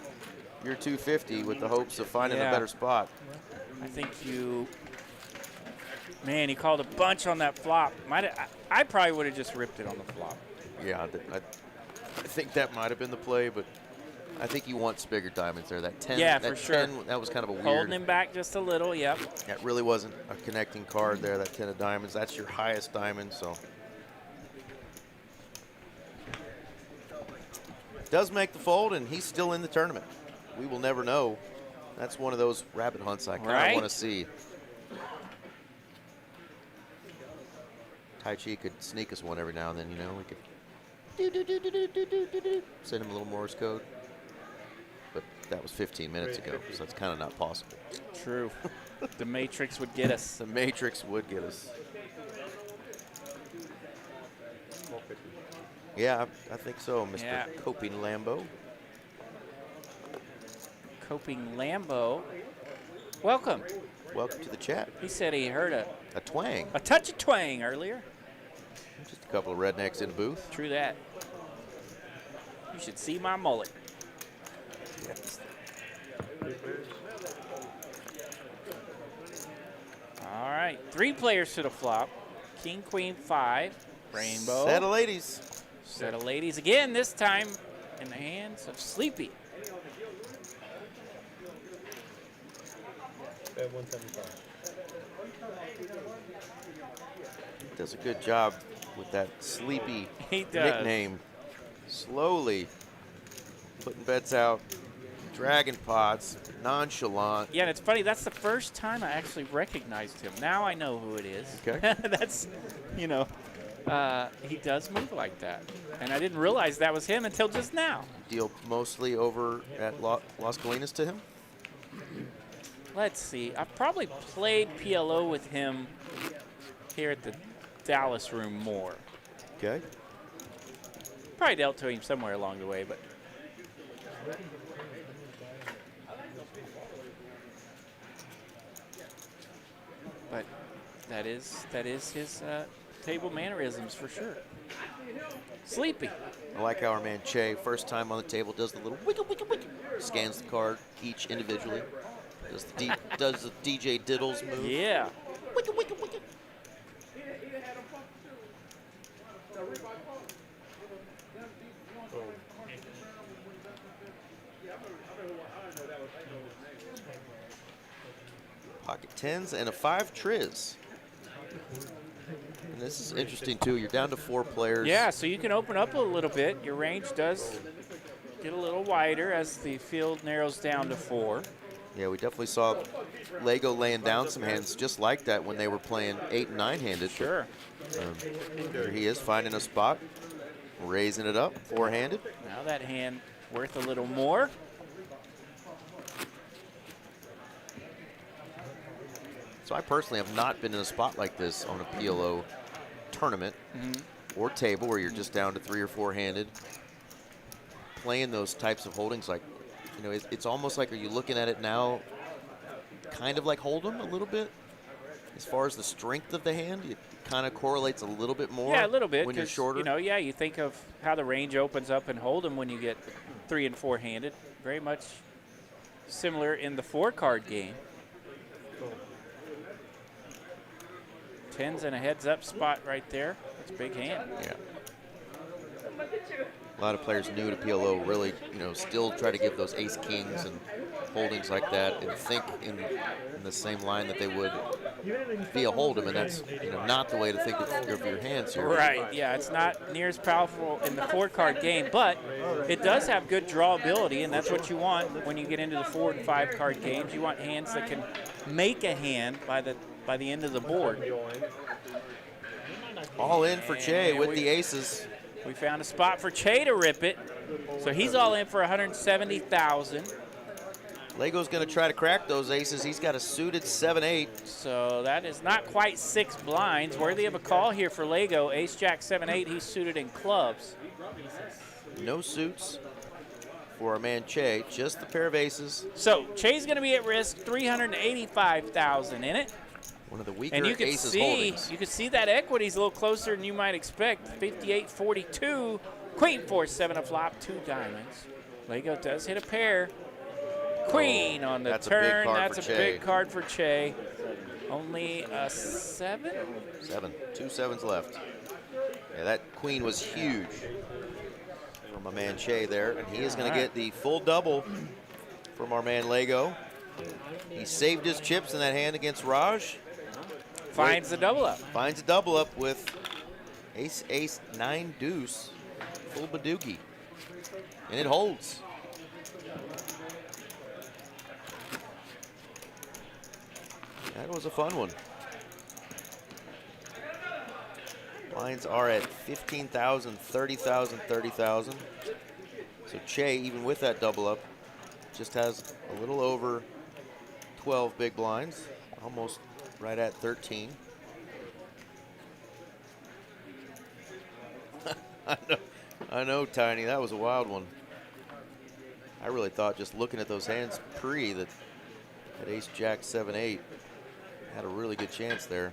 [SPEAKER 4] your 250 with the hopes of finding a better spot?
[SPEAKER 3] I think you, man, he called a bunch on that flop. I probably would have just ripped it on the flop.
[SPEAKER 4] Yeah, I think that might have been the play, but I think you want bigger diamonds there. That 10,
[SPEAKER 3] yeah,
[SPEAKER 4] that
[SPEAKER 3] for sure.
[SPEAKER 4] 10, that was kind of a weird.
[SPEAKER 3] Holding him back just a little, yep.
[SPEAKER 4] That really wasn't a connecting card there, that 10 of diamonds. That's your highest diamond, so. Does make the fold, and he's still in the tournament. We will never know. That's one of those rabbit hunts I kind of want to see. Tai Chi could sneak us one every now and then, you know. We could send him a little Morse code. But that was 15 minutes ago, so that's kind of not possible.
[SPEAKER 3] True. The Matrix would get us.
[SPEAKER 4] The Matrix would get us. Yeah, I think so, Mr. Coping Lambo.
[SPEAKER 3] Coping Lambo. Welcome.
[SPEAKER 4] Welcome to the chat.
[SPEAKER 3] He said he heard a
[SPEAKER 4] twang.
[SPEAKER 3] A touch of twang earlier.
[SPEAKER 4] Just a couple of rednecks in the booth.
[SPEAKER 3] True that. You should see my mullet.
[SPEAKER 4] Yes.
[SPEAKER 3] All right, 3 players to the flop. King, Queen, 5. Rainbow.
[SPEAKER 4] Set of ladies.
[SPEAKER 3] Set of ladies again, this time in the hands of Sleepy.
[SPEAKER 1] Bet 175.
[SPEAKER 4] Does a good job with that Sleepy
[SPEAKER 3] He does.
[SPEAKER 4] nickname. Slowly putting bets out, dragon pots, nonchalant.
[SPEAKER 3] Yeah, and it's funny, that's the first time I actually recognized him. Now I know who it is.
[SPEAKER 4] Okay.
[SPEAKER 3] That's, you know, he does move like that. And I didn't realize that was him until just now.
[SPEAKER 4] Deal mostly over at Las Colinas to him?
[SPEAKER 3] Let's see. I've probably played PLO with him here at the Dallas room more.
[SPEAKER 4] Okay.
[SPEAKER 3] Probably dealt to him somewhere along the way, but. But that is his table mannerisms for sure. Sleepy.
[SPEAKER 4] I like how our man Che, first time on the table, does the little wiggle, wiggle, wiggle. Scans the card each individually. Does the DJ Diddles move.
[SPEAKER 3] Yeah.
[SPEAKER 4] Wiggle, wiggle, wiggle. Pocket 10s and a 5 triz. And this is interesting too. You're down to 4 players.
[SPEAKER 3] Yeah, so you can open up a little bit. Your range does get a little wider as the field narrows down to 4.
[SPEAKER 4] Yeah, we definitely saw Lego laying down some hands just like that when they were playing 8 and 9-handed.
[SPEAKER 3] Sure.
[SPEAKER 4] Here he is finding a spot, raising it up, 4-handed.
[SPEAKER 3] Now that hand worth a little more.
[SPEAKER 4] So I personally have not been in a spot like this on a PLO tournament or table where you're just down to 3 or 4-handed. Playing those types of holdings, like, you know, it's almost like, are you looking at it now kind of like Hold'em a little bit? As far as the strength of the hand, it kind of correlates a little bit more.
[SPEAKER 3] Yeah, a little bit.
[SPEAKER 4] When you're shorter.
[SPEAKER 3] You know, yeah, you think of how the range opens up in Hold'em when you get 3 and 4-handed. Very much similar in the 4-card game. 10s and a heads-up spot right there. That's a big hand.
[SPEAKER 4] Yeah. A lot of players new to PLO really, you know, still try to give those ace-kings and holdings like that and think in the same line that they would via hold'em, and that's not the way to think of your hands here.
[SPEAKER 3] Right, yeah, it's not near as powerful in the 4-card game, but it does have good drawability, and that's what you want when you get into the 4- and 5-card games. You want hands that can make a hand by the end of the board.
[SPEAKER 4] All in for Che with the aces.
[SPEAKER 3] We found a spot for Che to rip it, so he's all in for 170,000.
[SPEAKER 4] Lego's going to try to crack those aces. He's got a suited 7-8.
[SPEAKER 3] So that is not quite 6 blinds. Worthy of a call here for Lego. Ace, Jack, 7-8. He's suited in clubs.
[SPEAKER 4] No suits for our man Che. Just the pair of aces.
[SPEAKER 3] So Che's going to be at risk. 385,000 in it.
[SPEAKER 4] One of the weaker
[SPEAKER 3] And you can
[SPEAKER 4] aces
[SPEAKER 3] see,
[SPEAKER 4] holdings.
[SPEAKER 3] you can see that equity's a little closer than you might expect. 58-42. Queen 4-7 a flop. 2 diamonds. Lego does hit a pair. Queen on the
[SPEAKER 4] that's a big
[SPEAKER 3] turn.
[SPEAKER 4] card
[SPEAKER 3] That's
[SPEAKER 4] for
[SPEAKER 3] a
[SPEAKER 4] Che.
[SPEAKER 3] big card for Che. Only a 7?
[SPEAKER 4] 7. 2 sevens left. Yeah, that queen was huge from my man Che there, and he is going to get the full double from our man Lego. He saved his chips in that hand against Raj.
[SPEAKER 3] Finds the double up.
[SPEAKER 4] Finds a double up with ace, ace, 9 deuce, full badoogie, and it holds. That was a fun one. Lines are at 15,000, 30,000, 30,000. So Che, even with that double up, just has a little over 12 big blinds, almost right at 13. I know, Tiny, that was a wild one. I really thought just looking at those hands pre that ace, jack, 7-8 had a really good chance there.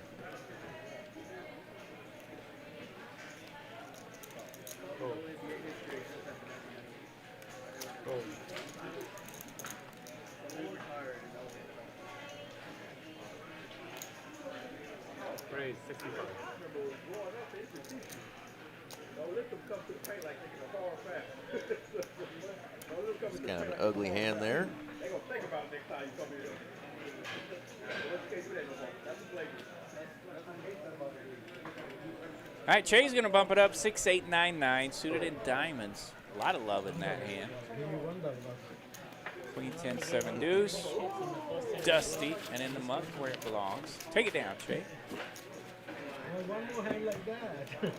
[SPEAKER 1] Raise 65.
[SPEAKER 4] It's kind of an ugly hand there.
[SPEAKER 3] All right, Che's going to bump it up 6-8-9-9, suited in diamonds. A lot of love in that hand. Queen 10-7 deuce. Dusty and in the muck where it belongs. Take it down, Che.
[SPEAKER 8] One more hand like that.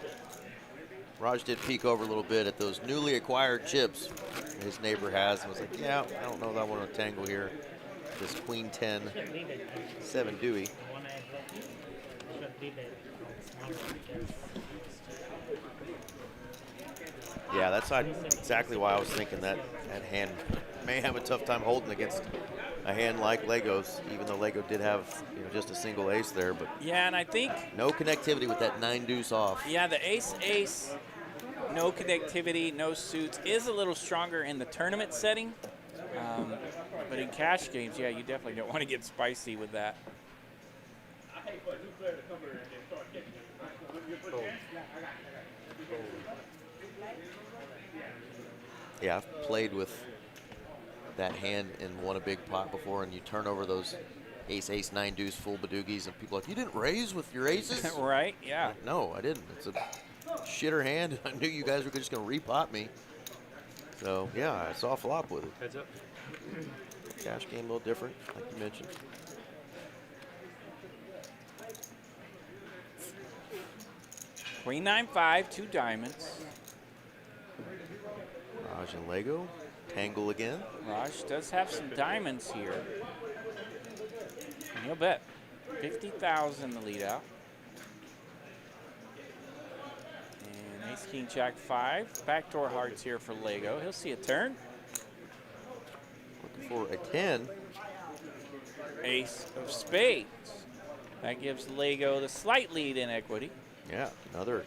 [SPEAKER 4] Raj did peek over a little bit at those newly acquired chips his neighbor has and was like, yeah, I don't know that I want to tangle here. This Queen 10, 7 Dewey. Yeah, that's not exactly why I was thinking that hand may have a tough time holding against a hand like Lego's, even though Lego did have just a single ace there. But
[SPEAKER 3] yeah, and I think
[SPEAKER 4] no connectivity with that 9 deuce off.
[SPEAKER 3] Yeah, the ace-ace, no connectivity, no suits, is a little stronger in the tournament setting. But in cash games, yeah, you definitely don't want to get spicy with that.
[SPEAKER 4] Yeah, I've played with that hand and won a big pot before, and you turn over those ace, ace, 9 deuce full badoogies, and people are like, you didn't raise with your aces?
[SPEAKER 3] Right, yeah.
[SPEAKER 4] Like, no, I didn't. It's a shitter hand. I knew you guys were just going to repot me. So, yeah, I saw flop with it.
[SPEAKER 1] Heads up.
[SPEAKER 4] Cash game a little different, like you mentioned.
[SPEAKER 3] Queen 9-5, 2 diamonds.
[SPEAKER 4] Raj and Lego, tangle again.
[SPEAKER 3] Raj does have some diamonds here. And he'll bet 50,000 the lead out. And ace, king, jack, 5. Backdoor hearts here for Lego. He'll see a turn.
[SPEAKER 4] Looking for a 10.
[SPEAKER 3] Ace of spades. That gives Lego the slight lead in equity.
[SPEAKER 4] Yeah, another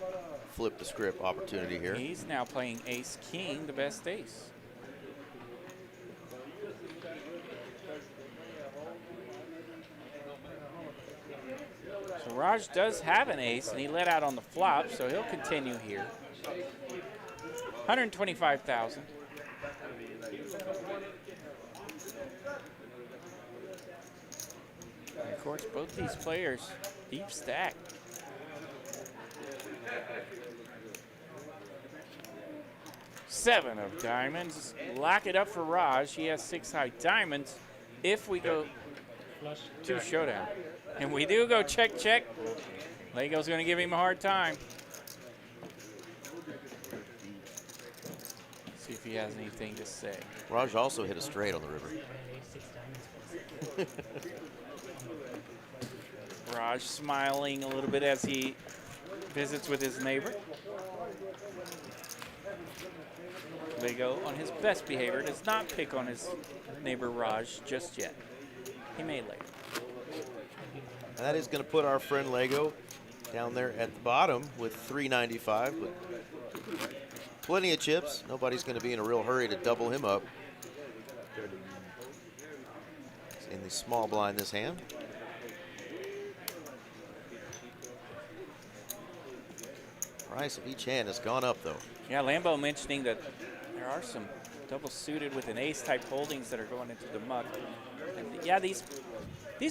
[SPEAKER 4] flip the script opportunity here.
[SPEAKER 3] He's now playing ace, king, the best ace. So Raj does have an ace, and he let out on the flop, so he'll continue here. 125,000. Of course, both these players, deep stack. Seven of diamonds. Lock it up for Raj. He has 6 high diamonds. If we go to showdown. And we do go check, check. Lego's going to give him a hard time. See if he has anything to say.
[SPEAKER 4] Raj also hit a straight on the river.
[SPEAKER 3] Raj smiling a little bit as he visits with his neighbor. Lego, on his best behavior, does not pick on his neighbor Raj just yet. He may later.
[SPEAKER 4] And that is going to put our friend Lego down there at the bottom with 395, but plenty of chips. Nobody's going to be in a real hurry to double him up. He's in the small blind this hand. Price of each hand has gone up, though.
[SPEAKER 3] Yeah, Lambo mentioning that there are some double suited with an ace type holdings that are going into the muck. And yeah, these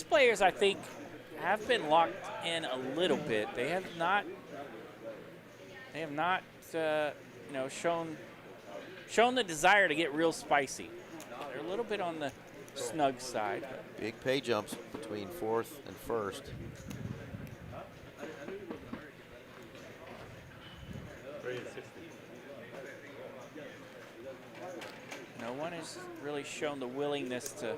[SPEAKER 3] players, I think, have been locked in a little bit. They have not you know, shown the desire to get real spicy. They're a little bit on the snug side.
[SPEAKER 4] Big pay jumps between fourth and first.
[SPEAKER 3] No one has really shown the willingness to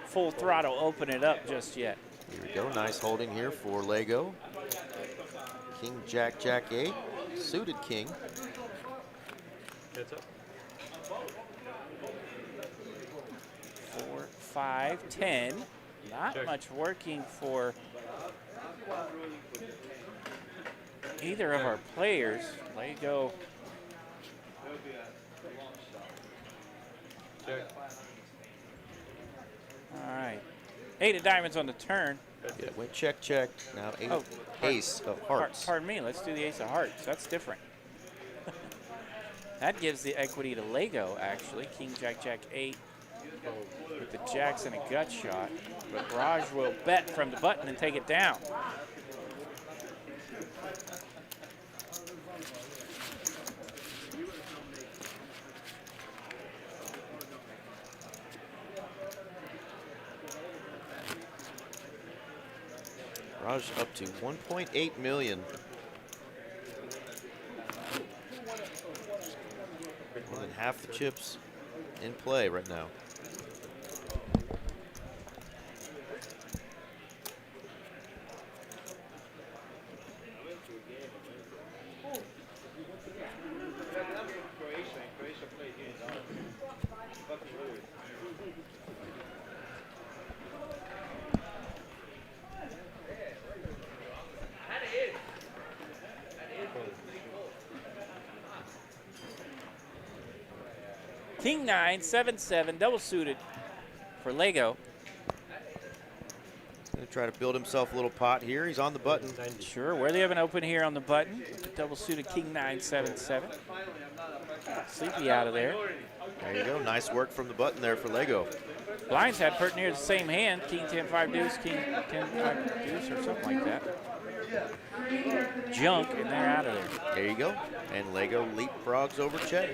[SPEAKER 3] full throttle open it up just yet.
[SPEAKER 4] Here we go, nice holding here for Lego. King, Jack, Jack 8, suited king.
[SPEAKER 1] Heads up.
[SPEAKER 3] 4, 5, 10. Not much working for either of our players. Lego.
[SPEAKER 1] Check.
[SPEAKER 3] All right. 8 of diamonds on the turn.
[SPEAKER 4] Yeah, went check, check. Now ace of hearts.
[SPEAKER 3] Pardon me. Let's do the ace of hearts. That's different. That gives the equity to Lego, actually. King, Jack, Jack 8 with the jacks and a gut shot. But Raj will bet from the button and take it down.
[SPEAKER 4] Raj up to 1.8 million. More than half the chips in play right now.
[SPEAKER 3] King 9, 7, 7, double suited for Lego.
[SPEAKER 4] Gonna try to build himself a little pot here. He's on the button.
[SPEAKER 3] Sure, where they have an open here on the button. Double suited King 9, 7, 7. Sleepy out of there.
[SPEAKER 4] There you go. Nice work from the button there for Lego.
[SPEAKER 3] Blinds had pretty near the same hand. King 10, 5 deuce, King 10, 5 deuce, or something like that. Junk, and they're out of there.
[SPEAKER 4] There you go. And Lego leapfrogs over check.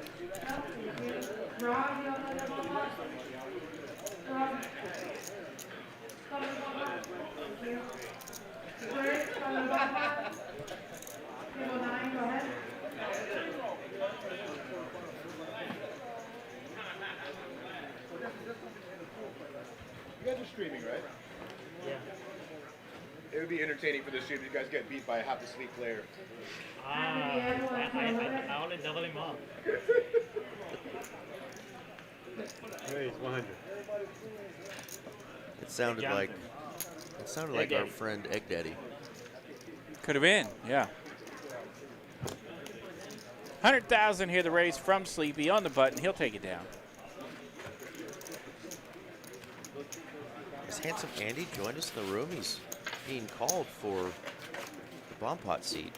[SPEAKER 5] You guys are streaming, right?
[SPEAKER 6] Yeah.
[SPEAKER 5] It would be entertaining for the stream if you guys get beat by a half asleep player.
[SPEAKER 6] I only double him up.
[SPEAKER 1] Raise 100.
[SPEAKER 4] It sounded like our friend Egg Daddy.
[SPEAKER 3] Could have been, yeah. 100,000 here, the raise from Sleepy on the button. He'll take it down.
[SPEAKER 4] Has Handsome Andy joined us in the room? He's being called for the bomb pot seat.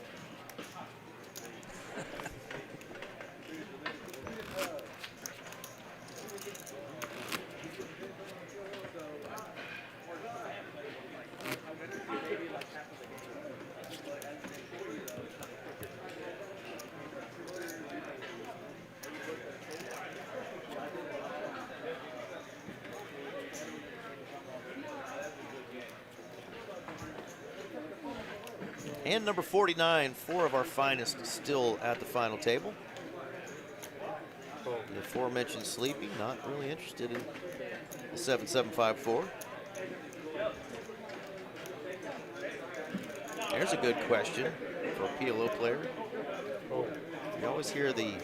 [SPEAKER 4] Hand number 49, 4 of our finest still at the final table. The aforementioned Sleepy, not really interested in the 7754. There's a good question for a PLO player. You always hear the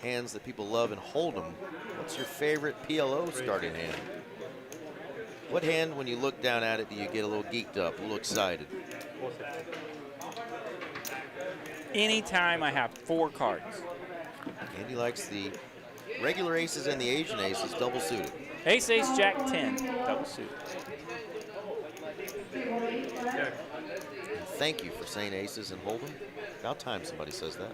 [SPEAKER 4] hands that people love and hold them. What's your favorite PLO starting hand? What hand, when you look down at it, do you get a little geeked up, a little excited?
[SPEAKER 3] Anytime I have 4 cards.
[SPEAKER 4] Andy likes the regular aces and the Asian aces double suited.
[SPEAKER 3] Ace, ace, jack, 10, double suited.
[SPEAKER 4] And thank you for saying aces and hold them. About time somebody says that.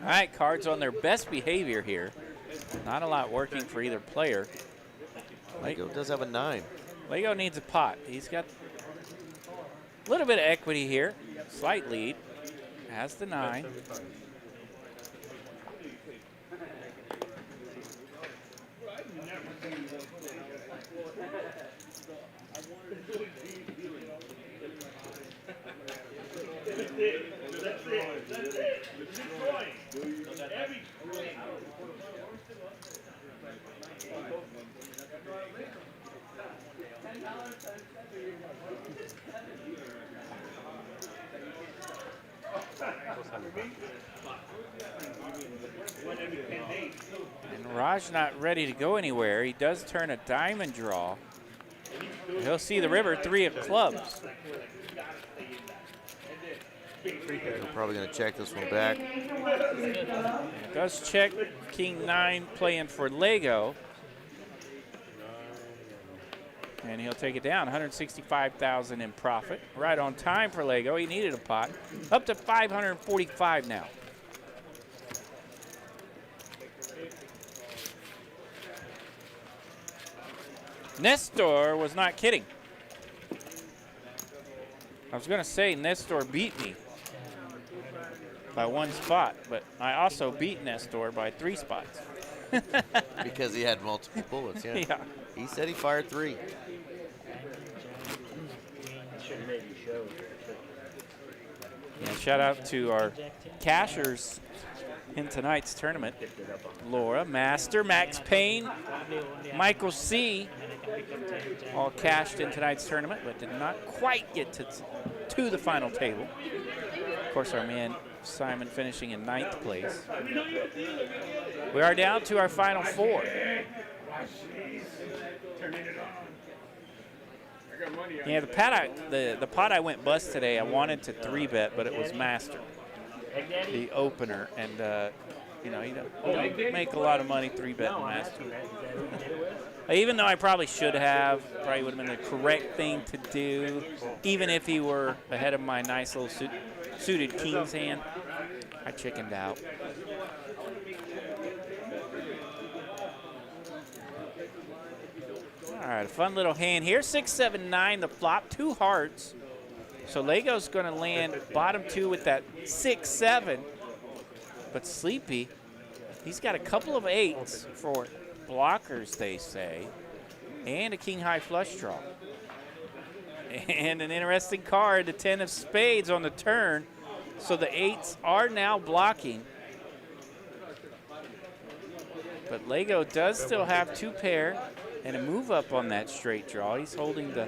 [SPEAKER 3] All right, cards on their best behavior here. Not a lot working for either player.
[SPEAKER 4] Lego does have a 9.
[SPEAKER 3] Lego needs a pot. He's got a little bit of equity here. Slight lead. Has the 9. And Raj not ready to go anywhere. He does turn a diamond draw. He'll see the river, 3 of clubs.
[SPEAKER 4] We're probably going to check this one back.
[SPEAKER 3] Does check king 9 playing for Lego. And he'll take it down, 165,000 in profit. Right on time for Lego. He needed a pot. Up to 545 now. Nestor was not kidding. I was going to say Nestor beat me by 1 spot, but I also beat Nestor by 3 spots.
[SPEAKER 4] Because he had multiple bullets, yeah.
[SPEAKER 3] Yeah.
[SPEAKER 4] He said he fired 3.
[SPEAKER 3] And shout out to our cashers in tonight's tournament. Laura, Master, Max Payne, Michael C. all cashed in tonight's tournament, but did not quite get to the final table. Of course, our man Simon finishing in 9th place. We are down to our final 4. Yeah, the pot I went bust today, I wanted to 3-bet, but it was Master, the opener, and you know, you don't make a lot of money 3-betting Master. Even though I probably should have, probably would have been the correct thing to do, even if he were ahead of my nice little suited king's hand, I chickened out. All right, a fun little hand here. 6, 7, 9, the flop, 2 hearts. So Lego's going to land bottom 2 with that 6, 7. But Sleepy, he's got a couple of 8s for blockers, they say, and a king high flush draw. And an interesting card, the 10 of spades on the turn. So the 8s are now blocking. But Lego does still have 2 pair and a move up on that straight draw. He's holding the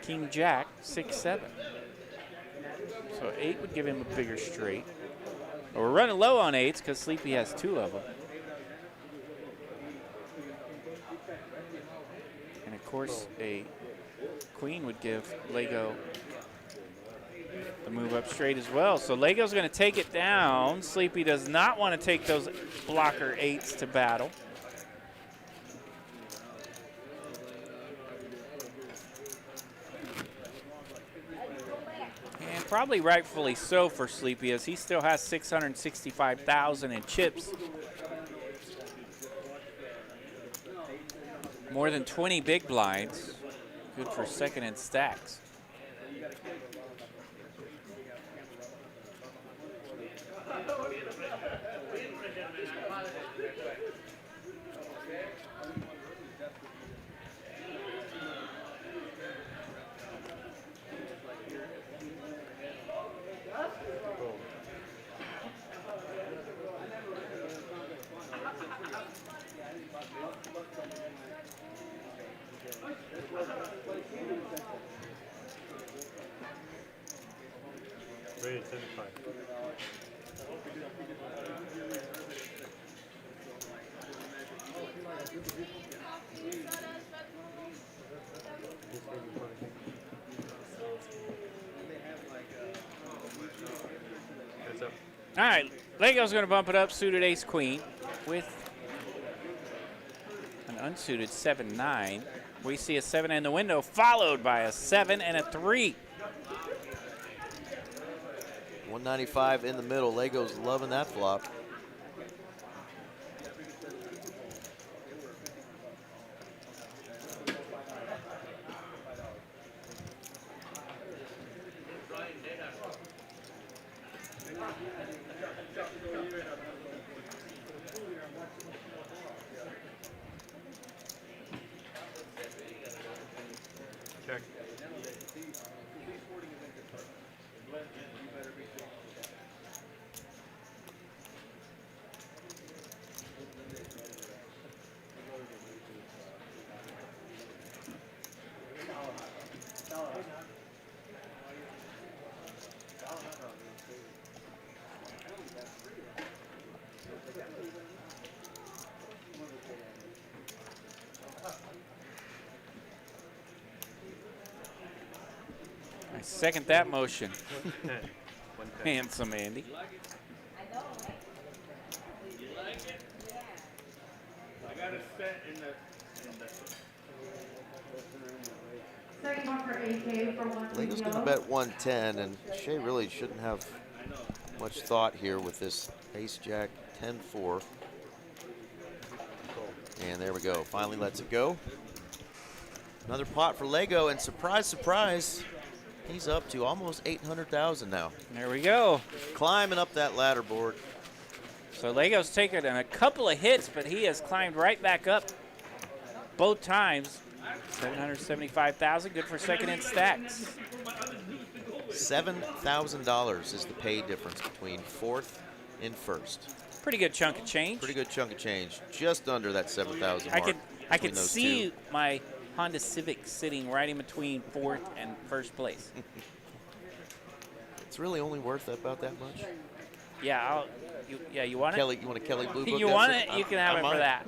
[SPEAKER 3] king jack, 6, 7. So 8 would give him a bigger straight. But we're running low on 8s because Sleepy has 2 of them. And of course, a queen would give Lego the move up straight as well. So Lego's going to take it down. Sleepy does not want to take those blocker 8s to battle. And probably rightfully so for Sleepy, as he still has 665,000 in chips. More than 20 big blinds. Good for second in stacks.
[SPEAKER 1] Raise 75. Heads up.
[SPEAKER 3] All right, Lego's going to bump it up, suited ace queen with an unsuited 7-9. We see a 7 in the window, followed by a 7 and a 3.
[SPEAKER 4] 195 in the middle. Lego's loving that flop.
[SPEAKER 1] Check.
[SPEAKER 3] I second that motion.
[SPEAKER 1] 110.
[SPEAKER 3] Handsome Andy.
[SPEAKER 5] I got it set in the.
[SPEAKER 7] Second one for AK for 1
[SPEAKER 4] Lego's going to bet 110, and Shea really shouldn't have much thought here with this ace-jack 10-4. And there we go. Finally lets it go. Another pot for Lego, and surprise, surprise, he's up to almost 800,000 now.
[SPEAKER 3] There we go.
[SPEAKER 4] Climbing up that ladder board.
[SPEAKER 3] So Lego's taken a couple of hits, but he has climbed right back up both times. 775,000, good for second in stacks.
[SPEAKER 4] $7,000 is the pay difference between fourth and first.
[SPEAKER 3] Pretty good chunk of change.
[SPEAKER 4] Pretty good chunk of change, just under that 7,000 mark.
[SPEAKER 3] I could
[SPEAKER 4] between those
[SPEAKER 3] see
[SPEAKER 4] two.
[SPEAKER 3] my Honda Civic sitting right in between fourth and first place.
[SPEAKER 4] It's really only worth about that much.
[SPEAKER 3] Yeah, you want
[SPEAKER 4] Kelly, you want a Kelly Blue Book?
[SPEAKER 3] it? You want it? You can have it for that.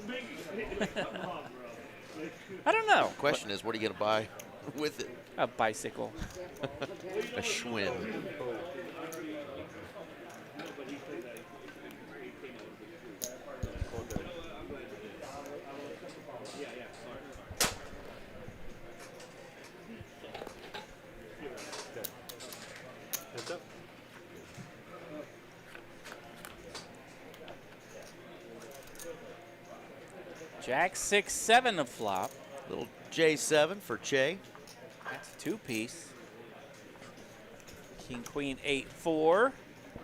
[SPEAKER 3] I don't know.
[SPEAKER 4] Question is, what are you going to buy with it?
[SPEAKER 3] A bicycle.
[SPEAKER 4] A Schwinn.
[SPEAKER 1] Heads up.
[SPEAKER 3] Jack 6-7 to flop.
[SPEAKER 4] Little J7 for Che.
[SPEAKER 3] That's a two-piece. King, Queen, 8-4.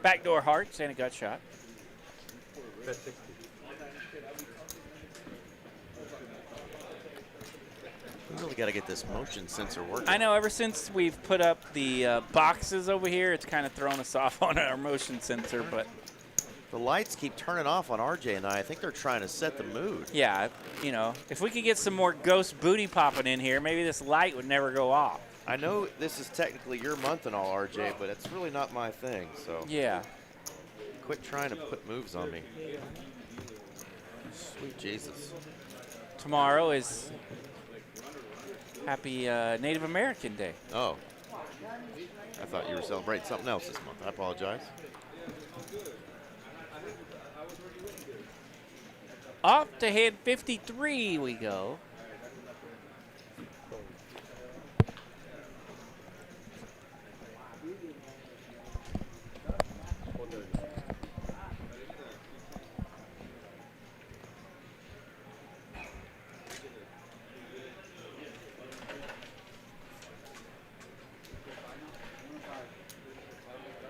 [SPEAKER 3] Backdoor hearts and a gut shot.
[SPEAKER 1] Bet 60.
[SPEAKER 4] We really got to get this motion sensor working.
[SPEAKER 3] I know, ever since we've put up the boxes over here, it's kind of thrown us off on our motion sensor, but
[SPEAKER 4] The lights keep turning off on RJ and I think they're trying to set the mood.
[SPEAKER 3] yeah, you know, if we could get some more ghost booty popping in here, maybe this light would never go off.
[SPEAKER 4] I know this is technically your month and all, RJ, but it's really not my thing, so
[SPEAKER 3] Yeah.
[SPEAKER 4] quit trying to put moves on me. Sweet Jesus.
[SPEAKER 3] Tomorrow is Happy Native American Day.
[SPEAKER 4] Oh. I thought you were celebrating something else this month. I apologize.
[SPEAKER 3] Off to hand 53 we go.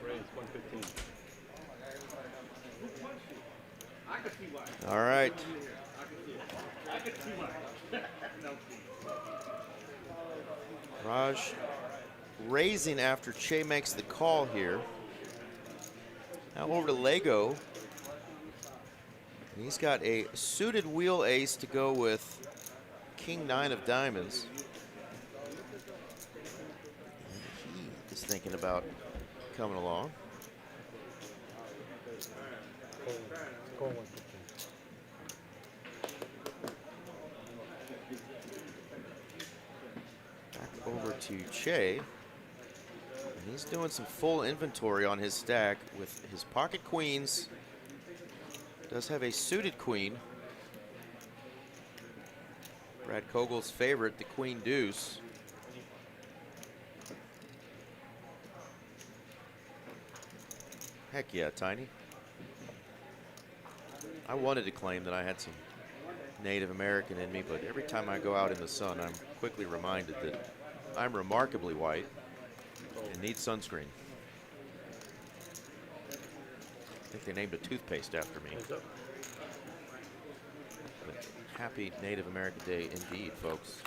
[SPEAKER 1] Raise 115.
[SPEAKER 4] All right. Raj raising after Che makes the call here. Now over to Lego. And he's got a suited wheel ace to go with King 9 of diamonds. he's thinking about coming along. Back over to Che. And he's doing some full inventory on his stack with his pocket queens. Does have a suited queen. Brad Kogel's favorite, the queen deuce. Heck yeah, Tiny. I wanted to claim that I had some Native American in me, but every time I go out in the sun, I'm quickly reminded that I'm remarkably white and need sunscreen. I think they named a toothpaste after me. But happy Native American Day indeed, folks.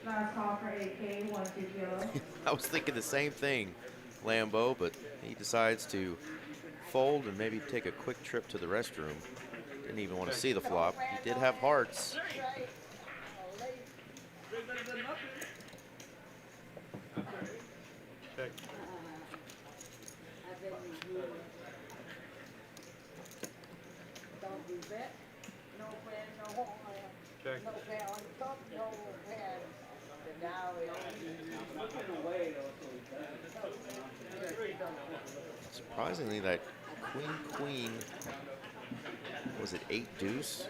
[SPEAKER 7] Last call for 8K, 1 2 kilo.
[SPEAKER 4] I was thinking the same thing, Lambeau, but he decides to fold and maybe take a quick trip to the restroom. Didn't even want to see the flop. He did have hearts.
[SPEAKER 1] Check. Check.
[SPEAKER 4] Surprisingly, that queen, was it 8 deuce?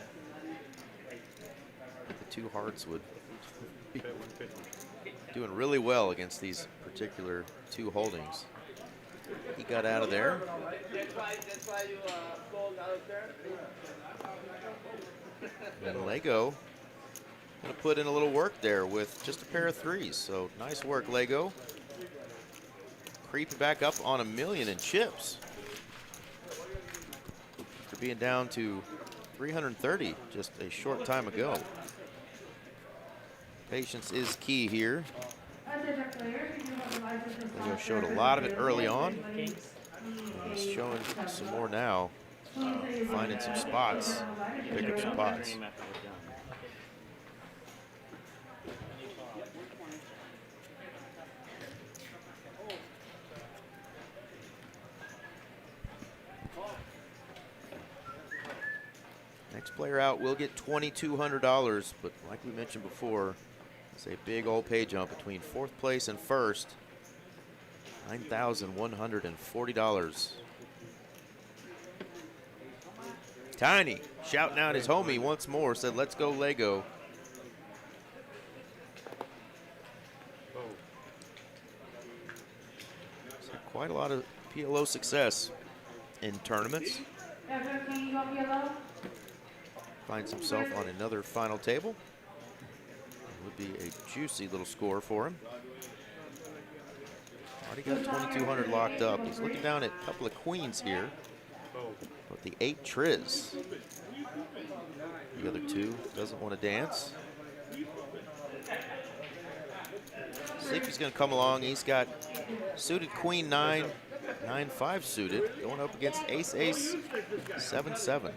[SPEAKER 4] The 2 hearts would be doing really well against these particular 2 holdings. He got out of there.
[SPEAKER 2] That's why you sold out there.
[SPEAKER 4] And Lego gonna put in a little work there with just a pair of 3s. So nice work, Lego. Creeping back up on $1 million in chips. After being down to 330 just a short time ago. Patience is key here. Lego showed a lot of it early on. And he's showing some more now. Finding some spots, pick up some pots. Next player out will get $2,200, but like we mentioned before, it's a big old pay jump between 4th place and 1st. $9,140. Tiny shouting out his homie once more, said, "Let's go, Lego." So quite a lot of PLO success in tournaments. Finds himself on another final table. It would be a juicy little score for him. Already got 2,200 locked up. He's looking down at a couple of queens here. But the 8 triz. The other 2 doesn't want to dance. See if he's going to come along. He's got suited queen 9, 9-5 suited, going up against ace, 7-7.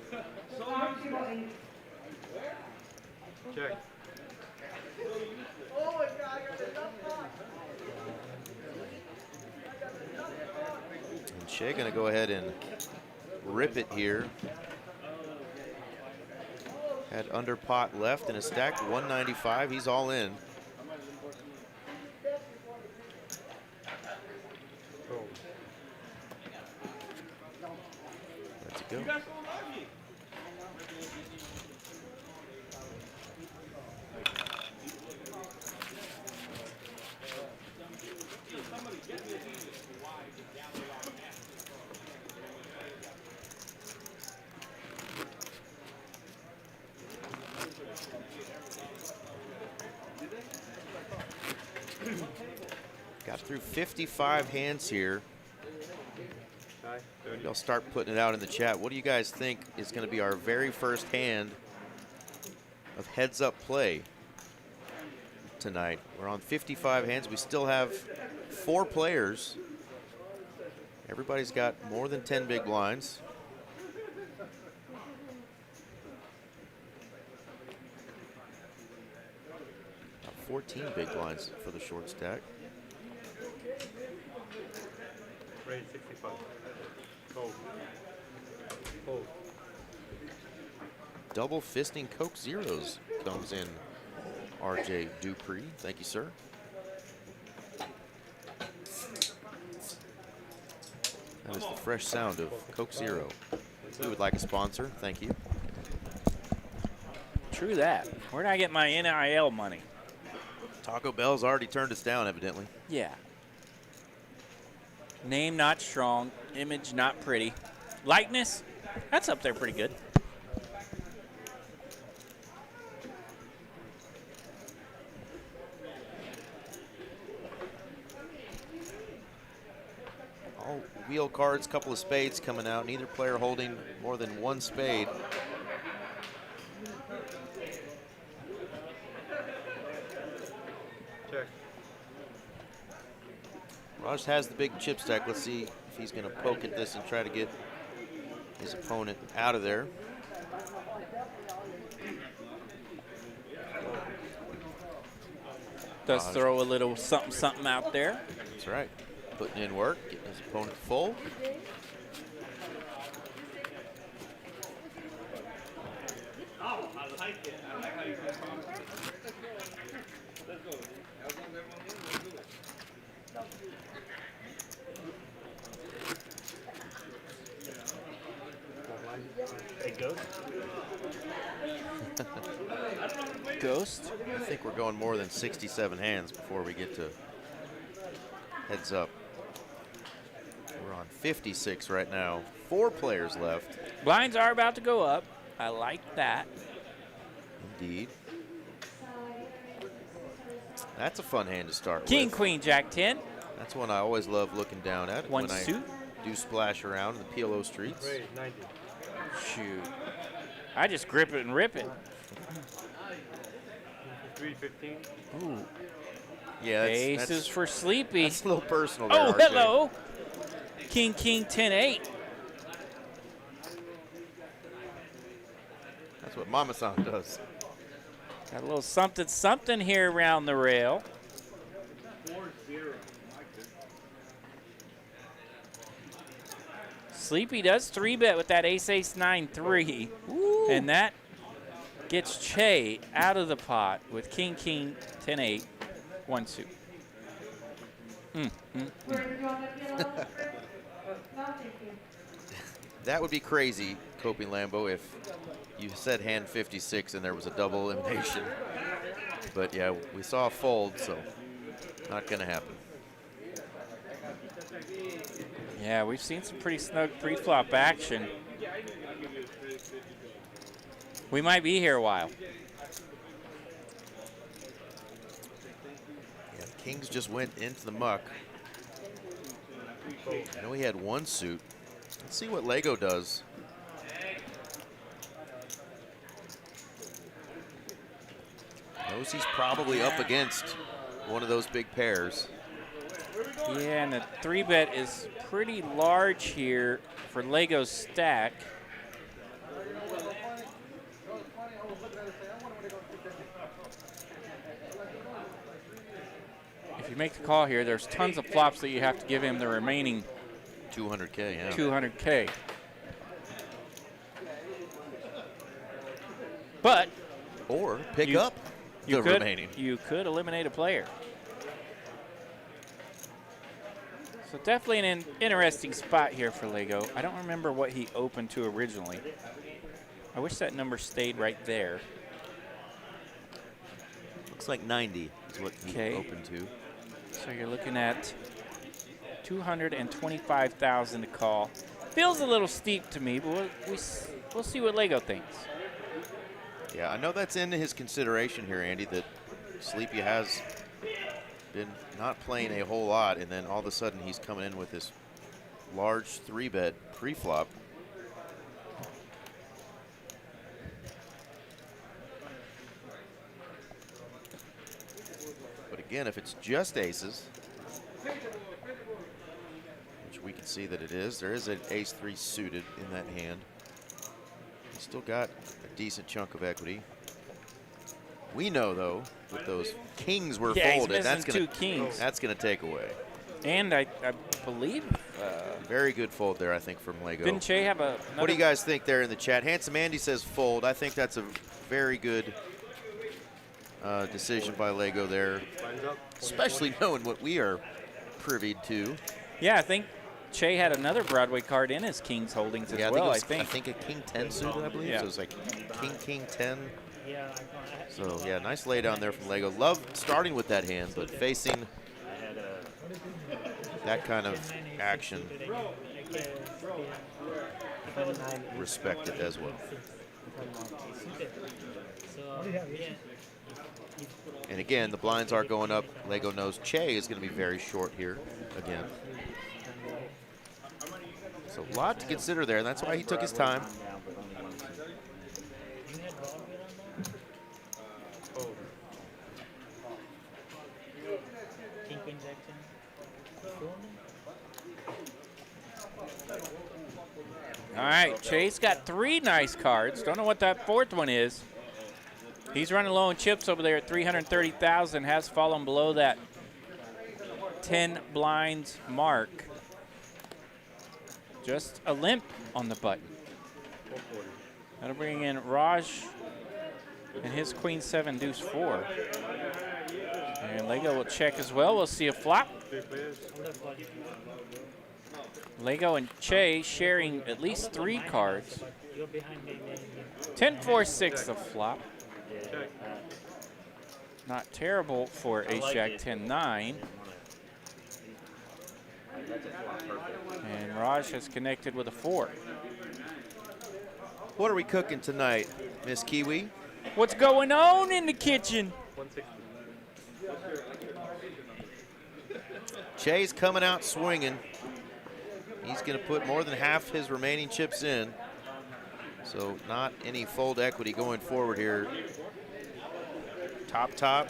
[SPEAKER 1] Check.
[SPEAKER 4] And Shea going to go ahead and rip it here. Had under pot left in a stack, 195. He's all in. Let's go. Got through 55 hands here. Maybe I'll start putting it out in the chat. What do you guys think is going to be our very first hand of heads-up play tonight? We're on 55 hands. We still have 4 players. Everybody's got more than 10 big blinds. About 14 big blinds for the short stack.
[SPEAKER 1] Raise 65. Fold. Fold.
[SPEAKER 4] Double fisting Coke Zeros comes in. RJ Dupree, thank you, sir. That is the fresh sound of Coke Zero. We would like a sponsor, thank you.
[SPEAKER 3] True that. Where did I get my NIL money?
[SPEAKER 4] Taco Bell's already turned us down, evidently.
[SPEAKER 3] Yeah. Name not strong, image not pretty. Likeness, that's up there pretty good.
[SPEAKER 4] All wheel cards, couple of spades coming out. Neither player holding more than one spade.
[SPEAKER 1] Check.
[SPEAKER 4] Raj has the big chip stack. Let's see if he's going to poke at this and try to get his opponent out of there.
[SPEAKER 3] Does throw a little something, something out there.
[SPEAKER 4] That's right. Putting in work, getting his opponent full.
[SPEAKER 6] Hey, Ghost?
[SPEAKER 3] Ghost.
[SPEAKER 4] I think we're going more than 67 hands before we get to heads up. We're on 56 right now. 4 players left.
[SPEAKER 3] Blinds are about to go up. I like that.
[SPEAKER 4] Indeed. That's a fun hand to start
[SPEAKER 3] King,
[SPEAKER 4] with.
[SPEAKER 3] queen, jack 10.
[SPEAKER 4] That's one I always love looking down at
[SPEAKER 3] One
[SPEAKER 4] when
[SPEAKER 3] suit.
[SPEAKER 4] I do splash around in the PLO streets.
[SPEAKER 1] Raise 90.
[SPEAKER 3] Shoot. I just grip it and rip it.
[SPEAKER 1] 315.
[SPEAKER 3] Ooh.
[SPEAKER 4] Yeah,
[SPEAKER 3] Aces
[SPEAKER 4] that's
[SPEAKER 3] for Sleepy.
[SPEAKER 4] a little personal there,
[SPEAKER 3] Oh,
[SPEAKER 4] RJ.
[SPEAKER 3] hello. King, king, 10-8.
[SPEAKER 4] That's what Mama-san does.
[SPEAKER 3] Got a little something, something here around the rail. Sleepy does 3-bet with that ace-ace 9-3. And that gets Che out of the pot with king, king, 10-8, 1 suit.
[SPEAKER 7] Where did you want to be alone? No, thank you.
[SPEAKER 4] That would be crazy, Coping Lambo, if you said hand 56 and there was a double elimination. But yeah, we saw a fold, so not gonna happen.
[SPEAKER 3] Yeah, we've seen some pretty snug pre-flop action. We might be here a while.
[SPEAKER 4] Yeah, the Kings just went into the muck. I know he had 1 suit. Let's see what Lego does. Knows he's probably up against one of those big pairs.
[SPEAKER 3] Yeah, and the 3-bet is pretty large here for Lego's stack. If you make the call here, there's tons of flops that you have to give him the remaining
[SPEAKER 4] 200K, yeah.
[SPEAKER 3] 200K. But
[SPEAKER 4] Or pick
[SPEAKER 3] You-
[SPEAKER 4] up the remaining.
[SPEAKER 3] You could eliminate a player. So definitely an interesting spot here for Lego. I don't remember what he opened to originally. I wish that number stayed right there.
[SPEAKER 4] Looks like 90 is what he
[SPEAKER 3] Okay.
[SPEAKER 4] opened to.
[SPEAKER 3] So you're looking at 225,000 to call. Feels a little steep to me, but we'll see what Lego thinks.
[SPEAKER 4] Yeah, I know that's in his consideration here, Andy, that Sleepy has been not playing a whole lot, and then all of a sudden he's coming in with this large 3-bet pre-flop. But again, if it's just aces, which we can see that it is, there is an ace-3 suited in that hand. He's still got a decent chunk of equity. We know, though, with those kings were
[SPEAKER 3] Yeah, he's
[SPEAKER 4] folded,
[SPEAKER 3] missing 2 kings.
[SPEAKER 4] that's gonna take away.
[SPEAKER 3] And I believe,
[SPEAKER 4] Very good fold there, I think, from Lego.
[SPEAKER 3] didn't Che have a?
[SPEAKER 4] What do you guys think there in the chat? Handsome Andy says fold. I think that's a very good decision by Lego there, especially knowing what we are privy to.
[SPEAKER 3] Yeah, I think Che had another Broadway card in his Kings holdings as well.
[SPEAKER 4] I think a King 10 suited, I believe.
[SPEAKER 3] Yeah.
[SPEAKER 4] So it was like King 10.
[SPEAKER 6] Yeah.
[SPEAKER 4] So yeah, nice lay down there from Lego. Love starting with that hand, but facing that kind of action, respect it as well. And again, the blinds are going up. Lego knows Che is going to be very short here again. So a lot to consider there, and that's why he took his time.
[SPEAKER 3] All right, Che's got 3 nice cards. Don't know what that 4th one is. He's running low on chips over there at 330,000. Has fallen below that 10 blinds mark. Just a limp on the button. That'll bring in Raj and his Queen 7 Deuce 4. And Lego will check as well. We'll see a flop. Lego and Che sharing at least 3 cards. 10-4-6 the flop. Not terrible for Ace-Jack 10-9. And Raj has connected with a 4.
[SPEAKER 4] What are we cooking tonight, Miss Kiwi?
[SPEAKER 3] What's going on in the kitchen?
[SPEAKER 4] Che's coming out swinging. He's going to put more than half his remaining chips in. So not any fold equity going forward here. Top.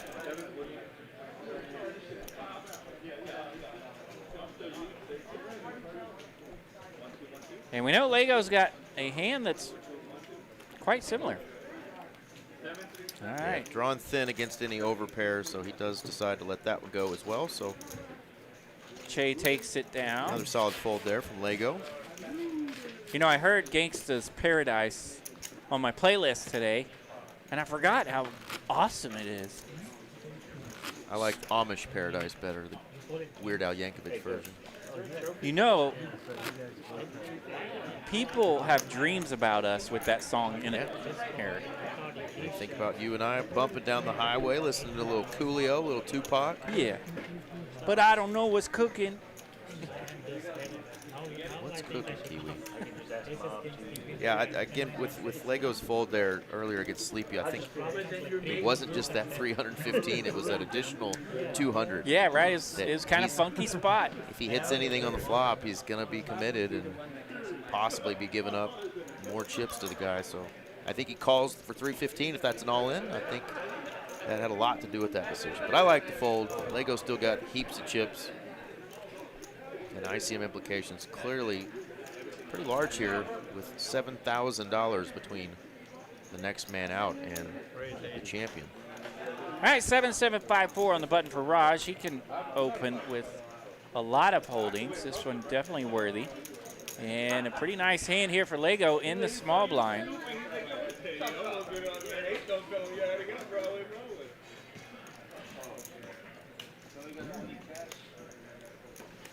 [SPEAKER 3] And we know Lego's got a hand that's quite similar. All right.
[SPEAKER 4] Yeah, drawn thin against any overpairs, so he does decide to let that one go as well. So
[SPEAKER 3] Che takes it down.
[SPEAKER 4] another solid fold there from Lego.
[SPEAKER 3] You know, I heard Gangsta's Paradise on my playlist today, and I forgot how awesome it is.
[SPEAKER 4] I like Amish Paradise better, the Weird Al Yankovic version.
[SPEAKER 3] You know, people have dreams about us with that song in it, Eric.
[SPEAKER 4] They think about you and I bumping down the highway, listening to a little Coolio, a little Tupac.
[SPEAKER 3] Yeah. But I don't know what's cooking.
[SPEAKER 4] What's cooking, Kiwi? Yeah, again, with Lego's fold there earlier against Sleepy, I think it wasn't just that 315, it was that additional 200.
[SPEAKER 3] Yeah, right. It's kind of funky spot.
[SPEAKER 4] If he hits anything on the flop, he's going to be committed and possibly be giving up more chips to the guy. So I think he calls for 315 if that's an all-in. I think that had a lot to do with that decision. But I like the fold. Lego still got heaps of chips. And ICM implications clearly pretty large here with $7,000 between the next man out and the champion.
[SPEAKER 3] All right, 7754 on the button for Raj. He can open with a lot of holdings. This one definitely worthy. And a pretty nice hand here for Lego in the small blind.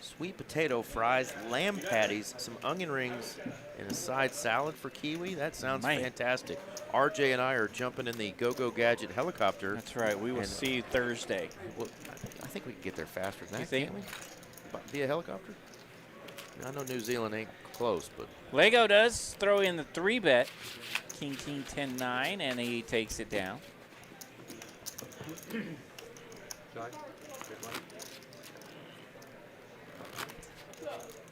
[SPEAKER 4] Sweet potato fries, lamb patties, some onion rings, and a side salad for Kiwi. That sounds fantastic. RJ and I are jumping in the Go-Go Gadget helicopter.
[SPEAKER 3] That's right. We will see you Thursday.
[SPEAKER 4] Well, I think we can get there faster than that,
[SPEAKER 3] You think?
[SPEAKER 4] can't we? Via helicopter? I know New Zealand ain't close, but
[SPEAKER 3] Lego does throw in the 3-bet. King, 10-9, and he takes it down.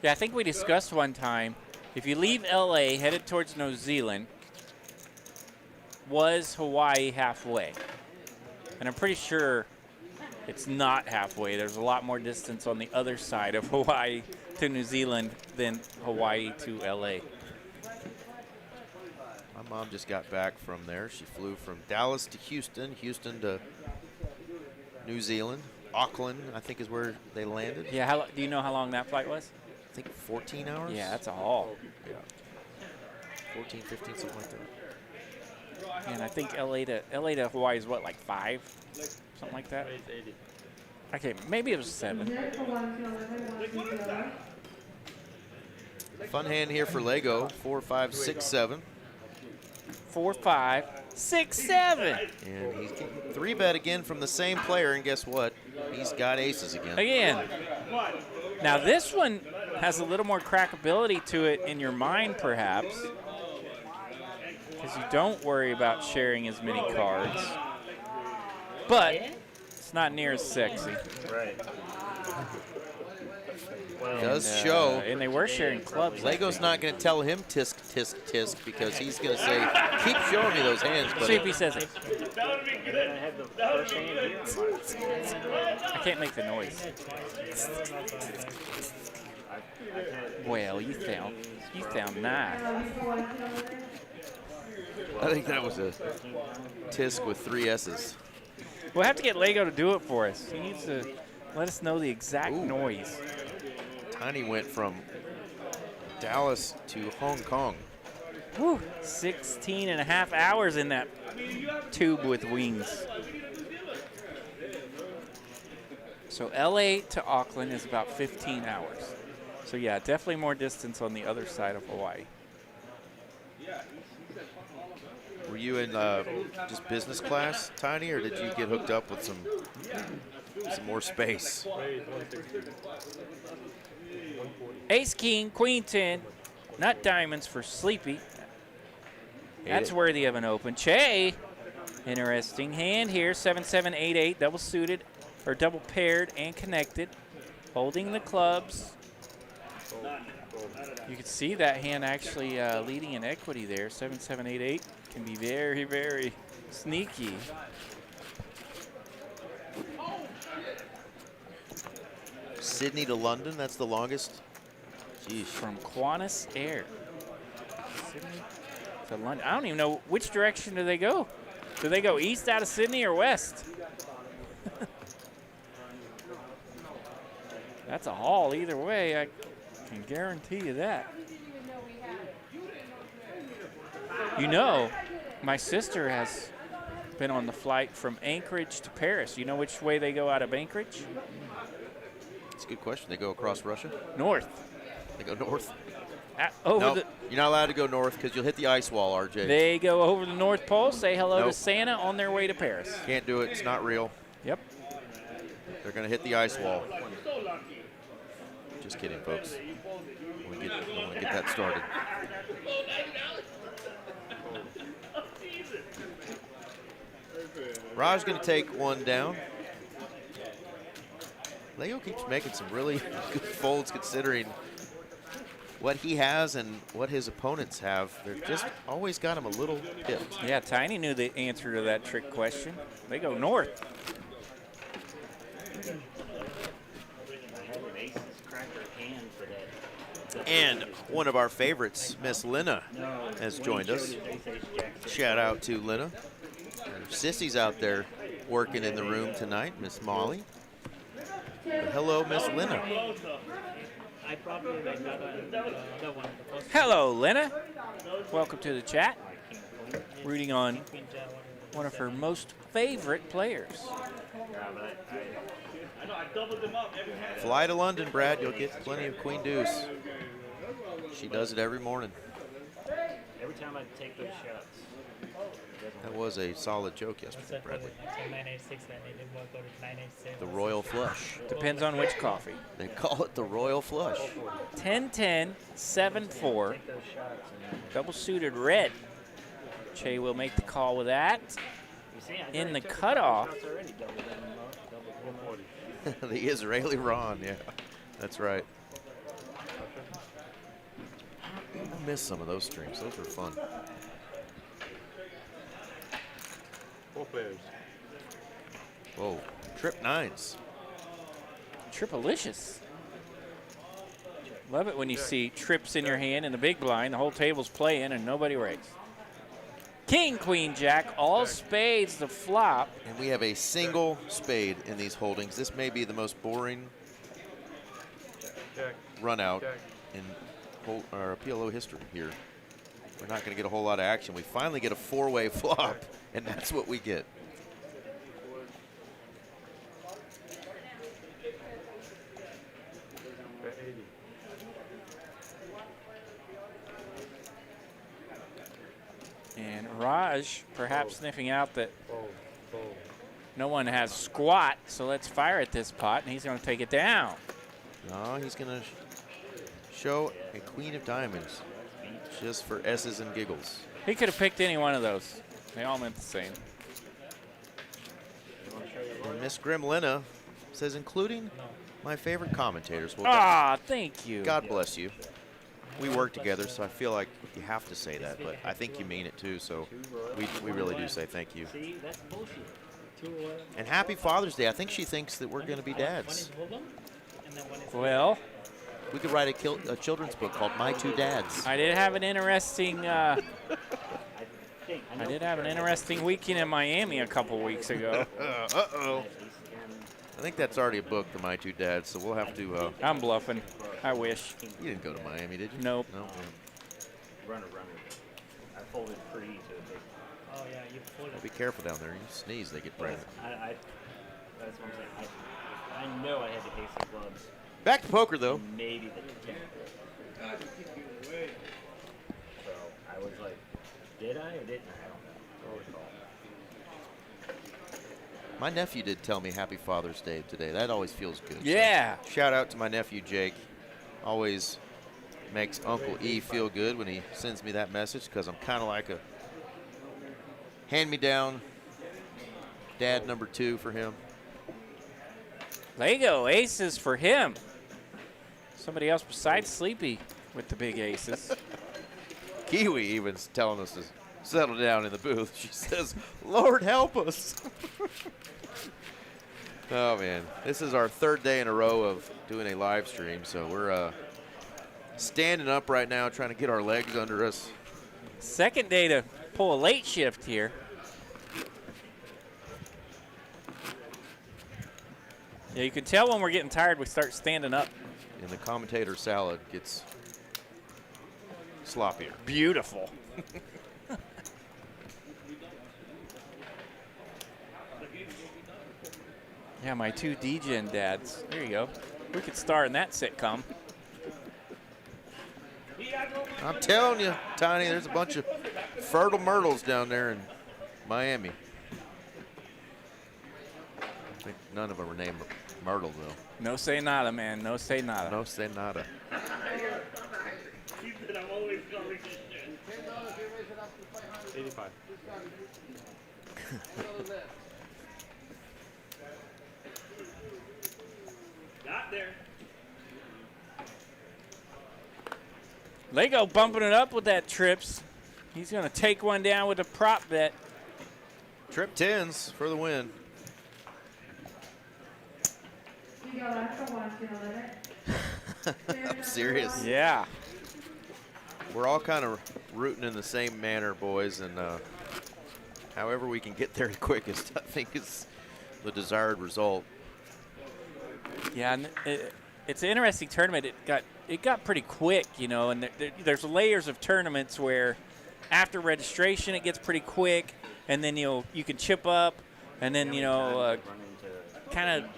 [SPEAKER 3] Yeah, I think we discussed one time, if you leave LA headed towards New Zealand, was Hawaii halfway? And I'm pretty sure it's not halfway. There's a lot more distance on the other side of Hawaii to New Zealand than Hawaii to LA.
[SPEAKER 4] my mom just got back from there. She flew from Dallas to Houston, Houston to New Zealand. Auckland, I think, is where they landed.
[SPEAKER 3] Yeah, do you know how long that flight was?
[SPEAKER 4] I think 14 hours.
[SPEAKER 3] Yeah, that's a haul.
[SPEAKER 4] Yeah. 14, 15, something like that.
[SPEAKER 3] And I think LA to Hawaii is what, like 5? Something like that? Okay, maybe it was 7.
[SPEAKER 4] Fun hand here for Lego. 4, 5, 6, 7.
[SPEAKER 3] 4, 5, 6, 7.
[SPEAKER 4] And he's getting 3-bet again from the same player, and guess what? He's got aces again.
[SPEAKER 3] Again. Now this one has a little more crackability to it in your mind, perhaps, because you don't worry about sharing as many cards. But it's not near as sexy.
[SPEAKER 6] Right.
[SPEAKER 4] It does show.
[SPEAKER 3] And they were sharing clubs.
[SPEAKER 4] Lego's not going to tell him tisk, tisk, tisk, because he's going to say, keep showing me those hands.
[SPEAKER 3] See if he says it.
[SPEAKER 6] I have the first hand here.
[SPEAKER 3] I can't make the noise. Well, you sound nice.
[SPEAKER 4] I think that was a tisk with 3 S's.
[SPEAKER 3] We'll have to get Lego to do it for us. He needs to let us know the exact noise.
[SPEAKER 4] Tiny went from Dallas to Hong Kong.
[SPEAKER 3] Whew, 16 and a half hours in that tube with wings. So LA to Auckland is about 15 hours. So yeah, definitely more distance on the other side of Hawaii.
[SPEAKER 4] Were you in just business class, Tiny, or did you get hooked up with some more space?
[SPEAKER 3] Ace, king, queen 10, not diamonds for Sleepy. That's worthy of an open. Che, interesting hand here, 7, 7, 8, 8, double suited, or double paired and connected, holding the clubs. You can see that hand actually leading in equity there. 7, 7, 8, 8 can be very, very sneaky.
[SPEAKER 4] Sydney to London, that's the longest. Jeez.
[SPEAKER 3] From Qantas Air. Sydney to London. I don't even know which direction do they go. Do they go east out of Sydney or west? That's a haul either way. I can guarantee you that. You know, my sister has been on the flight from Anchorage to Paris. You know which way they go out of Anchorage?
[SPEAKER 4] That's a good question. They go across Russia?
[SPEAKER 3] North.
[SPEAKER 4] They go north?
[SPEAKER 3] Over
[SPEAKER 4] You're not allowed to go north because you'll hit the ice wall, RJ.
[SPEAKER 3] They go over the North Pole, say hello to Santa on their way to Paris.
[SPEAKER 4] Can't do it. It's not real.
[SPEAKER 3] Yep.
[SPEAKER 4] They're going to hit the ice wall. Just kidding, folks. I want to get that started. Raj going to take one down. Leo keeps making some really good folds considering what he has and what his opponents have. They're just always got him a little pipped.
[SPEAKER 3] Yeah, Tiny knew the answer to that trick question. They go north.
[SPEAKER 4] And one of our favorites, Miss Lena, has joined us. Shout out to Lena. Sissy's out there working in the room tonight, Miss Molly. But hello, Miss Lena.
[SPEAKER 3] Hello, Lena. Welcome to the chat. Rooting on one of her most favorite players.
[SPEAKER 4] Fly to London, Brad. You'll get plenty of Queen Deuce. She does it every morning.
[SPEAKER 6] Every time I take those shots.
[SPEAKER 4] That was a solid joke yesterday, Bradley. The Royal Flush.
[SPEAKER 3] Depends on which coffee.
[SPEAKER 4] They call it the Royal Flush.
[SPEAKER 3] 10-10, 7-4. Double suited red. Che will make the call with that. In the cutoff.
[SPEAKER 4] The Israeli Ron, yeah. That's right. I missed some of those streams. Those were fun.
[SPEAKER 1] 4 players.
[SPEAKER 4] Whoa. Trip 9s.
[SPEAKER 3] Tripalicious. Love it when you see trips in your hand in the big blind. The whole table's playing and nobody rakes. King, queen, jack, all spades, the flop.
[SPEAKER 4] And we have a single spade in these holdings. This may be the most boring
[SPEAKER 1] Jack.
[SPEAKER 4] run out
[SPEAKER 1] Jack.
[SPEAKER 4] in our PLO history here. We're not going to get a whole lot of action. We finally get a four-way flop, and that's what we get.
[SPEAKER 1] Bet 80.
[SPEAKER 3] And Raj perhaps sniffing out that
[SPEAKER 1] Fold. Fold.
[SPEAKER 3] no one has squat, so let's fire at this pot, and he's going to take it down.
[SPEAKER 4] No, he's going to show a queen of diamonds just for S's and giggles.
[SPEAKER 3] He could have picked any one of those. They all meant the same.
[SPEAKER 4] And Miss Grimlina says, including my favorite commentators. Well,
[SPEAKER 3] Thank you.
[SPEAKER 4] God bless you. We work together, so I feel like you have to say that, but I think you mean it too, so we really do say thank you.
[SPEAKER 6] See, that's bullshit.
[SPEAKER 4] And happy Father's Day. I think she thinks that we're going to be dads.
[SPEAKER 3] Well,
[SPEAKER 4] we could write a children's book called My Two Dads.
[SPEAKER 3] I did have an interesting weekend in Miami a couple weeks ago.
[SPEAKER 4] Uh-oh. I think that's already a book, The My Two Dads, so we'll have to...
[SPEAKER 3] I'm bluffing. I wish.
[SPEAKER 4] You didn't go to Miami, did you?
[SPEAKER 3] Nope.
[SPEAKER 4] No.
[SPEAKER 6] Runner. I folded pretty to a big.
[SPEAKER 2] Oh yeah, you folded.
[SPEAKER 4] Well, be careful down there. You sneeze, they get pregnant.
[SPEAKER 6] That's what I'm saying. I know I had the ace of clubs.
[SPEAKER 4] Back to poker, though.
[SPEAKER 6] Maybe the 10. So I was like, did I or didn't I? I don't know.
[SPEAKER 4] My nephew did tell me Happy Father's Day today. That always feels good.
[SPEAKER 3] Yeah.
[SPEAKER 4] So shout out to my nephew, Jake. Always makes Uncle E feel good when he sends me that message because I'm kind of like a hand-me-down dad number 2 for him.
[SPEAKER 3] Lego aces for him. Somebody else besides Sleepy with the big aces.
[SPEAKER 4] Kiwi even's telling us to settle down in the booth. She says, Lord help us. Oh, man. This is our 3rd day in a row of doing a live stream, so we're standing up right now trying to get our legs under us.
[SPEAKER 3] Second day to pull a late shift here. Yeah, you can tell when we're getting tired, we start standing up.
[SPEAKER 4] And the commentator salad gets sloppier.
[SPEAKER 3] Beautiful. Yeah, my 2 D-Gen dads. There you go. We could star in that sitcom.
[SPEAKER 4] I'm telling you, Tiny, there's a bunch of fertile myrtles down there in Miami. I think none of them are named Myrtle, though.
[SPEAKER 3] No say nada, man. No say nada.
[SPEAKER 4] No say nada.
[SPEAKER 1] $85.
[SPEAKER 6] Got there.
[SPEAKER 3] Lego bumping it up with that trips. He's going to take one down with a prop bet.
[SPEAKER 4] Trip 10s for the win.
[SPEAKER 7] You go left for one, to the limit.
[SPEAKER 4] I'm serious.
[SPEAKER 3] Yeah.
[SPEAKER 4] We're all kind of rooting in the same manner, boys, and however we can get there the quickest, I think, is the desired result.
[SPEAKER 3] Yeah, and it's an interesting tournament. It got pretty quick, you know, and there's layers of tournaments where after registration it gets pretty quick, and then you can chip up, and then kind of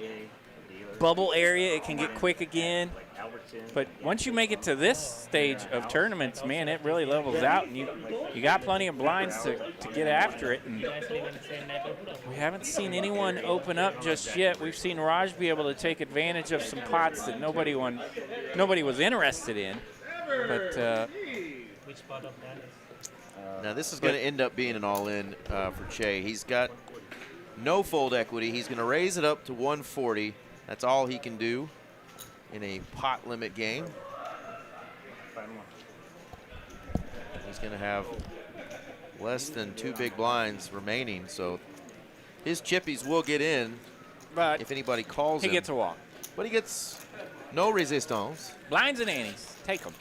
[SPEAKER 3] bubble area it can get quick again. But once you make it to this stage of tournaments, man, it really levels out, and you got plenty of blinds to get after it. And we haven't seen anyone open up just yet. We've seen Raj be able to take advantage of some pots that nobody was interested in. But
[SPEAKER 2] Which spot of that is?
[SPEAKER 4] Now this is going to end up being an all-in for Che. He's got no fold equity. He's going to raise it up to 140. That's all he can do in a pot limit game. He's going to have less than 2 big blinds remaining, so his chippies will get in,
[SPEAKER 3] but
[SPEAKER 4] if anybody calls him.
[SPEAKER 3] he gets a walk.
[SPEAKER 4] But he gets no resistance.
[SPEAKER 3] Blinds and antes. Take them.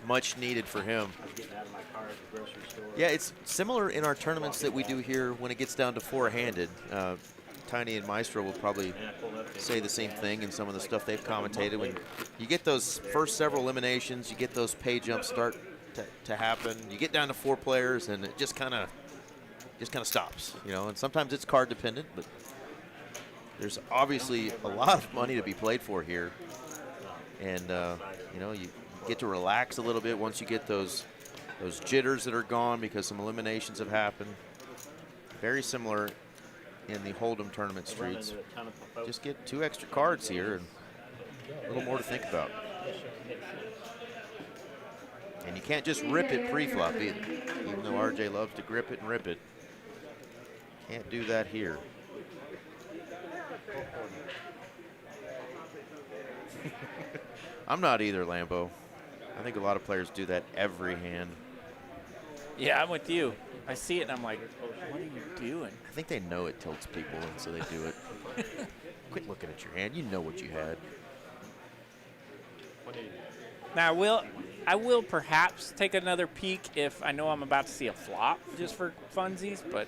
[SPEAKER 4] much needed for him.
[SPEAKER 6] I was getting out of my car at the grocery store.
[SPEAKER 4] Yeah, it's similar in our tournaments that we do here when it gets down to four-handed. Tiny and Maestro will probably say the same thing in some of the stuff they've commentated. When you get those first several eliminations, you get those pay jumps start to happen. You get down to 4 players, and it just kind of stops, you know. And sometimes it's card dependent, but there's obviously a lot of money to be played for here, and you know, you get to relax a little bit once you get those jitters that are gone because some eliminations have happened. Very similar in the Hold'em tournament streets. Just get 2 extra cards here and a little more to think about. And you can't just rip it pre-flop either, even though RJ loves to grip it and rip it. Can't do that here. I'm not either, Lambo. I think a lot of players do that every hand.
[SPEAKER 3] Yeah, I'm with you. I see it and I'm like, what are you doing?
[SPEAKER 4] I think they know it tilts people, and so they do it. Quit looking at your hand. You know what you had.
[SPEAKER 3] Now, I will perhaps take another peek if I know I'm about to see a flop, just for funsies, but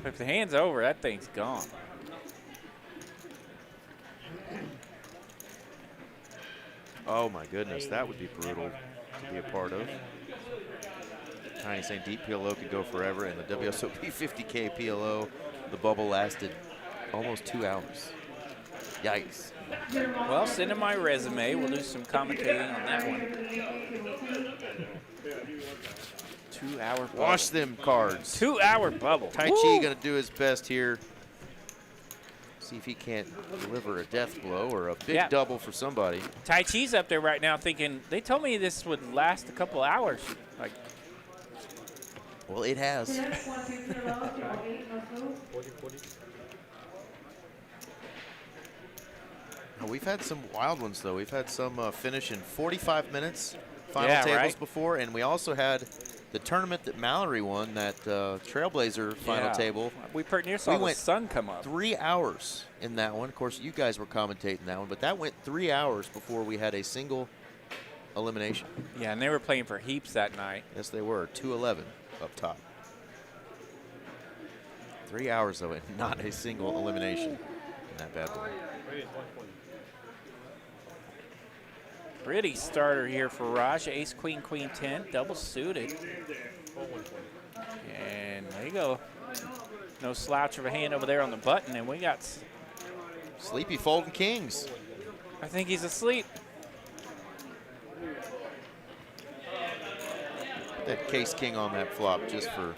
[SPEAKER 3] if the hand's over, that thing's gone.
[SPEAKER 4] Oh my goodness, that would be brutal to be a part of. Tiny saying deep PLO could go forever, and the WSOP 50K PLO, the bubble lasted almost 2 hours. Yikes.
[SPEAKER 3] Well, send in my resume. We'll do some commentating on that one. 2-hour bubble.
[SPEAKER 4] Wash them cards.
[SPEAKER 3] 2-hour bubble.
[SPEAKER 4] Tai Chi gonna do his best here. See if he can't deliver a death blow or a big double for somebody.
[SPEAKER 3] Tai Chi's up there right now thinking, they told me this would last a couple hours. Like,
[SPEAKER 4] well, it has. Now, we've had some wild ones, though. We've had some finish in 45 minutes final tables before, and we also had the tournament that Mallory won, that Trailblazer final table.
[SPEAKER 3] We pretty near saw the sun come up.
[SPEAKER 4] 3 hours in that one. Of course, you guys were commentating that one, but that went 3 hours before we had a single elimination.
[SPEAKER 3] Yeah, and they were playing for heaps that night.
[SPEAKER 4] Yes, they were. 211 up top. 3 hours, though, and not a single elimination in that bad boy.
[SPEAKER 3] Pretty starter here for Raj. Ace, queen, queen, 10, double suited. And there you go. No slouch of a hand over there on the button, and we got
[SPEAKER 4] Sleepy folding kings.
[SPEAKER 3] I think he's asleep.
[SPEAKER 4] Put that case king on that flop just for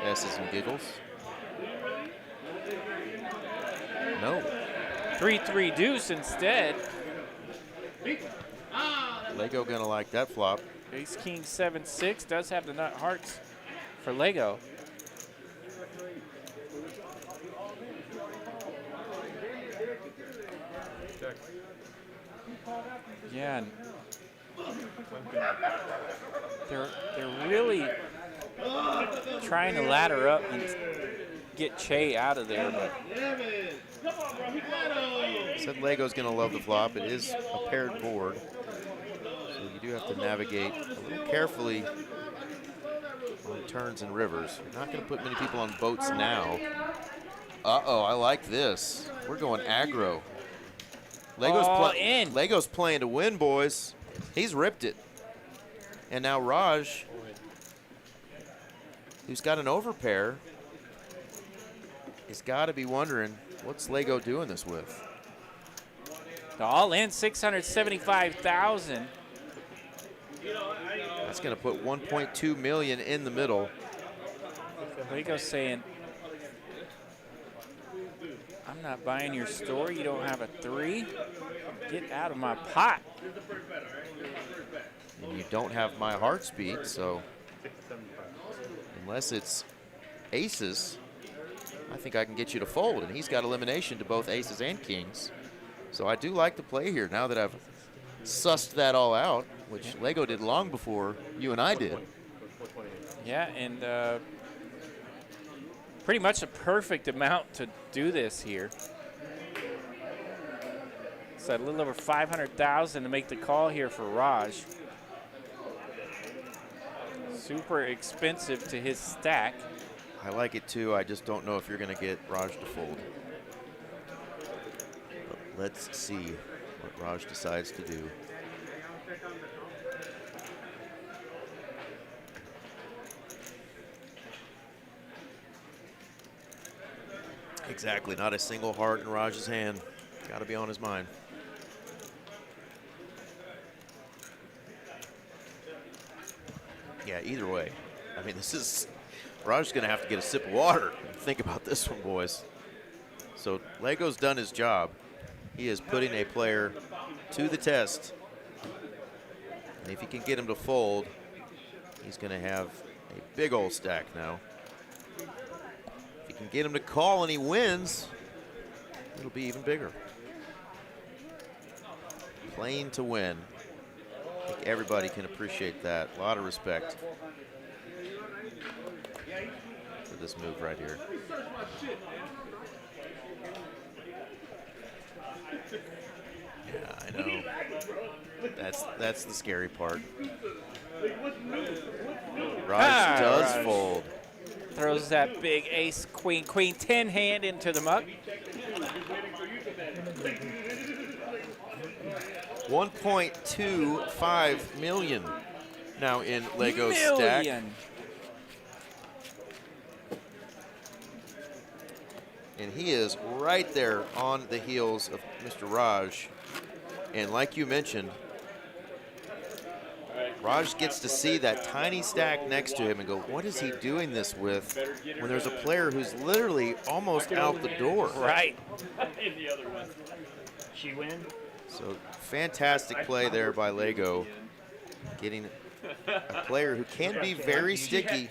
[SPEAKER 4] S's and giggles. No.
[SPEAKER 3] 3-3 deuce instead.
[SPEAKER 4] Lego gonna like that flop.
[SPEAKER 3] Ace, king, 7-6 does have the nut hearts for Lego. Yeah, and they're really trying to ladder up and get Che out of there. But
[SPEAKER 4] said Lego's gonna love the flop. It is a paired board, so you do have to navigate a little carefully on turns and rivers. You're not gonna put many people on boats now. Uh-oh, I like this. We're going aggro. Lego's playing to win, boys. He's ripped it. And now Raj, who's got an overpair, has got to be wondering, what's Lego doing this with?
[SPEAKER 3] All in, 675,000.
[SPEAKER 4] That's going to put 1.2 million in the middle.
[SPEAKER 3] Lego's saying, I'm not buying your store. You don't have a 3. Get out of my pot.
[SPEAKER 4] And you don't have my heart speed, so unless it's aces, I think I can get you to fold. And he's got elimination to both aces and kings. So I do like the play here now that I've sussed that all out, which Lego did long before you and I did.
[SPEAKER 3] Yeah, and pretty much a perfect amount to do this here. So a little over 500,000 to make the call here for Raj. Super expensive to his stack.
[SPEAKER 4] I like it too. I just don't know if you're going to get Raj to fold. But let's see what Raj decides to do. Exactly, not a single heart in Raj's hand. Got to be on his mind. Yeah, either way. I mean, this is, Raj's going to have to get a sip of water. Think about this one, boys. So Lego's done his job. He is putting a player to the test. And if he can get him to fold, he's going to have a big old stack now. If he can get him to call and he wins, it'll be even bigger. Playing to win. I think everybody can appreciate that. A lot of respect for this move right here. Yeah, I know. That's the scary part. Raj does fold.
[SPEAKER 3] Throws that big ace, queen, queen, 10 hand into the muck.
[SPEAKER 4] 1.25 million now in Lego's stack. And he is right there on the heels of Mr. Raj. And like you mentioned, Raj gets to see that tiny stack next to him and go, what is he doing this with when there's a player who's literally almost out the door?
[SPEAKER 3] Right.
[SPEAKER 6] She win.
[SPEAKER 4] So fantastic play there by Lego, getting a player who can be very sticky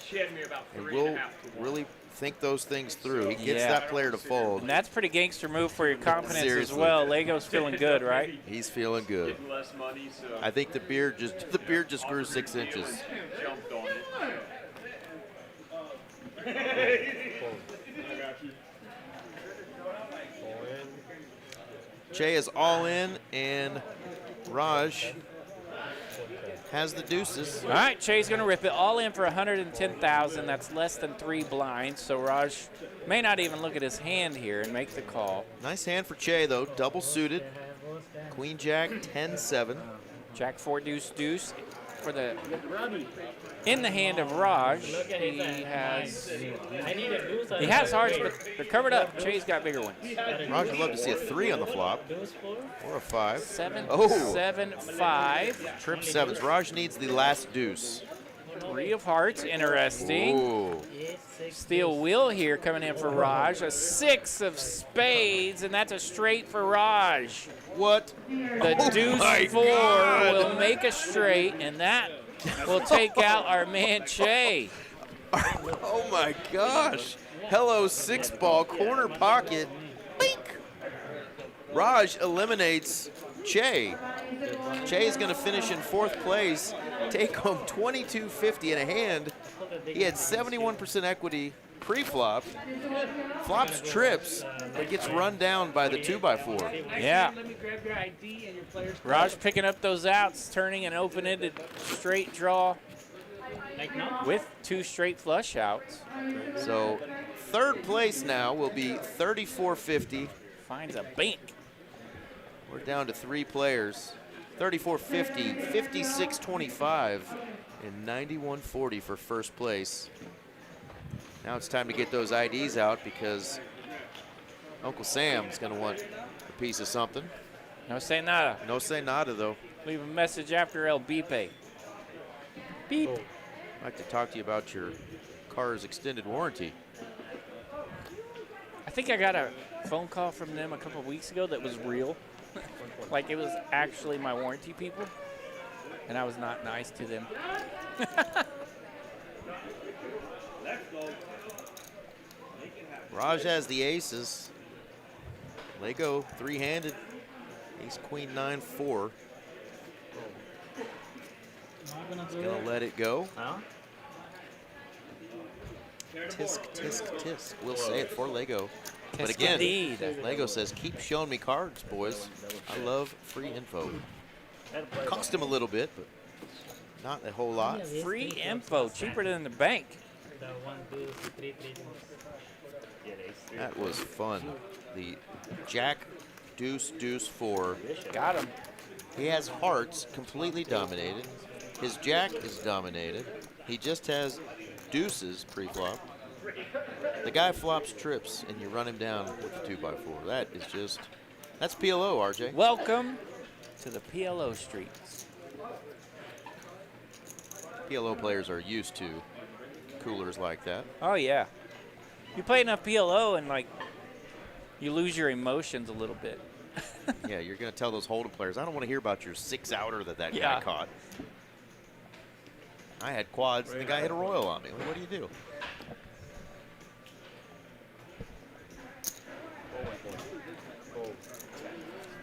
[SPEAKER 4] and will really think those things through. He gets that player to fold.
[SPEAKER 3] And that's pretty gangster move for your confidence
[SPEAKER 4] Seriously.
[SPEAKER 3] as well. Lego's feeling good, right?
[SPEAKER 4] He's feeling good. I think the beard just grew 6 inches. Che is all in, and Raj has the deuces.
[SPEAKER 3] All right, Che's going to rip it all in for 110,000. That's less than 3 blinds, so Raj may not even look at his hand here and make the call.
[SPEAKER 4] Nice hand for Che, though. Double suited. Queen Jack, 10-7.
[SPEAKER 3] Jack 4 deuce deuce for the in the hand of Raj. He has hearts, but they're covered up. Che's got bigger ones.
[SPEAKER 4] Raj would love to see a 3 on the flop or a 5.
[SPEAKER 3] 7,
[SPEAKER 4] Oh.
[SPEAKER 3] 7, 5.
[SPEAKER 4] Trip sevens. Raj needs the last deuce.
[SPEAKER 3] 3 of hearts, interesting.
[SPEAKER 4] Ooh.
[SPEAKER 3] Steel wheel here coming in for Raj. A 6 of spades, and that's a straight for Raj.
[SPEAKER 4] What?
[SPEAKER 3] The
[SPEAKER 4] Oh
[SPEAKER 3] deuce
[SPEAKER 4] my
[SPEAKER 3] 4
[SPEAKER 4] God.
[SPEAKER 3] will make a straight, and that will take out our man Che.
[SPEAKER 4] Oh my gosh. Hello, 6-ball, corner pocket. Bink. Raj eliminates Che. Che is going to finish in 4th place, take home $22.50 in a hand. He had 71% equity pre-flop. Flops trips, but gets run down by the 2x4.
[SPEAKER 3] Yeah.
[SPEAKER 2] Let me grab your ID and your player's
[SPEAKER 3] Raj picking up those outs, turning an open-ended straight draw with 2 straight flush outs.
[SPEAKER 4] So 3rd place now will be $34.50.
[SPEAKER 3] Finds a bank.
[SPEAKER 4] We're down to 3 players. $34.50, $56.25, and $91.40 for 1st place. Now it's time to get those IDs out because Uncle Sam's going to want a piece of something.
[SPEAKER 3] No say nada.
[SPEAKER 4] No say nada, though.
[SPEAKER 3] Leave a message after El Bipe. Beep.
[SPEAKER 4] I'd like to talk to you about your car's extended warranty.
[SPEAKER 3] I think I got a phone call from them a couple of weeks ago that was real. Like it was actually my warranty people. And I was not nice to them.
[SPEAKER 4] Raj has the aces. Lego 3-handed. Ace, queen, 9-4. He's gonna let it go.
[SPEAKER 6] Huh?
[SPEAKER 4] Tisk, tisk, tisk. We'll say it for Lego. But
[SPEAKER 3] Tisk
[SPEAKER 4] again,
[SPEAKER 3] indeed.
[SPEAKER 4] Lego says, keep showing me cards, boys. I love free info. Cost him a little bit, but Not a whole lot.
[SPEAKER 3] Free info, cheaper than the bank.
[SPEAKER 6] The 1, 2, 3, 3. Yeah, they
[SPEAKER 4] That was fun. The Jack, Deuce, Deuce 4.
[SPEAKER 3] Got him.
[SPEAKER 4] He has hearts completely dominated. His Jack is dominated. He just has deuces pre-flop. The guy flops trips, and you run him down with the 2x4. That is just, that's PLO, RJ.
[SPEAKER 3] Welcome to the PLO streets.
[SPEAKER 4] PLO players are used to coolers like that.
[SPEAKER 3] Oh, yeah. You play enough PLO and, like, you lose your emotions a little bit.
[SPEAKER 4] Yeah, you're going to tell those Hold'em players, I don't want to hear about your 6-outer that
[SPEAKER 3] Yeah.
[SPEAKER 4] guy caught. I had quads, and the guy hit a royal on me. What do you do?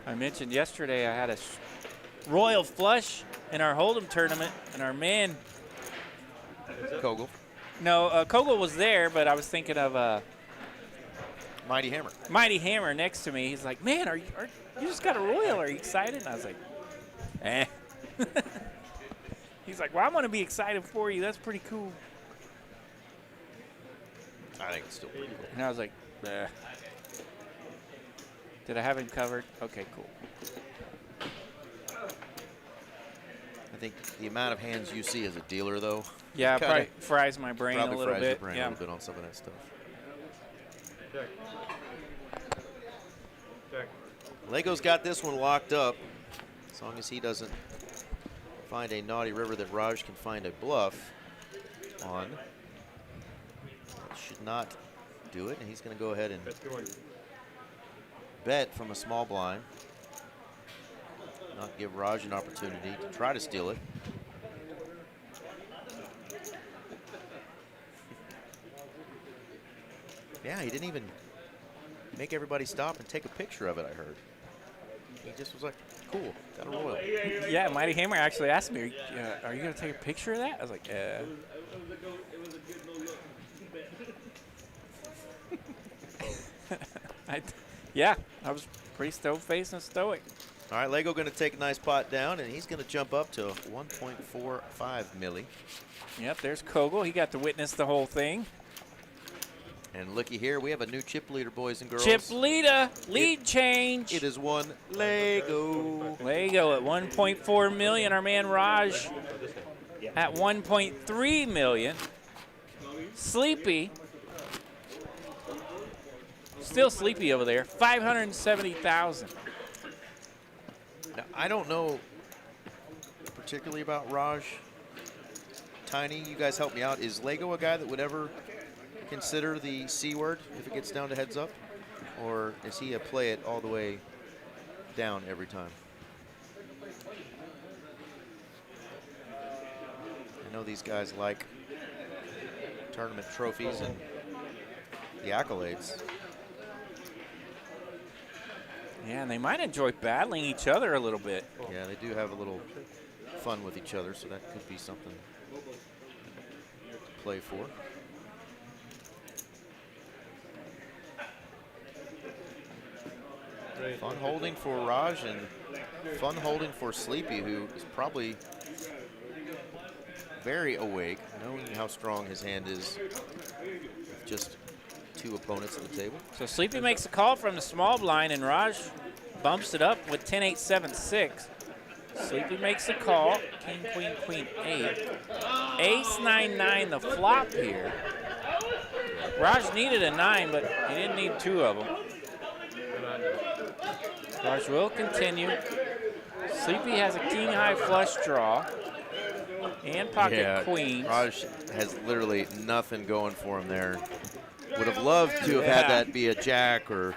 [SPEAKER 3] I mentioned yesterday I had a royal flush in our Hold'em tournament, and our man,
[SPEAKER 4] Kogel.
[SPEAKER 3] no, Kogel was there, but I was thinking of
[SPEAKER 4] Mighty Hammer.
[SPEAKER 3] Mighty Hammer next to me. He's like, man, you just got a royal. Are you excited? And I was like, eh. He's like, well, I'm going to be excited for you. That's pretty cool.
[SPEAKER 4] I think it's still pretty cool.
[SPEAKER 3] And I was like, eh. Did I have him covered? Okay, cool.
[SPEAKER 4] I think the amount of hands you see as a dealer, though,
[SPEAKER 3] Yeah,
[SPEAKER 4] kinda-
[SPEAKER 3] probably fries my brain a
[SPEAKER 4] probably
[SPEAKER 3] little
[SPEAKER 4] fries
[SPEAKER 3] bit.
[SPEAKER 4] your brain
[SPEAKER 3] Yeah.
[SPEAKER 4] a little bit on some of that stuff. Lego's got this one locked up. As long as he doesn't find a naughty river that Raj can find a bluff on. That should not do it, and he's going to go ahead and bet from a small blind. Not give Raj an opportunity to try to steal it. Yeah, he didn't even make everybody stop and take a picture of it, I heard. He just was like, cool, got a royal.
[SPEAKER 3] Yeah, Mighty Hammer actually asked me, are you going to take a picture of that? I was like, yeah, I was pretty stone-faced and stoic.
[SPEAKER 4] All right, Lego going to take a nice pot down, and he's going to jump up to 1.45 milli.
[SPEAKER 3] Yep, there's Kogel. He got to witness the whole thing.
[SPEAKER 4] And looky here, we have a new chip leader, boys and girls.
[SPEAKER 3] Chip leader, lead change.
[SPEAKER 4] It is one Lego.
[SPEAKER 3] Lego at 1.4 million. Our man Raj at 1.3 million. Sleepy. Still sleepy over there. 570,000.
[SPEAKER 4] Now, I don't know particularly about Raj. Tiny, you guys help me out. Is Lego a guy that would ever consider the C word if it gets down to heads up? Or is he a play it all the way down every time? I know these guys like tournament trophies and the accolades.
[SPEAKER 3] Yeah, and they might enjoy battling each other a little bit.
[SPEAKER 4] Yeah, they do have a little fun with each other, so that could be something to play for. Fun holding for Raj and fun holding for Sleepy, who is probably very awake, knowing how strong his hand is with just two opponents at the table.
[SPEAKER 3] So Sleepy makes a call from the small blind, and Raj bumps it up with 10-8, 7-6. Sleepy makes a call. King, queen, queen, 8. Ace, 9, 9, the flop here. Raj needed a 9, but he didn't need two of them. Raj will continue. Sleepy has a king high flush draw and pocket queens.
[SPEAKER 4] Raj has literally nothing going for him there. Would have loved to have had that be a jack or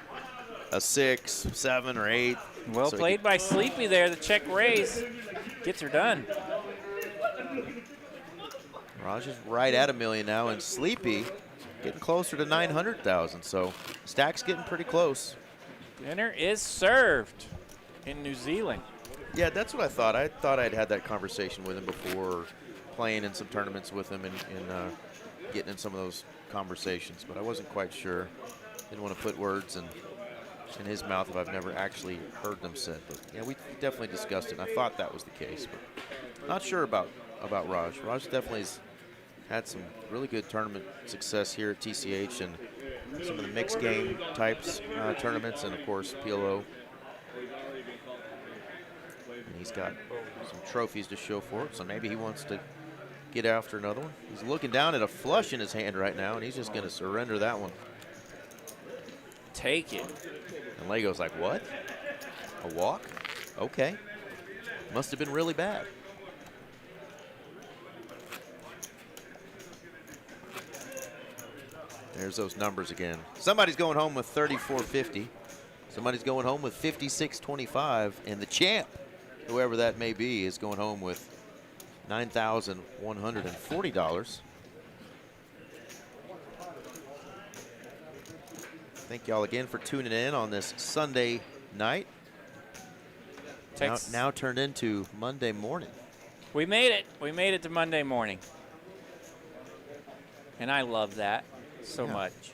[SPEAKER 4] a 6, 7, or 8.
[SPEAKER 3] Well played by Sleepy there. The check raise gets her done.
[SPEAKER 4] Raj is right at $1 million now, and Sleepy getting closer to 900,000. So stack's getting pretty close.
[SPEAKER 3] Dinner is served in New Zealand.
[SPEAKER 4] Yeah, that's what I thought. I thought I'd had that conversation with him before, playing in some tournaments with him and getting in some of those conversations, but I wasn't quite sure. Didn't want to put words in his mouth if I've never actually heard them said. But yeah, we definitely discussed it, and I thought that was the case, but not sure about about Raj. Raj definitely has had some really good tournament success here at TCH and some of the mixed game types tournaments, and of course PLO. And he's got some trophies to show for it, so maybe he wants to get after another one. He's looking down at a flush in his hand right now, and he's just going to surrender that one.
[SPEAKER 3] Take it.
[SPEAKER 4] And Lego's like, what? A walk? Okay. Must have been really bad. There's those numbers again. Somebody's going home with 34.50. Somebody's going home with 56.25, and the champ, whoever that may be, is going home with $9,140. Thank y'all again for tuning in on this Sunday night. Now turned into Monday morning.
[SPEAKER 3] We made it. We made it to Monday morning. And I love that so much.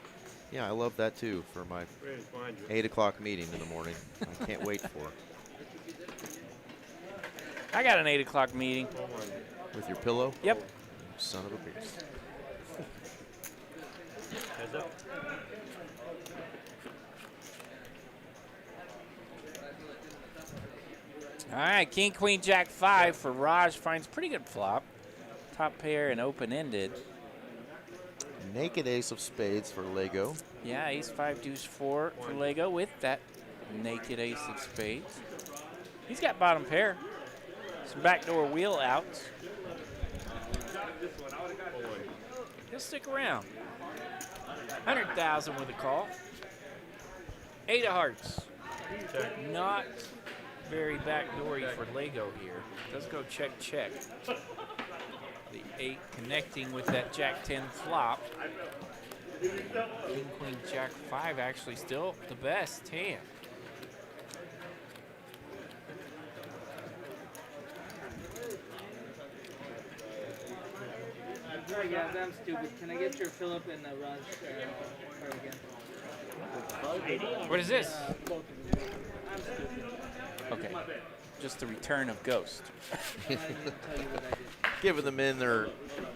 [SPEAKER 4] Yeah, I love that too for my 8 o'clock meeting in the morning. I can't wait for it.
[SPEAKER 3] I got an 8 o'clock meeting.
[SPEAKER 4] With your pillow?
[SPEAKER 3] Yep.
[SPEAKER 4] Son of a bitch.
[SPEAKER 1] Heads up.
[SPEAKER 3] All right, King, Queen, Jack 5 for Raj. Finds pretty good flop. Top pair and open-ended.
[SPEAKER 4] Naked ace of spades for Lego.
[SPEAKER 3] Yeah, ace 5, deuce 4 for Lego with that naked ace of spades. He's got bottom pair. Some backdoor wheel outs. He'll stick around. 100,000 with a call. 8 of hearts. Not very backdoory for Lego here. Does go check, check. The 8 connecting with that Jack 10 flop. King, Queen, Jack 5 actually still the best hand.
[SPEAKER 2] Sorry guys, I'm stupid. Can I get your Philip and Raj card again?
[SPEAKER 3] What is this?
[SPEAKER 2] Both of them. I'm stupid.
[SPEAKER 3] Okay, just the return of Ghost.
[SPEAKER 2] I didn't tell you what I did.
[SPEAKER 4] Giving them in their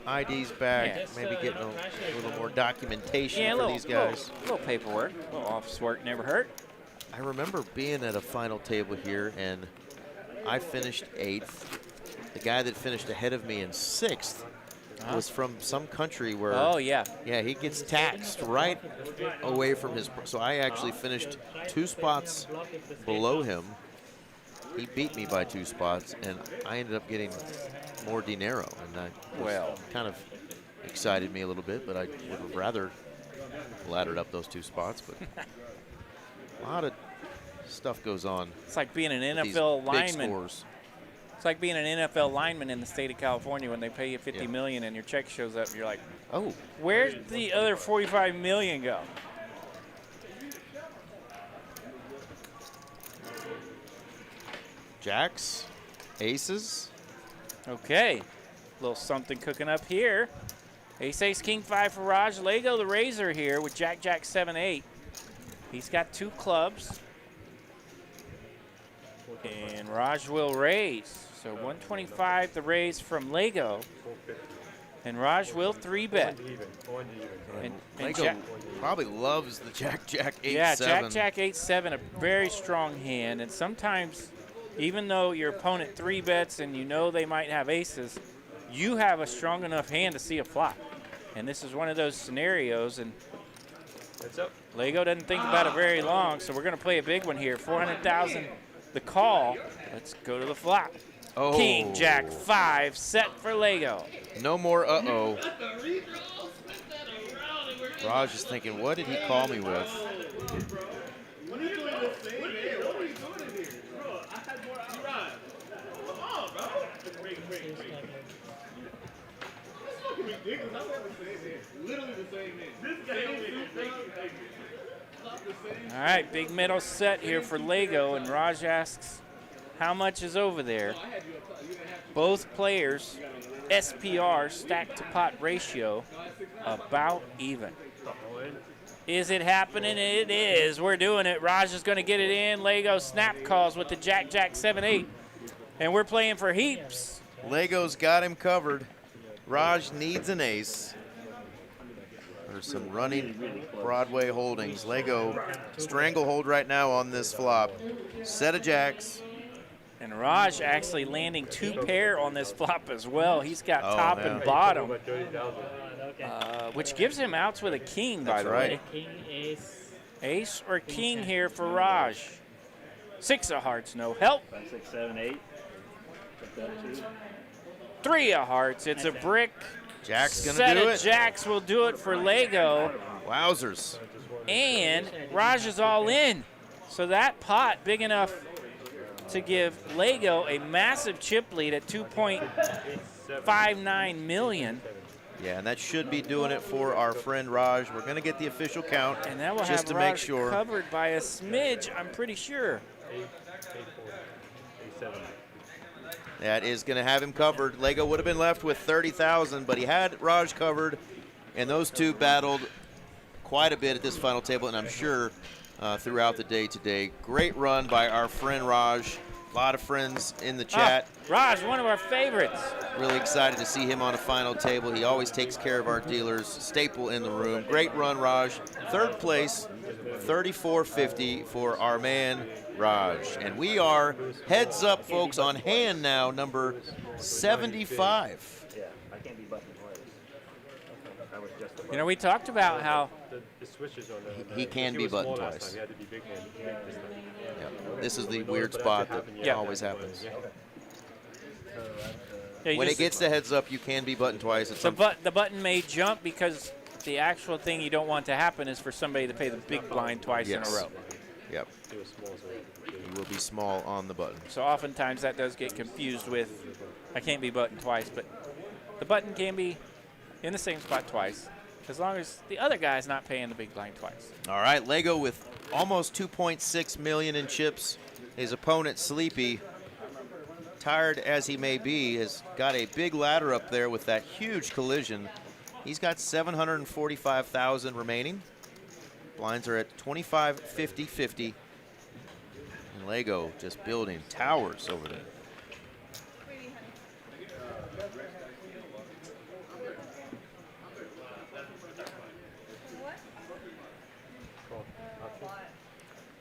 [SPEAKER 4] IDs back,
[SPEAKER 3] Yeah.
[SPEAKER 4] maybe getting a little more documentation
[SPEAKER 3] Yeah,
[SPEAKER 4] for these guys.
[SPEAKER 3] Little paperwork, a little office work never hurt.
[SPEAKER 4] I remember being at a final table here, and I finished 8th. The guy that finished ahead of me in 6th was from some country where,
[SPEAKER 3] Oh, yeah.
[SPEAKER 4] yeah, he gets taxed right away from his. So I actually finished 2 spots below him. He beat me by 2 spots, and I ended up getting more dinero, and that kind of excited me a little bit, but I would have rather laddered up those 2 spots. But a lot of stuff goes on.
[SPEAKER 3] It's like being an
[SPEAKER 4] with these
[SPEAKER 3] NFL
[SPEAKER 4] big
[SPEAKER 3] lineman.
[SPEAKER 4] scores.
[SPEAKER 3] It's like being an NFL lineman in the state of California when they pay you $50 million and your check shows up and you're like,
[SPEAKER 4] oh,
[SPEAKER 3] where's the other $45 million go?
[SPEAKER 4] Jacks, aces.
[SPEAKER 3] Okay, a little something cooking up here. Ace, ace, king 5 for Raj. Lego the razor here with Jack, Jack 7, 8. He's got 2 clubs. And Raj will raise. So 125 the raise from Lego. And Raj will 3-bet. And
[SPEAKER 4] Lego probably loves the Jack, Jack 8,
[SPEAKER 3] yeah,
[SPEAKER 4] 7.
[SPEAKER 3] Jack, Jack 8, 7, a very strong hand. And sometimes, even though your opponent 3-bets and you know they might have aces, you have a strong enough hand to see a flop. And this is one of those scenarios. And Lego doesn't think about it very long, so we're going to play a big one here. 400,000 the call. Let's go to the flop.
[SPEAKER 4] Oh.
[SPEAKER 3] King, Jack 5, set for Lego.
[SPEAKER 4] No more uh-oh. Raj is thinking, what did he call me with?
[SPEAKER 5] What are you doing this thing, man? What are you doing in here? Bro, I had more Raj. Come on, bro. Break. That's fucking ridiculous. I have the same man. Literally the same man. This guy
[SPEAKER 3] All right, big middle set here for Lego, and Raj asks how much is over there. Both players, SPR, stack to pot ratio, about even. Is it happening? It is. We're doing it. Raj is going to get it in. Lego snap calls with the Jack, Jack 7, 8. And we're playing for heaps.
[SPEAKER 4] Lego's got him covered. Raj needs an ace. There's some running Broadway holdings. Lego stranglehold right now on this flop. Set of jacks.
[SPEAKER 3] And Raj actually landing 2 pair on this flop as well. He's got top
[SPEAKER 4] yeah.
[SPEAKER 3] and bottom,
[SPEAKER 6] Okay.
[SPEAKER 3] which gives him outs with a king, by
[SPEAKER 4] That's
[SPEAKER 3] the
[SPEAKER 4] right.
[SPEAKER 3] way.
[SPEAKER 6] King, ace,
[SPEAKER 3] Ace or king here for Raj. 6 of hearts, no help.
[SPEAKER 6] 5, 6, 7, 8. Put that 2.
[SPEAKER 3] 3 of hearts, it's a brick.
[SPEAKER 4] Jack's gonna
[SPEAKER 3] Set
[SPEAKER 4] do
[SPEAKER 3] of
[SPEAKER 4] it.
[SPEAKER 3] jacks will do it for Lego.
[SPEAKER 4] Wowzers.
[SPEAKER 3] And Raj is all in. So that pot big enough to give Lego a massive chip lead at 2.59 million.
[SPEAKER 4] Yeah, and that should be doing it for our friend Raj. We're going to get the official count
[SPEAKER 3] And that will
[SPEAKER 4] just
[SPEAKER 3] have
[SPEAKER 4] to
[SPEAKER 3] Raj
[SPEAKER 4] make sure.
[SPEAKER 3] covered by a smidge, I'm pretty sure.
[SPEAKER 4] That is going to have him covered. Lego would have been left with 30,000, but he had Raj covered, and those two battled quite a bit at this final table, and I'm sure throughout the day today. Great run by our friend Raj. A lot of friends in the chat.
[SPEAKER 3] Raj, one of our favorites.
[SPEAKER 4] Really excited to see him on a final table. He always takes care of our dealers. Staple in the room. Great run, Raj. Third place, 34.50 for our man, Raj. And we are heads up, folks, on hand now, number 75.
[SPEAKER 6] Yeah, I can't be button twice. I was just a
[SPEAKER 3] You know, we talked about how
[SPEAKER 1] The switches on the,
[SPEAKER 4] He can
[SPEAKER 1] he
[SPEAKER 4] be
[SPEAKER 1] was
[SPEAKER 4] button
[SPEAKER 1] small last
[SPEAKER 4] twice.
[SPEAKER 1] time. He had to be big hand this time.
[SPEAKER 4] Yeah. This is the weird spot that
[SPEAKER 3] Yeah.
[SPEAKER 4] always happens.
[SPEAKER 3] yeah, you
[SPEAKER 4] When it
[SPEAKER 3] just-
[SPEAKER 4] gets the heads up, you can be button twice. It's
[SPEAKER 3] the button may jump because the actual thing you don't want to happen is for somebody to pay the big blind twice in a
[SPEAKER 4] Yes.
[SPEAKER 3] row.
[SPEAKER 1] He
[SPEAKER 4] Yep.
[SPEAKER 1] was small, so
[SPEAKER 4] You will be small on the button.
[SPEAKER 3] So oftentimes that does get confused with, I can't be button twice, but the button can be in the same spot twice, as long as the other guy's not paying the big blind twice.
[SPEAKER 4] All right, Lego with almost 2.6 million in chips. His opponent, Sleepy, tired as he may be, has got a big ladder up there with that huge collision. He's got 745,000 remaining. Blinds are at 25, 50, 50. And Lego just building towers over there.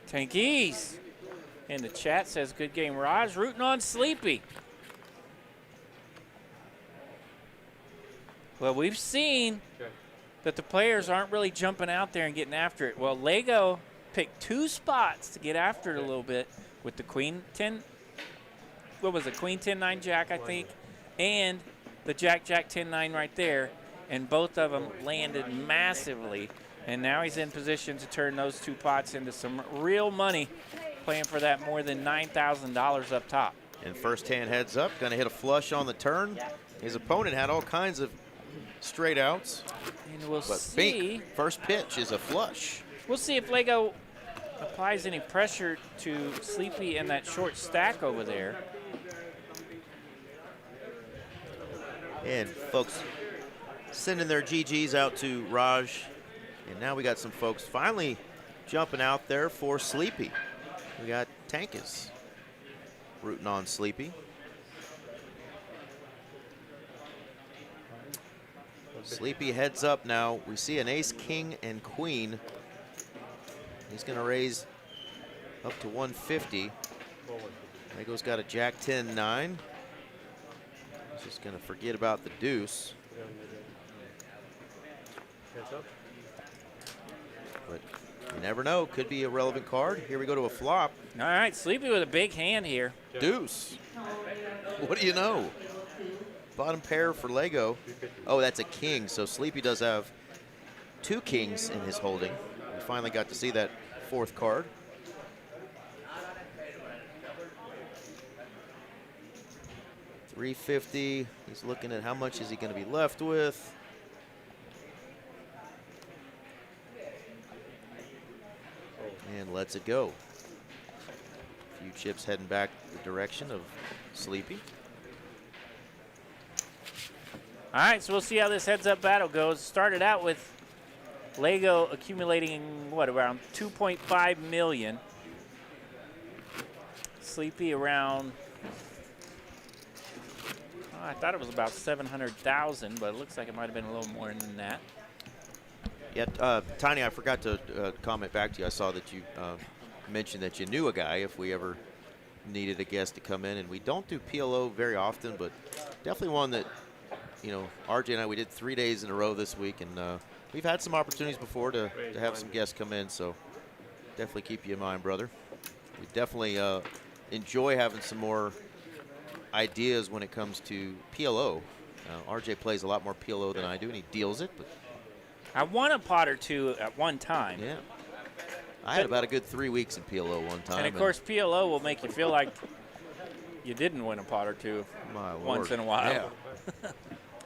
[SPEAKER 3] Tankies. And the chat says, good game, Raj. Rooting on Sleepy. Well, we've seen that the players aren't really jumping out there and getting after it. Well, Lego picked 2 spots to get after it a little bit with the Queen 10, what was it, Queen 10-9 Jack, I think, and the Jack-Jack 10-9 right there, and both of them landed massively. And now he's in position to turn those 2 pots into some real money, playing for that more than $9,000 up top.
[SPEAKER 4] And first hand heads up, gonna hit a flush on the turn. His opponent had all kinds of straight outs,
[SPEAKER 3] And we'll
[SPEAKER 4] but
[SPEAKER 3] see.
[SPEAKER 4] bink, first pitch is a flush.
[SPEAKER 3] We'll see if Lego applies any pressure to Sleepy and that short stack over there.
[SPEAKER 4] And folks sending their GGs out to Raj. And now we got some folks finally jumping out there for Sleepy. We got Tankus rooting on Sleepy. Sleepy heads up now. We see an ace, king, and queen. He's going to raise up to 150. Lego's got a jack 10-9. He's just going to forget about the deuce. But you never know. Could be a relevant card. Here we go to a flop.
[SPEAKER 3] All right, Sleepy with a big hand here.
[SPEAKER 4] Deuce. What do you know? Bottom pair for Lego. Oh, that's a king. So Sleepy does have 2 kings in his holding. We finally got to see that 4th card. $350. He's looking at how much is he going to be left with. And lets it go. A few chips heading back the direction of Sleepy.
[SPEAKER 3] All right, so we'll see how this heads-up battle goes. Started out with Lego accumulating, what, around 2.5 million. Sleepy around, I thought it was about 700,000, but it looks like it might have been a little more than that.
[SPEAKER 4] Yeah, Tiny, I forgot to comment back to you. I saw that you mentioned that you knew a guy if we ever needed a guest to come in, and we don't do PLO very often, but definitely one that, you know, RJ and I, we did 3 days in a row this week, and we've had some opportunities before to have some guests come in, so definitely keep you in mind, brother. We definitely enjoy having some more ideas when it comes to PLO. RJ plays a lot more PLO than I do, and he deals it, but
[SPEAKER 3] I won a pot or two at one time.
[SPEAKER 4] yeah. I had about a good 3 weeks in PLO one time.
[SPEAKER 3] And of course, PLO will make you feel like you didn't win a pot or two once in a while.
[SPEAKER 4] Yeah.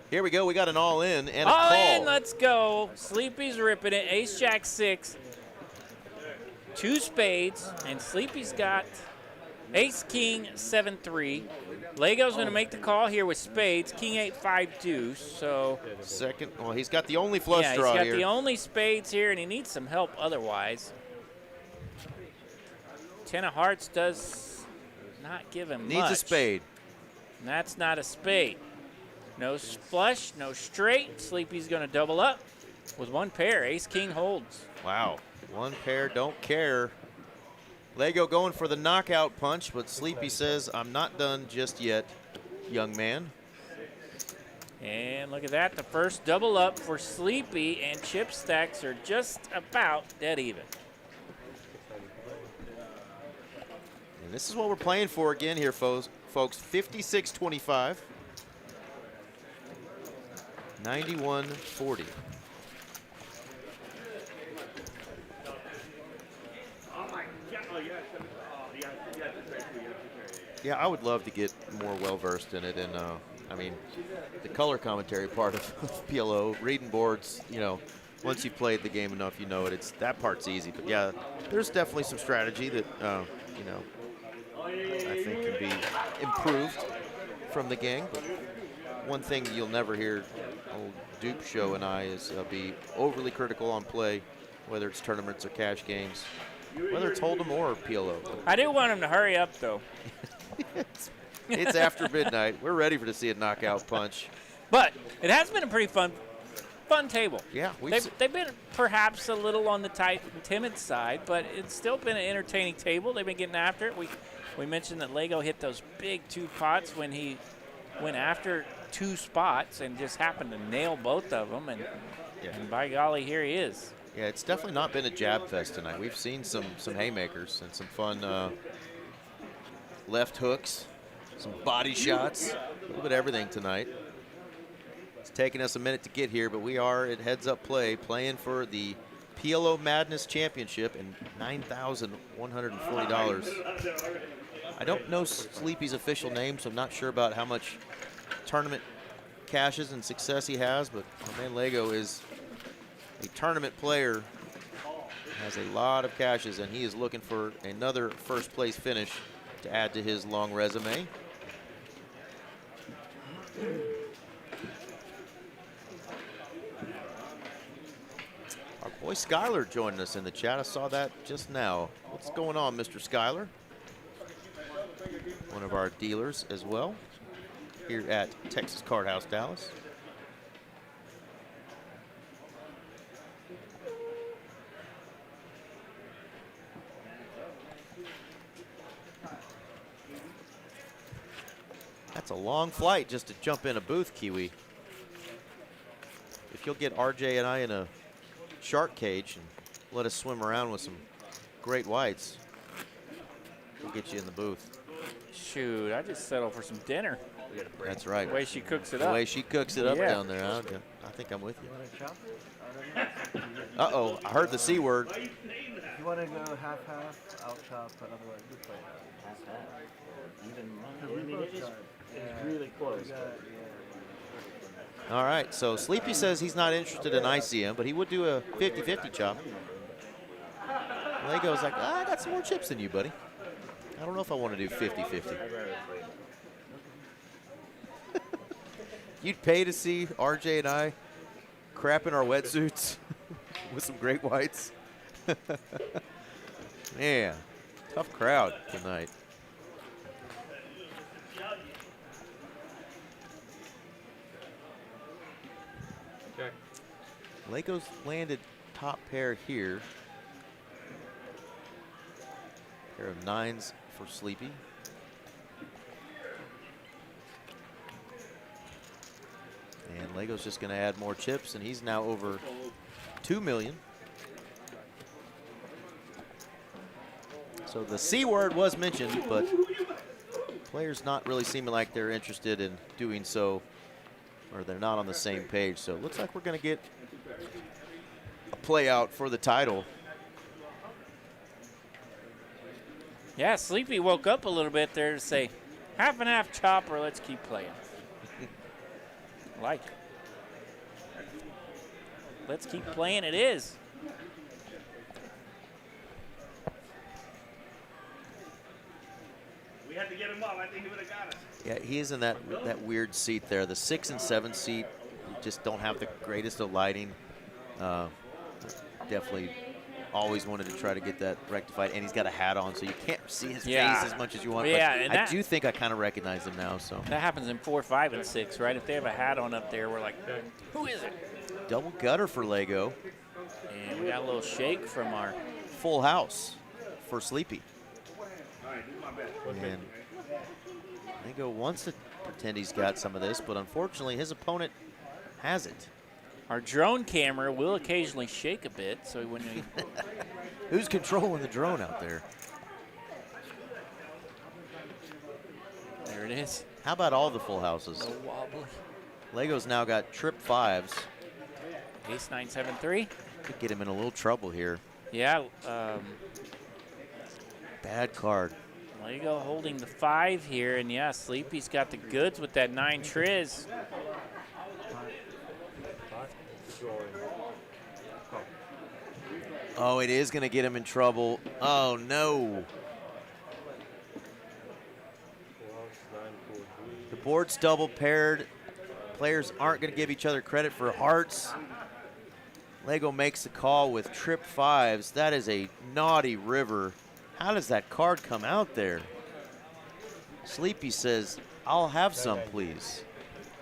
[SPEAKER 4] Here we go. We got an all-in and a
[SPEAKER 3] all
[SPEAKER 4] call.
[SPEAKER 3] in, let's go. Sleepy's ripping it. Ace, Jack, 6. 2 spades, and Sleepy's got Ace, King, 7, 3. Lego's going to make the call here with spades. King, 8, 5, deuce. So
[SPEAKER 4] second. Well, he's got the only flush draw
[SPEAKER 3] he's got
[SPEAKER 4] here.
[SPEAKER 3] the only spades here, and he needs some help otherwise. 10 of hearts does not give him
[SPEAKER 4] Needs
[SPEAKER 3] much.
[SPEAKER 4] a spade.
[SPEAKER 3] And that's not a spade. No flush, no straight. Sleepy's going to double up with 1 pair. Ace, King holds.
[SPEAKER 4] Wow. 1 pair, don't care. Lego going for the knockout punch, but Sleepy says, I'm not done just yet, young man.
[SPEAKER 3] And look at that, the first double up for Sleepy, and chip stacks are just about dead even.
[SPEAKER 4] And this is what we're playing for again here, folks. 56-25. 91-40. Yeah, I would love to get more well-versed in it, and I mean, the color commentary part of PLO, reading boards, you know, once you've played the game enough, you know it. That part's easy, but yeah, there's definitely some strategy that, you know, I think can be improved from the gang. But one thing you'll never hear old Dupe Show and I is be overly critical on play, whether it's tournaments or cash games, whether it's Hold'em or PLO.
[SPEAKER 3] I do want him to hurry up, though.
[SPEAKER 4] It's after midnight. We're ready to see a knockout punch.
[SPEAKER 3] But it has been a pretty fun table.
[SPEAKER 4] Yeah,
[SPEAKER 3] they've been perhaps a little on the tight and timid side, but it's still been an entertaining table. They've been getting after it. We mentioned that Lego hit those big 2 pots when he went after 2 spots and just happened to nail both of them, and by golly, here he is.
[SPEAKER 4] Yeah, it's definitely not been a jab fest tonight. We've seen some haymakers and some fun left hooks, some body shots, a little bit of everything tonight. It's taking us a minute to get here, but we are at heads-up play, playing for the PLO Madness Championship and $9,140. I don't know Sleepy's official name, so I'm not sure about how much tournament cashes and success he has, but my man Lego is a tournament player, has a lot of cashes, and he is looking for another first-place finish to add to his long resume. Our boy Skyler joining us in the chat. I saw that just now. What's going on, Mr. Skyler? One of our dealers as well here at Texas Card House Dallas. That's a long flight just to jump in a booth, Kiwi. If you'll get RJ and I in a shark cage and let us swim around with some great whites, we'll get you in the booth.
[SPEAKER 3] Shoot, I just settled for some dinner.
[SPEAKER 4] That's right.
[SPEAKER 3] The way she cooks it
[SPEAKER 4] the
[SPEAKER 3] up.
[SPEAKER 4] The way she cooks it up down there. I think I'm with you. Uh-oh, I heard the C word.
[SPEAKER 8] If you want to go half-half, I'll chop, but otherwise we play
[SPEAKER 6] Half-half. Even
[SPEAKER 8] half.
[SPEAKER 6] money. I mean, it's really close.
[SPEAKER 4] All right, so Sleepy says he's not interested in ICM, but he would do a 50-50 chop. Lego's like, I got some more chips than you, buddy. I don't know if I want to do 50-50. You'd pay to see RJ and I crap in our wetsuits with some great whites. Man, tough crowd tonight. Lego's landed top pair here. Pair of 9s for Sleepy. And Lego's just going to add more chips, and he's now over 2 million. So the C word was mentioned, but players not really seeming like they're interested in doing so, or they're not on the same page. So it looks like we're going to get a play out for the title.
[SPEAKER 3] Yeah, Sleepy woke up a little bit there to say, half and half chopper, let's keep playing. Like it. Let's keep playing, it is.
[SPEAKER 5] We had to get him up. I think he would have got us.
[SPEAKER 4] Yeah, he is in that weird seat there. The 6 and 7 seat, you just don't have the greatest of lighting. Definitely always wanted to try to get that rectified, and he's got a hat on, so you can't see his face as much as you want.
[SPEAKER 3] Yeah,
[SPEAKER 4] but
[SPEAKER 3] and
[SPEAKER 4] I do think I kind of recognize him now. So
[SPEAKER 3] that happens in 4, 5, and 6, right? If they have a hat on up there, we're like, who is it?
[SPEAKER 4] double gutter for Lego.
[SPEAKER 3] And we got a little shake from our
[SPEAKER 4] Full house for Sleepy.
[SPEAKER 5] All right, do my best.
[SPEAKER 4] And Lego wants to pretend he's got some of this, but unfortunately his opponent has it.
[SPEAKER 3] Our drone camera will occasionally shake a bit, so when we
[SPEAKER 4] Who's controlling the drone out there?
[SPEAKER 3] there it is.
[SPEAKER 4] How about all the full houses?
[SPEAKER 3] So wobbly.
[SPEAKER 4] Lego's now got trip 5s.
[SPEAKER 3] Ace 9, 7, 3.
[SPEAKER 4] Could get him in a little trouble here.
[SPEAKER 3] Yeah,
[SPEAKER 4] Bad card.
[SPEAKER 3] Lego holding the 5 here, and yeah, Sleepy's got the goods with that 9 triz.
[SPEAKER 4] Oh, it is going to get him in trouble. Oh, no. The board's double paired. Players aren't going to give each other credit for hearts. Lego makes the call with trip 5s. That is a naughty river. How does that card come out there? Sleepy says, I'll have some, please.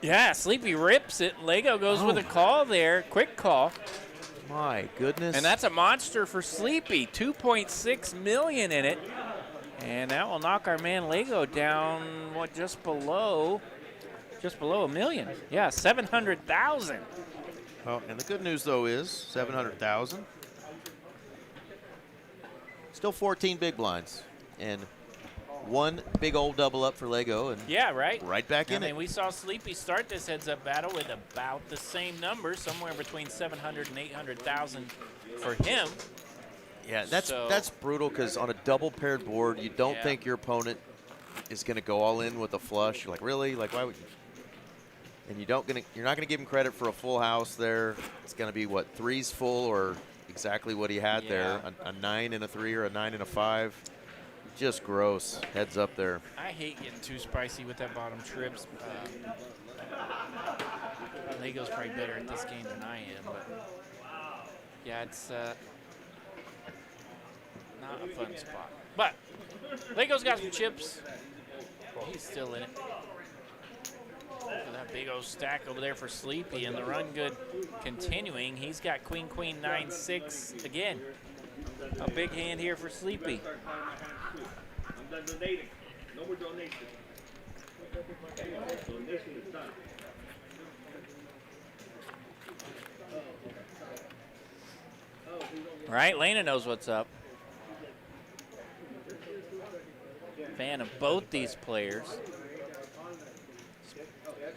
[SPEAKER 3] Yeah, Sleepy rips it. Lego goes with a call there. Quick call.
[SPEAKER 4] My goodness.
[SPEAKER 3] And that's a monster for Sleepy. 2.6 million in it. And that will knock our man Lego down, what, just below $1 million. Yeah, 700,000.
[SPEAKER 4] Oh, and the good news, though, is 700,000. Still 14 big blinds. And one big old double up for Lego. And
[SPEAKER 3] yeah, right.
[SPEAKER 4] Right back in it.
[SPEAKER 3] We saw Sleepy start this heads-up battle with about the same number, somewhere between 700 and 800,000 for him.
[SPEAKER 4] Yeah, that's brutal because on a double paired board, you don't think your opponent is going to go all in with a flush. You're like, really? Like, why would you? And you're not gonna give him credit for a full house there. It's gonna be what, 3s full or exactly what he had there, a 9 and a 3 or a 9 and a 5. Just gross. Heads up there.
[SPEAKER 3] I hate getting too spicy with that bottom trips. Lego's probably better at this game than I am, but yeah, it's not a fun spot. But Lego's got some chips. He's still in it. That big old stack over there for Sleepy, and the run good continuing. He's got queen, 9, 6 again. A big hand here for Sleepy.
[SPEAKER 5] I'm done donating. No more donations. Donation is done.
[SPEAKER 3] All right, Lena knows what's up. Fan of both these players.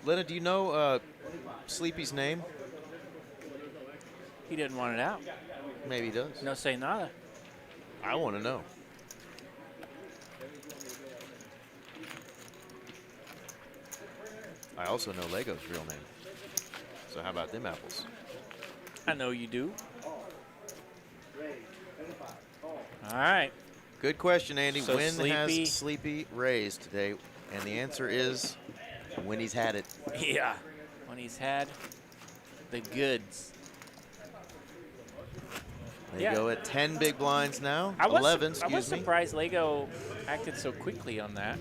[SPEAKER 4] Lena, do you know Sleepy's name?
[SPEAKER 3] He didn't want it out.
[SPEAKER 4] Maybe he does.
[SPEAKER 3] No say nada.
[SPEAKER 4] I want to know. I also know Lego's real name. So how about them apples?
[SPEAKER 3] I know you do. All right.
[SPEAKER 4] Good question, Andy.
[SPEAKER 3] So
[SPEAKER 4] when
[SPEAKER 3] Sleepy,
[SPEAKER 4] has Sleepy raised today? And the answer is when he's had it.
[SPEAKER 3] Yeah, when he's had the goods.
[SPEAKER 4] They go at 10 big blinds now. 11, excuse me.
[SPEAKER 3] I was surprised Lego acted so quickly on that.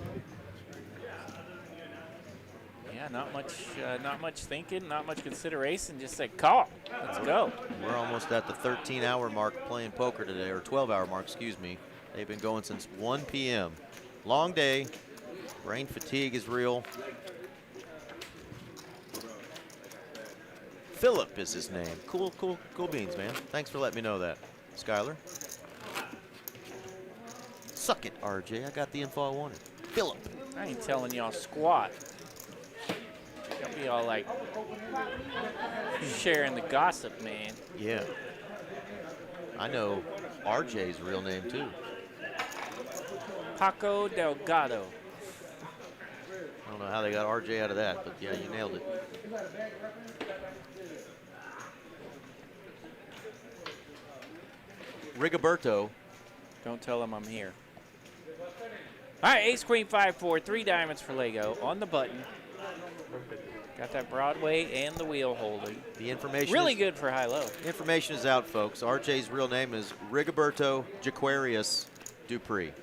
[SPEAKER 3] Yeah, not much thinking, not much consideration. Just said call. Let's go.
[SPEAKER 4] We're almost at the 13-hour mark playing poker today, or 12-hour mark, excuse me. They've been going since 1 p.m. Long day. Brain fatigue is real. Philip is his name. Cool beans, man. Thanks for letting me know that, Skyler. Suck it, RJ. I got the info I wanted. Philip.
[SPEAKER 3] I ain't telling y'all squat. Y'all be all like sharing the gossip, man.
[SPEAKER 4] Yeah. I know RJ's real name, too.
[SPEAKER 3] Paco Delgado.
[SPEAKER 4] I don't know how they got RJ out of that, but yeah, you nailed it. Rigoberto.
[SPEAKER 3] Don't tell him I'm here. All right, ace, queen, 5-4, 3 diamonds for Lego on the button. Got that Broadway and the wheel holding.
[SPEAKER 4] The information
[SPEAKER 3] really
[SPEAKER 4] is,
[SPEAKER 3] good for high-low.
[SPEAKER 4] Information is out, folks. RJ's real name is Rigoberto Jaquarius Dupree.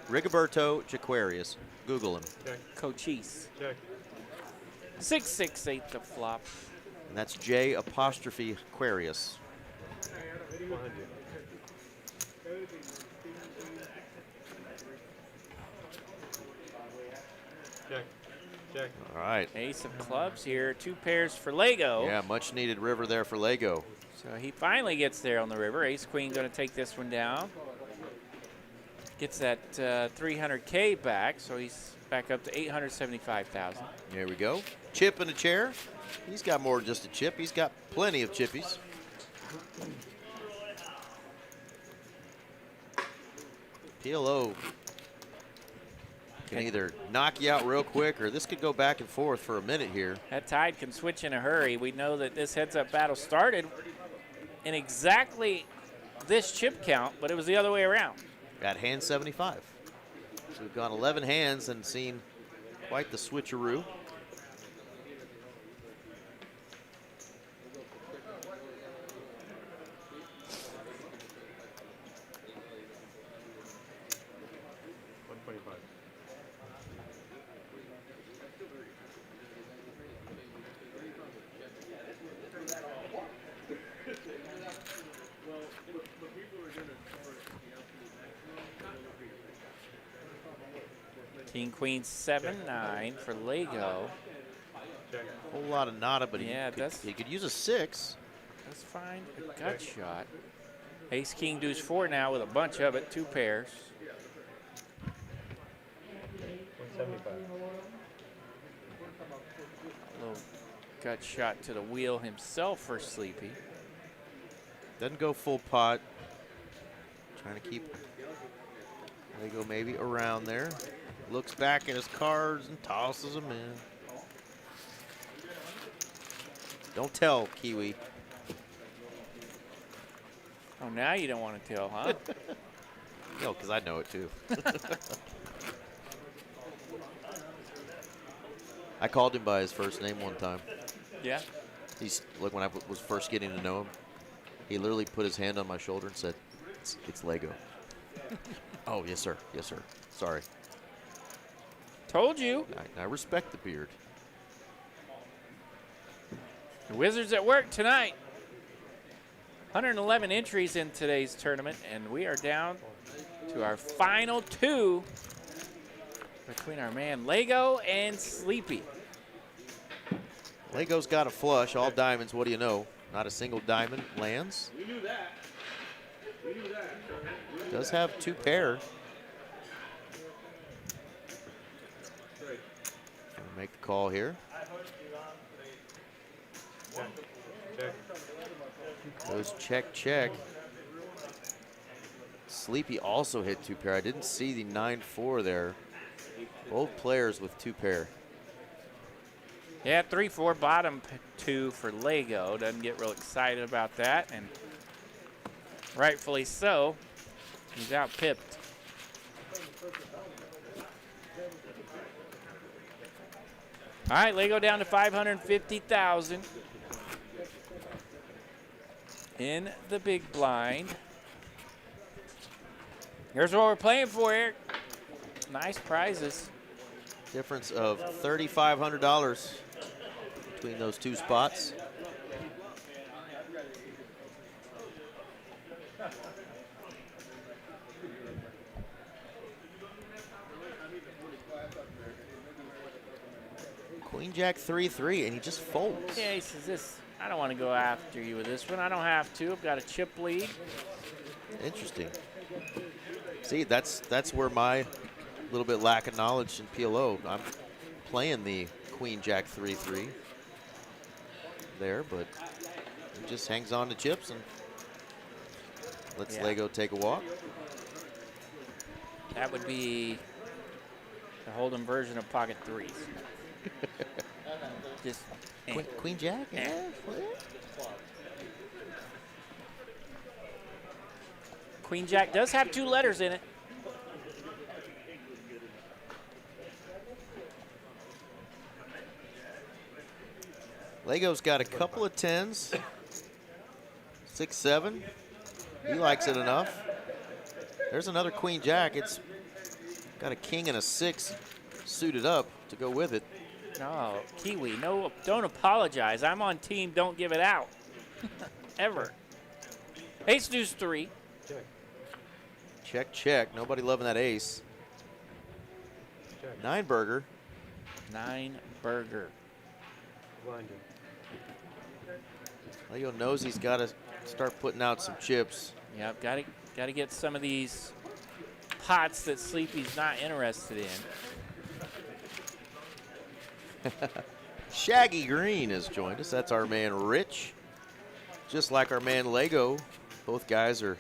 [SPEAKER 4] Rigoberto Jaquarius. Google him.
[SPEAKER 1] Check.
[SPEAKER 3] Cochise.
[SPEAKER 1] Check.
[SPEAKER 3] 6-6-8 the flop.
[SPEAKER 4] And that's J apostrophe Aquarius.
[SPEAKER 1] 100. Check. Check.
[SPEAKER 4] All right.
[SPEAKER 3] Ace of clubs here. 2 pairs for Lego.
[SPEAKER 4] Yeah, much needed river there for Lego.
[SPEAKER 3] So he finally gets there on the river. Ace queen going to take this one down. Gets that 300K back, so he's back up to 875,000.
[SPEAKER 4] There we go. Chip in a chair. He's got more than just a chip. He's got plenty of chippies. PLO can either knock you out real quick, or this could go back and forth for a minute here.
[SPEAKER 3] That tide can switch in a hurry. We know that this heads-up battle started in exactly this chip count, but it was the other way around.
[SPEAKER 4] At hand 75. So we've gone 11 hands and seen quite the switcheroo.
[SPEAKER 3] King, queen, 7-9 for Lego.
[SPEAKER 4] Whole lot of nada, but
[SPEAKER 3] yeah,
[SPEAKER 4] he could use a 6.
[SPEAKER 3] Let's find a gut shot. Ace, king, deuce, 4 now with a bunch of it, 2 pairs.
[SPEAKER 1] 175.
[SPEAKER 3] Little gut shot to the wheel himself for Sleepy.
[SPEAKER 4] Doesn't go full pot. Trying to keep Lego maybe around there. Looks back at his cards and tosses them in. Don't tell, Kiwi.
[SPEAKER 3] Oh, now you don't want to tell, huh?
[SPEAKER 4] No, because I know it too. I called him by his first name one time.
[SPEAKER 3] Yeah?
[SPEAKER 4] He's like, when I was first getting to know him, he literally put his hand on my shoulder and said, it's Lego. Oh, yes, sir. Yes, sir. Sorry.
[SPEAKER 3] Told you.
[SPEAKER 4] I respect the beard.
[SPEAKER 3] The Wizards at work tonight. 111 entries in today's tournament, and we are down to our final 2 between our man Lego and Sleepy.
[SPEAKER 4] Lego's got a flush, all diamonds. What do you know? Not a single diamond lands.
[SPEAKER 5] We knew that. We knew that.
[SPEAKER 4] Does have 2 pair. Make the call here.
[SPEAKER 1] Check.
[SPEAKER 4] Goes check, check. Sleepy also hit 2 pair. I didn't see the 9-4 there. Both players with 2 pair.
[SPEAKER 3] Yeah, 3-4 bottom 2 for Lego. Doesn't get real excited about that, and rightfully so. He's out pipped. All right, Lego down to 550,000 in the big blind. Here's what we're playing for, Eric. Nice prizes.
[SPEAKER 4] Difference of $3,500 between those two spots. Queen Jack 3-3, and he just folds.
[SPEAKER 3] Yeah, he says this. I don't want to go after you with this one. I don't have to. I've got a chip lead.
[SPEAKER 4] Interesting. See, that's where my little bit lack of knowledge in PLO. I'm playing the Queen Jack 3-3 there, but he just hangs on to chips and lets Lego take a walk.
[SPEAKER 3] That would be the Hold'em version of pocket threes. Just
[SPEAKER 4] Queen Jack? Yeah.
[SPEAKER 3] Queen Jack does have 2 letters in it.
[SPEAKER 4] Lego's got a couple of 10s, 6, 7. He likes it enough. There's another Queen Jack. It's got a king and a 6 suited up to go with it.
[SPEAKER 3] No, Kiwi, no, don't apologize. I'm on team don't give it out. Ever. Ace deuce 3.
[SPEAKER 4] Check, check. Nobody loving that ace. 9 burger.
[SPEAKER 3] 9 burger.
[SPEAKER 4] Lego knows he's got to start putting out some chips.
[SPEAKER 3] Yep, got to get some of these pots that Sleepy's not interested in.
[SPEAKER 4] Shaggy Green has joined us. That's our man Rich. Just like our man Lego, both guys are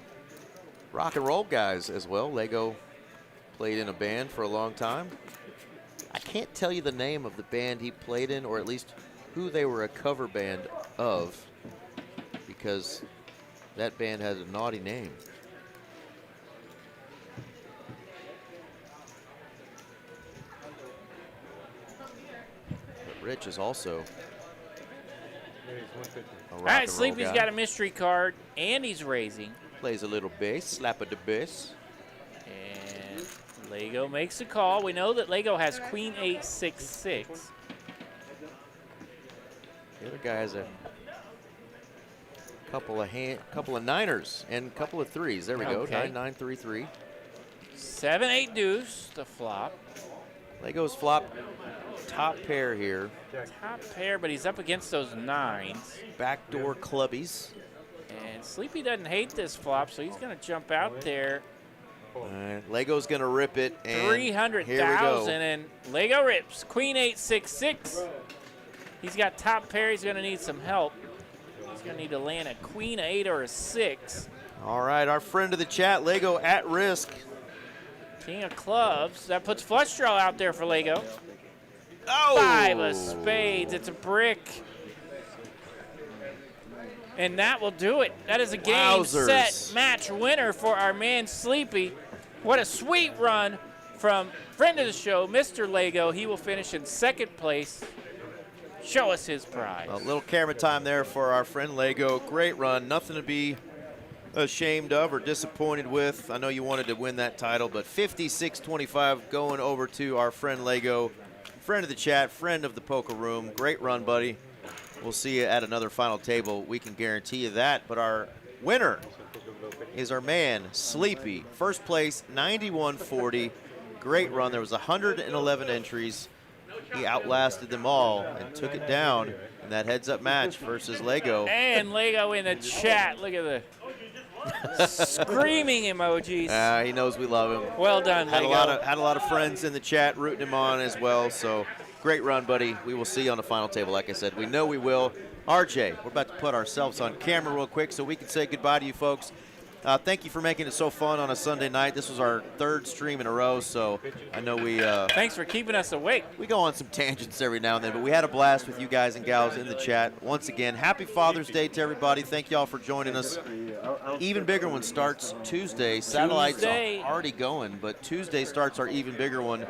[SPEAKER 4] rock and roll guys as well. Lego played in a band for a long time. I can't tell you the name of the band he played in, or at least who they were a cover band of, because that band has a naughty name. But Rich is also a rock
[SPEAKER 3] All right,
[SPEAKER 4] and roll
[SPEAKER 3] Sleepy's
[SPEAKER 4] guy.
[SPEAKER 3] got a mystery card, and he's raising.
[SPEAKER 4] Plays a little bass, slap of the bass.
[SPEAKER 3] And Lego makes a call. We know that Lego has Queen 8, 6, 6.
[SPEAKER 4] The other guy has a couple of niners and a couple of threes. There we go.
[SPEAKER 3] Okay.
[SPEAKER 4] 9, 9, 3, 3.
[SPEAKER 3] 7, 8 deuce, the flop.
[SPEAKER 4] Lego's flop top pair here.
[SPEAKER 3] Top pair, but he's up against those 9s.
[SPEAKER 4] Backdoor clubbies.
[SPEAKER 3] And Sleepy doesn't hate this flop, so he's going to jump out there.
[SPEAKER 4] All right, Lego's going to rip it. And here we
[SPEAKER 3] 300,000,
[SPEAKER 4] go.
[SPEAKER 3] and Lego rips. Queen 8, 6, 6. He's got top pair. He's going to need some help. He's going to need to land a Queen 8 or a 6.
[SPEAKER 4] All right, our friend of the chat, Lego at risk.
[SPEAKER 3] King of clubs. That puts flush draw out there for Lego.
[SPEAKER 4] Oh!
[SPEAKER 3] 5 of spades. It's a brick. And that will do it. That is a game,
[SPEAKER 4] Wowzers.
[SPEAKER 3] set, match winner for our man Sleepy. What a sweet run from friend of the show, Mr. Lego. He will finish in 2nd place. Show us his prize.
[SPEAKER 4] A little camera time there for our friend Lego. Great run. Nothing to be ashamed of or disappointed with. I know you wanted to win that title, but 56-25 going over to our friend Lego. Friend of the chat, friend of the poker room. Great run, buddy. We'll see you at another final table. We can guarantee you that. But our winner is our man, Sleepy. First place, 91.40. Great run. There was 111 entries. He outlasted them all and took it down in that heads-up match versus Lego.
[SPEAKER 3] And Lego in the chat. Look at the screaming emojis.
[SPEAKER 4] He knows we love him.
[SPEAKER 3] Well done,
[SPEAKER 4] Had
[SPEAKER 3] Lego.
[SPEAKER 4] a lot of friends in the chat rooting him on as well. So great run, buddy. We will see you on the final table. Like I said, we know we will. RJ, we're about to put ourselves on camera real quick so we can say goodbye to you folks. Thank you for making it so fun on a Sunday night. This was our 3rd stream in a row, so I know we
[SPEAKER 3] Thanks for keeping us awake.
[SPEAKER 4] we go on some tangents every now and then, but we had a blast with you guys and gals in the chat. Once again, happy Father's Day to everybody. Thank y'all for joining us. Even bigger one starts Tuesday. Satellites
[SPEAKER 3] Tuesday.
[SPEAKER 4] are already going, but Tuesday starts our even bigger one.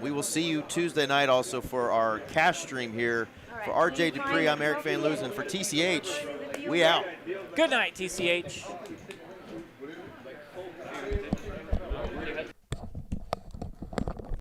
[SPEAKER 4] We will see you Tuesday night also for our cash stream here. For RJ Dupree, I'm Eric Van Loosen. For TCH, we out.
[SPEAKER 3] Good night, TCH.